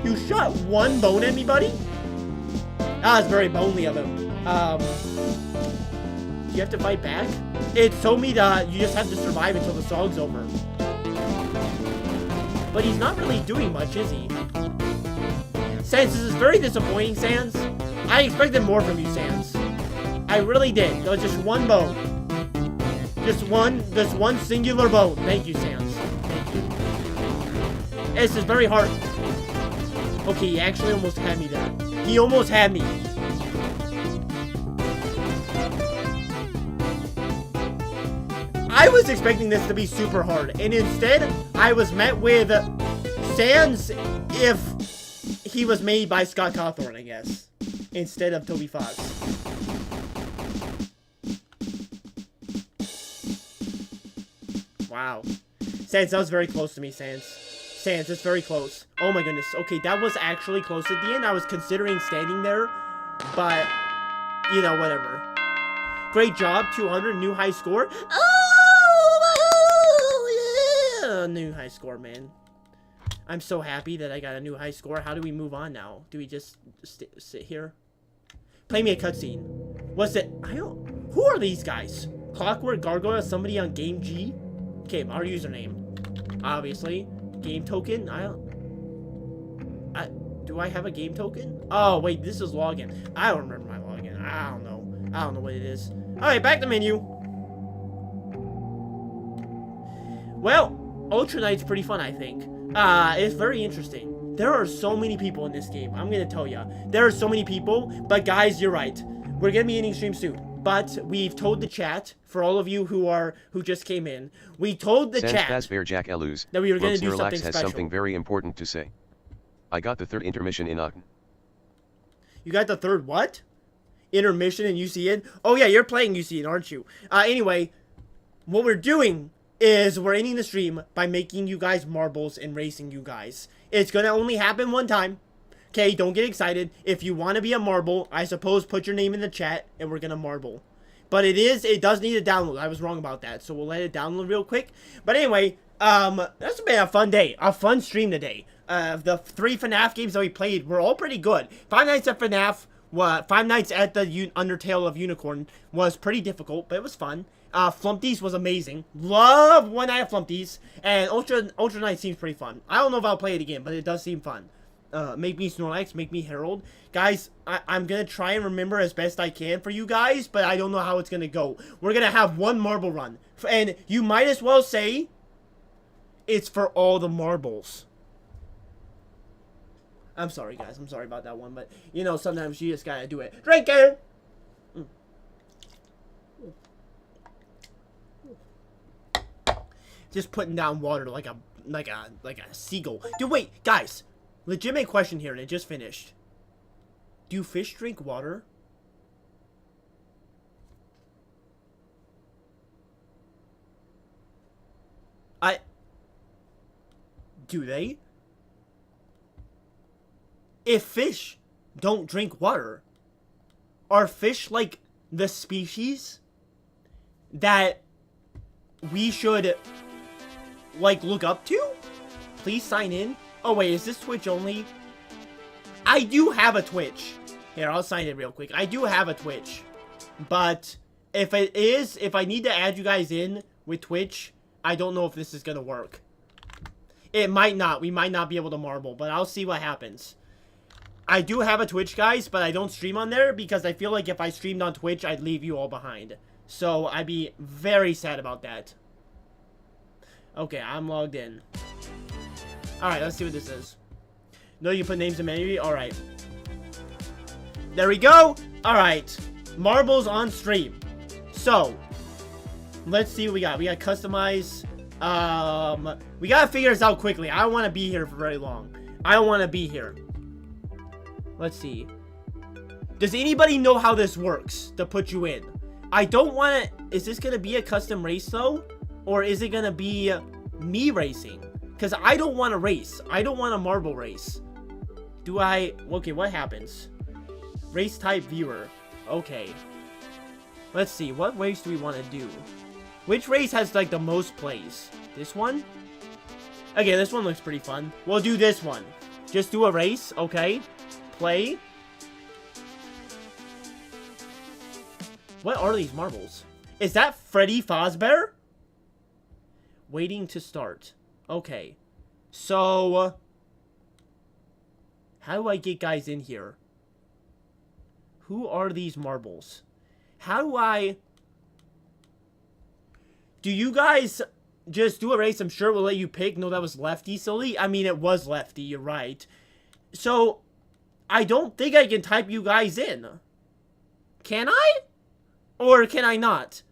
You shot one bone at me, buddy? That's very bonely of him. Do you have to fight back? It told me that you just have to survive until the song's over. But he's not really doing much, is he? Sans, this is very disappointing, Sans. I expected more from you, Sans. I really did. There was just one bone. Just one singular bone. Thank you, Sans. Thank you. This is very hard. Okay, he actually almost had me there. He almost had me. I was expecting this to be super hard, and instead, I was met with Sans if he was made by Scott Cawthorne, I guess. instead of Toby Fox. Wow. Sans, that was very close to me, Sans. Sans, it's very close. Oh my goodness. Okay, that was actually close at the end. I was considering standing there, but, you know, whatever. Great job, 200, new high score. Oh, yeah, new high score, man. I'm so happy that I got a new high score. How do we move on now? Do we just sit here? Play me a cutscene. What's it? Who are these guys? Clockwork Gargoyle, somebody on Game G? Okay, our username. Obviously. Game token? Do I have a game token? Oh, wait, this is login. I don't remember my login. I don't know. I don't know what it is. Alright, back to menu. Well, Ultra Knight's pretty fun, I think. It's very interesting. There are so many people in this game. I'm gonna tell ya. There are so many people, but guys, you're right. We're gonna be ending stream soon. But we've told the chat, for all of you who just came in, we told the chat that we were gonna do something special. Has something very important to say. I got the third intermission in Ogden. You got the third what? Intermission in UCN? Oh yeah, you're playing UCN, aren't you? Anyway, what we're doing is we're ending the stream by making you guys marbles and racing you guys. It's gonna only happen one time. Okay, don't get excited. If you want to be a marble, I suppose put your name in the chat and we're gonna marble. But it does need a download. I was wrong about that, so we'll let it download real quick. But anyway, that's been a fun day, a fun stream today. The 3 FNAF games that we played were all pretty good. Five Nights at FNAF, Five Nights at the Undertale of Unicorn was pretty difficult, but it was fun. Flumpties was amazing. Love One Night at Flumpties, and Ultra Night seems pretty fun. I don't know if I'll play it again, but it does seem fun. Make me Snorlax, make me Harold. Guys, I'm gonna try and remember as best I can for you guys, but I don't know how it's gonna go. We're gonna have one marble run, and you might as well say it's for all the marbles. I'm sorry, guys. I'm sorry about that one, but, you know, sometimes you just gotta do it. Drink it! Just putting down water like a seagull. Dude, wait, guys. Legitimate question here, and it just finished. Do fish drink water? Do they? If fish don't drink water, are fish like the species that we should like look up to? Please sign in. Oh wait, is this Twitch only? I do have a Twitch. Here, I'll sign in real quick. I do have a Twitch. But if I need to add you guys in with Twitch, I don't know if this is gonna work. It might not. We might not be able to marble, but I'll see what happens. I do have a Twitch, guys, but I don't stream on there because I feel like if I streamed on Twitch, I'd leave you all behind. So I'd be very sad about that. Okay, I'm logged in. Alright, let's see what this is. No, you put names in menu? Alright. There we go! Alright. Marbles on stream. So, let's see what we got. We got customize. We gotta figure this out quickly. I don't want to be here for very long. I don't want to be here. Let's see. Does anybody know how this works to put you in? I don't want to... Is this going to be a custom race, though? Or is it going to be me racing? Because I don't want to race. I don't want a marble race. Do I... Okay, what happens? Race type viewer. Okay. Let's see. What race do we want to do? Which race has, like, the most plays? This one? Okay, this one looks pretty fun. We'll do this one. Just do a race, okay? Play. What are these marbles? Is that Freddy Fazbear? Waiting to start. Okay. So, how do I get guys in here? Who are these marbles? How do I... Do you guys just do a race? I'm sure we'll let you pick. No, that was Lefty, silly. I mean, it was Lefty. You're right. So, I don't think I can type you guys in. Can I? Or can I not?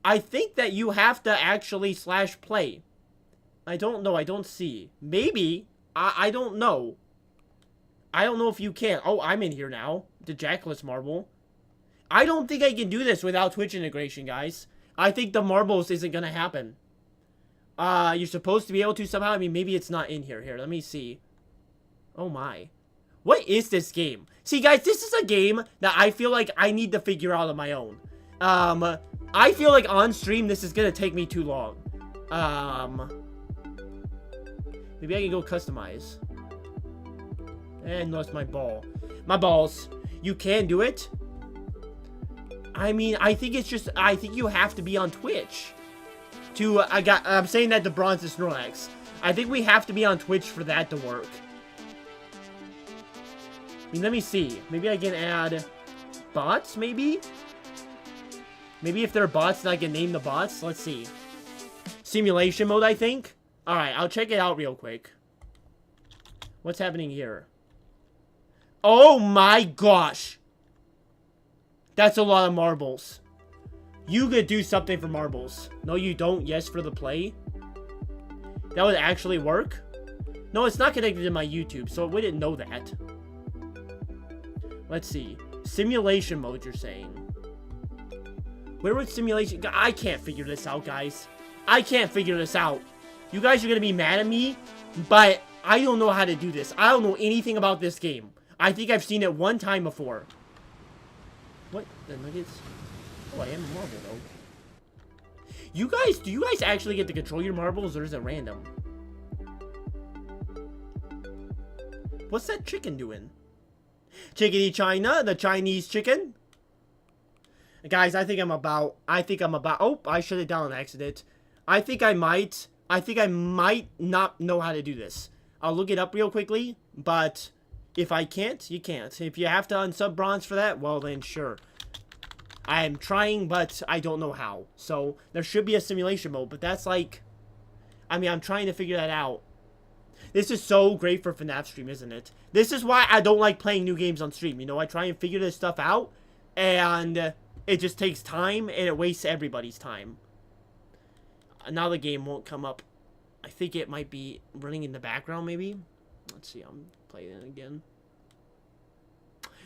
I think that you have to actually /play. I don't know. I don't see. Maybe. I don't know. I don't know if you can. Oh, I'm in here now. The Jackalus marble. I don't think I can do this without Twitch integration, guys. I think the marbles isn't gonna happen. You're supposed to be able to somehow. I mean, maybe it's not in here. Here, let me see. Oh my. What is this game? See, guys, this is a game that I feel like I need to figure out on my own. I feel like on stream, this is gonna take me too long. Maybe I can go customize. And lost my ball. My balls. You can do it? I mean, I think it's just, I think you have to be on Twitch. I'm saying that to Bronze and Snorlax. I think we have to be on Twitch for that to work. I mean, let me see. Maybe I can add bots, maybe? Maybe if they're bots, then I can name the bots. Let's see. Simulation mode, I think. Alright, I'll check it out real quick. What's happening here? Oh my gosh! That's a lot of marbles. You could do something for marbles. No, you don't. Yes, for the play. That would actually work? No, it's not connected to my YouTube, so it wouldn't know that. Let's see. Simulation mode, you're saying. Where would simulation... I can't figure this out, guys. I can't figure this out. You guys are going to be mad at me, but I don't know how to do this. I don't know anything about this game. I think I've seen it one time before. What? The nuggets? Oh, I am a marble, though. Do you guys actually get to control your marbles, or is it random? What's that chicken doing? Chickadee China, the Chinese chicken. Guys, I think I'm about, oh, I shut it down on accident. I think I might not know how to do this. I'll look it up real quickly, but if I can't, you can't. If you have to unsub Bronze for that, well then, sure. I'm trying, but I don't know how. So, there should be a simulation mode, but that's like, I mean, I'm trying to figure that out. This is so great for FNAF stream, isn't it? This is why I don't like playing new games on stream. You know, I try and figure this stuff out, and it just takes time, and it wastes everybody's time. Now the game won't come up. I think it might be running in the background, maybe. Let's see, I'm playing it again.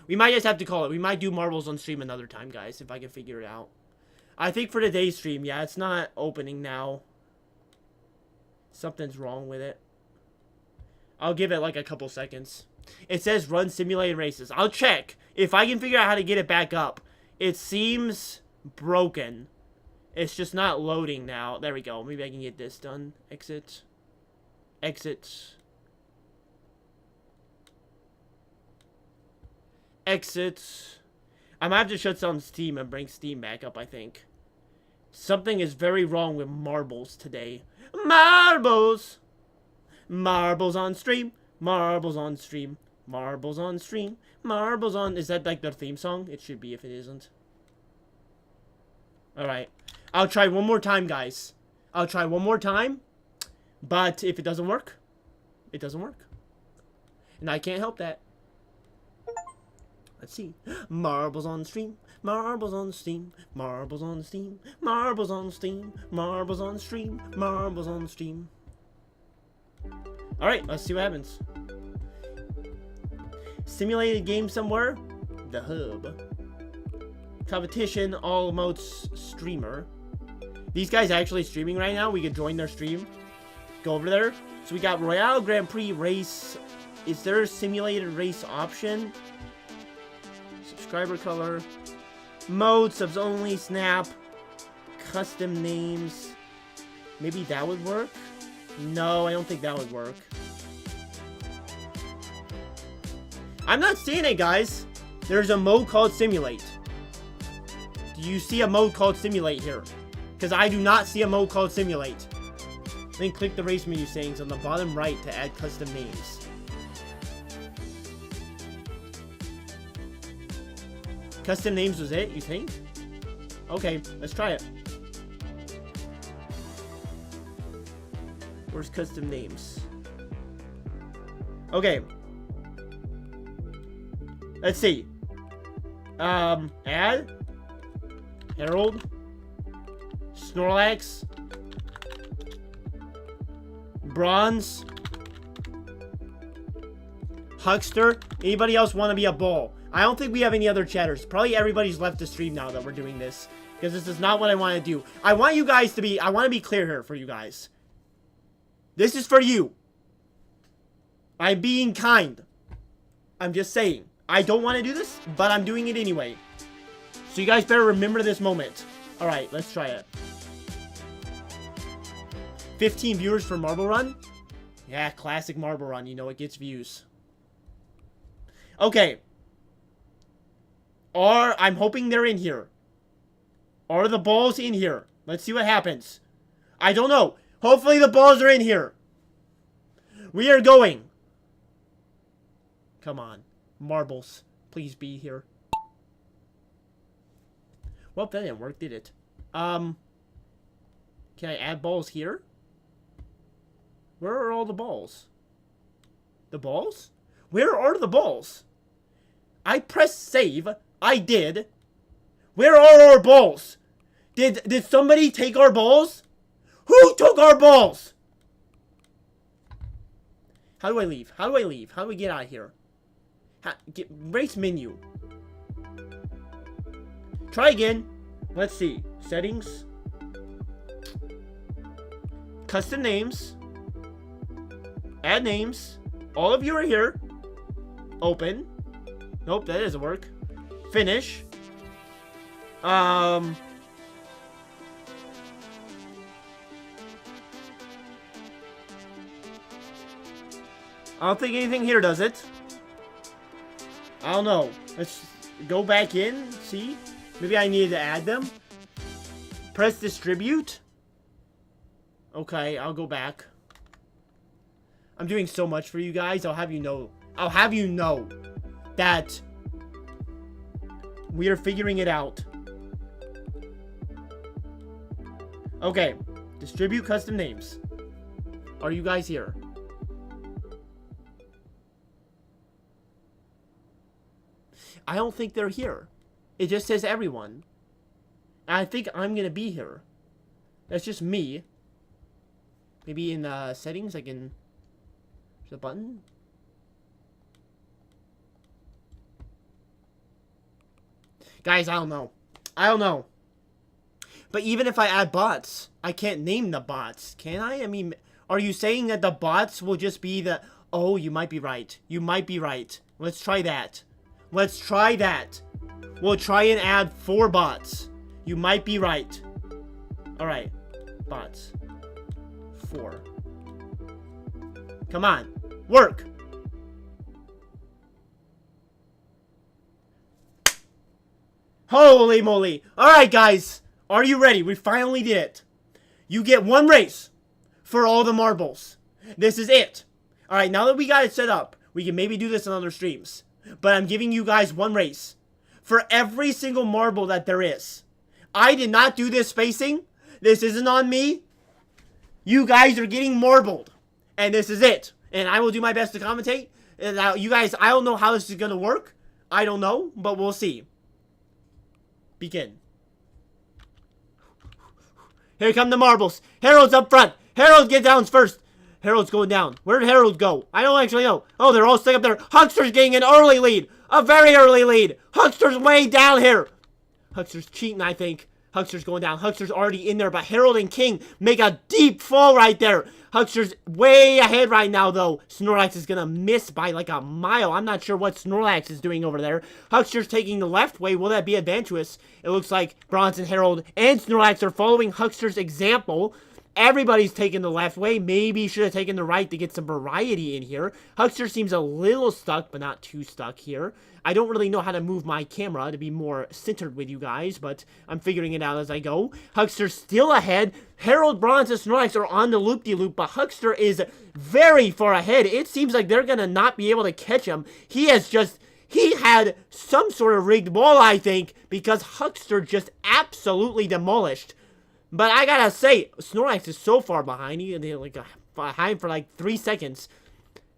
We might just have to call it. We might do marbles on stream another time, guys, if I can figure it out. I think for today's stream, yeah, it's not opening now. Something's wrong with it. I'll give it like a couple seconds. It says run simulated races. I'll check. If I can figure out how to get it back up. It seems broken. It's just not loading now. There we go. Maybe I can get this done. Exit. Exit. Exit. I might have to shut down Steam and bring Steam back up, I think. Something is very wrong with marbles today. Marbles! Marbles on stream. Marbles on stream. Marbles on stream. Marbles on... Is that like their theme song? It should be if it isn't. Alright. I'll try one more time, guys. I'll try one more time. But if it doesn't work, it doesn't work. And I can't help that. Let's see. Marbles on stream. Marbles on Steam. Marbles on Steam. Marbles on Steam. Marbles on stream. Marbles on Steam. Alright, let's see what happens. Simulated game somewhere. The hub. Competition, all modes streamer. These guys actually streaming right now. We could join their stream. Go over there. So we got Royale Grand Prix race. Is there a simulated race option? Subscriber color. Mode, subs only, snap. Custom names. Maybe that would work? No, I don't think that would work. I'm not seeing it, guys. There's a mode called Simulate. Do you see a mode called Simulate here? Because I do not see a mode called Simulate. Then click the race menu settings on the bottom right to add custom names. Custom names was it, you think? Okay, let's try it. Where's custom names? Okay. Let's see. Add. Harold. Snorlax. Bronze. Huckster. Anybody else want to be a ball? I don't think we have any other chatters. Probably everybody's left the stream now that we're doing this. Because this is not what I want to do. I want you guys to be... I want to be clear here for you guys. This is for you. I'm being kind. I'm just saying. I don't want to do this, but I'm doing it anyway. So you guys better remember this moment. Alright, let's try it. 15 viewers for Marble Run? Yeah, classic Marble Run. You know, it gets views. Okay. I'm hoping they're in here. Are the balls in here? Let's see what happens. I don't know. Hopefully the balls are in here. We are going. Come on. Marbles. Please be here. Well, that didn't work, did it? Can I add balls here? Where are all the balls? The balls? Where are the balls? I pressed save. I did. Where are our balls? Did somebody take our balls? Who took our balls? How do I leave? How do I leave? How do we get out of here? Race menu. Try again. Let's see. Settings. Custom names. Add names. All of you are here. Open. Nope, that doesn't work. Finish. I don't think anything here does it. I don't know. Let's go back in. See? Maybe I needed to add them. Press distribute. Okay, I'll go back. I'm doing so much for you guys. I'll have you know that we are figuring it out. Okay. Distribute custom names. Are you guys here? I don't think they're here. It just says everyone. I think I'm gonna be here. That's just me. Maybe in settings I can... There's a button? Guys, I don't know. I don't know. But even if I add bots, I can't name the bots, can I? I mean, are you saying that the bots will just be the... Oh, you might be right. You might be right. Let's try that. Let's try that. We'll try and add 4 bots. You might be right. Alright. Bots. 4. Come on. Work. Holy moly. Alright, guys. Are you ready? We finally did it. You get 1 race for all the marbles. This is it. Alright, now that we got it set up, we can maybe do this on other streams. But I'm giving you guys 1 race for every single marble that there is. I did not do this spacing. This isn't on me. You guys are getting marbled. And this is it. And I will do my best to commentate. And you guys, I don't know how this is going to work. I don't know, but we'll see. Begin. Here come the marbles. Harold's up front. Harold, get down first. Harold's going down. Where did Harold go? I don't actually know. Oh, they're all stuck up there. Huckster's getting an early lead. A very early lead. Huckster's way down here. Huckster's cheating, I think. Huckster's going down. Huckster's already in there, but Harold and King make a deep fall right there. Huckster's way ahead right now, though. Snorlax is going to miss by like a mile. I'm not sure what Snorlax is doing over there. Huckster's taking the left way. Will that be advantageous? It looks like Bronson, Harold, and Snorlax are following Huckster's example. Everybody's taking the left way. Maybe should have taken the right to get some variety in here. Huckster seems a little stuck, but not too stuck here. I don't really know how to move my camera to be more centered with you guys, but I'm figuring it out as I go. Huckster's still ahead. Harold, Bronze, and Snorlax are on the loop-de-loop, but Huckster is very far ahead. It seems like they're going to not be able to catch him. He had some sort of rigged ball, I think, because Huckster just absolutely demolished. But I gotta say, Snorlax is so far behind. He's like behind for like 3 seconds.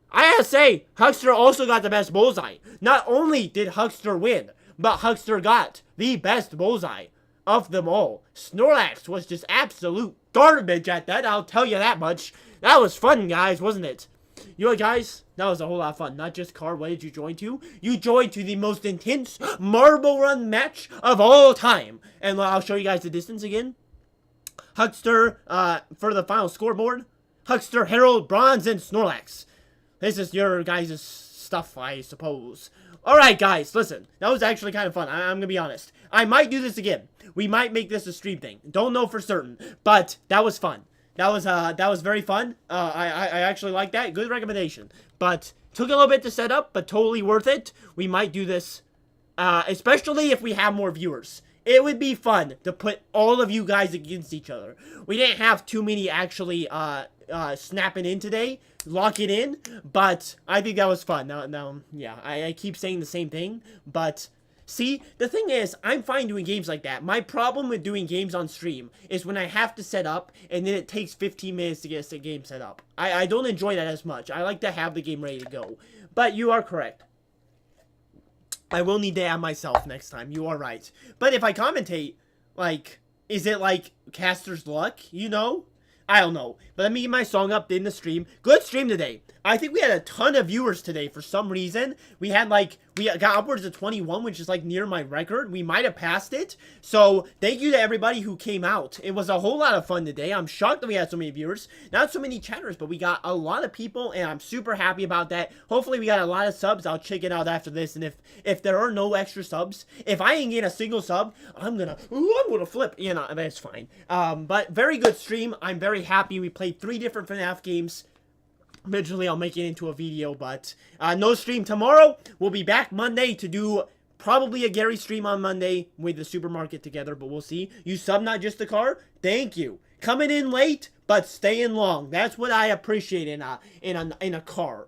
I gotta say, Huckster also got the best bullseye. Not only did Huckster win, but Huckster got the best bullseye of them all. Snorlax was just absolute garbage at that, I'll tell you that much. That was fun, guys, wasn't it? you know what, guys? That was a whole lot of fun. Not just car. What did you join to? You joined to the most intense marble run match of all time. And I'll show you guys the distance again. Huckster, for the final scoreboard. Huckster, Harold, Bronze, and Snorlax. This is your guys' stuff, I suppose. Alright, guys, listen. That was actually kind of fun. I'm gonna be honest. I might do this again. We might make this a stream thing. Don't know for certain. But that was fun. That was very fun. I actually like that. Good recommendation. But took a little bit to set up, but totally worth it. We might do this, especially if we have more viewers. It would be fun to put all of you guys against each other. We didn't have too many actually snapping in today, locking in, but I think that was fun. Now, yeah, I keep saying the same thing, but see, the thing is, I'm fine doing games like that. My problem with doing games on stream is when I have to set up, and then it takes 15 minutes to get the game set up. I don't enjoy that as much. I like to have the game ready to go. But you are correct. I will need to add myself next time. You are right. But if I commentate, like, is it like caster's luck, you know? I don't know. But let me get my song up in the stream. Good stream today. I think we had a ton of viewers today for some reason. We got upwards of 21, which is like near my record. We might have passed it. So thank you to everybody who came out. It was a whole lot of fun today. I'm shocked that we had so many viewers. Not so many chatters, but we got a lot of people, and I'm super happy about that. Hopefully we got a lot of subs. I'll check it out after this. And if there are no extra subs, if I ain't get a single sub, I'm gonna flip. You know, that's fine. But very good stream. I'm very happy. We played 3 different FNAF games. Eventually, I'll make it into a video, but no stream tomorrow. We'll be back Monday to do probably a Gary stream on Monday with the supermarket together, but we'll see. You sub not just the car? Thank you. Coming in late, but staying long. That's what I appreciate in a car.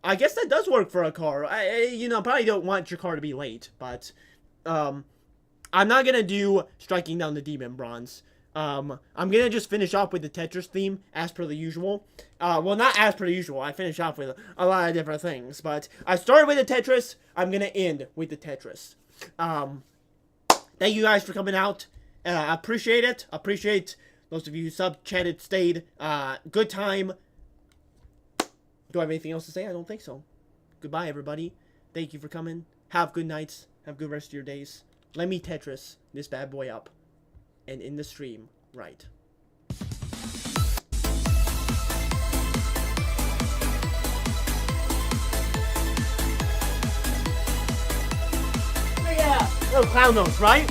I guess that does work for a car. You know, probably don't want your car to be late, but I'm not gonna do striking down the demon bronze. I'm gonna just finish off with the Tetris theme, as per the usual. Well, not as per usual, I finish off with a lot of different things, but I started with the Tetris, I'm gonna end with the Tetris. Thank you guys for coming out, I appreciate it, appreciate those of you who sub, chatted, stayed, good time. Do I have anything else to say? I don't think so. Goodbye, everybody. Thank you for coming, have good nights, have good rest of your days. Let me Tetris this bad boy up. And in the stream, right. Yeah, little clown nose, right?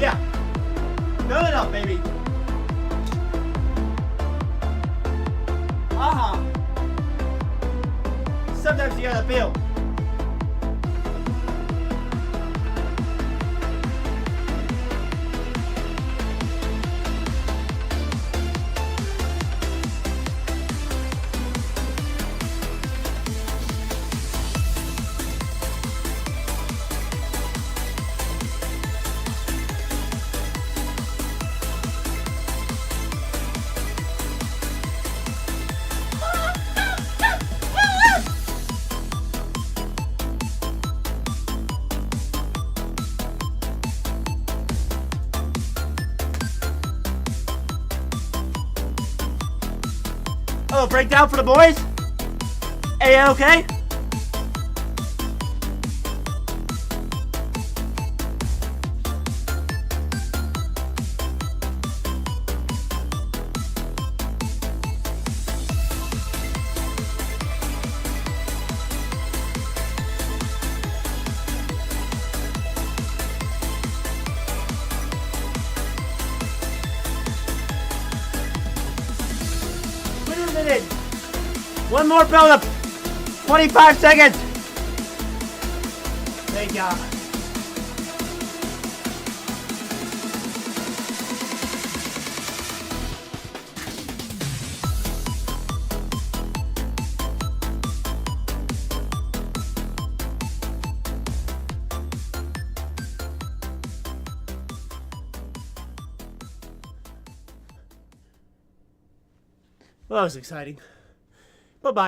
Yeah. Fill it up, baby. Sometimes you gotta feel. Oh, breakdown for the boys? Hey, okay? One more build up. 25 seconds. Thank you. Well, that was exciting. Bye-bye.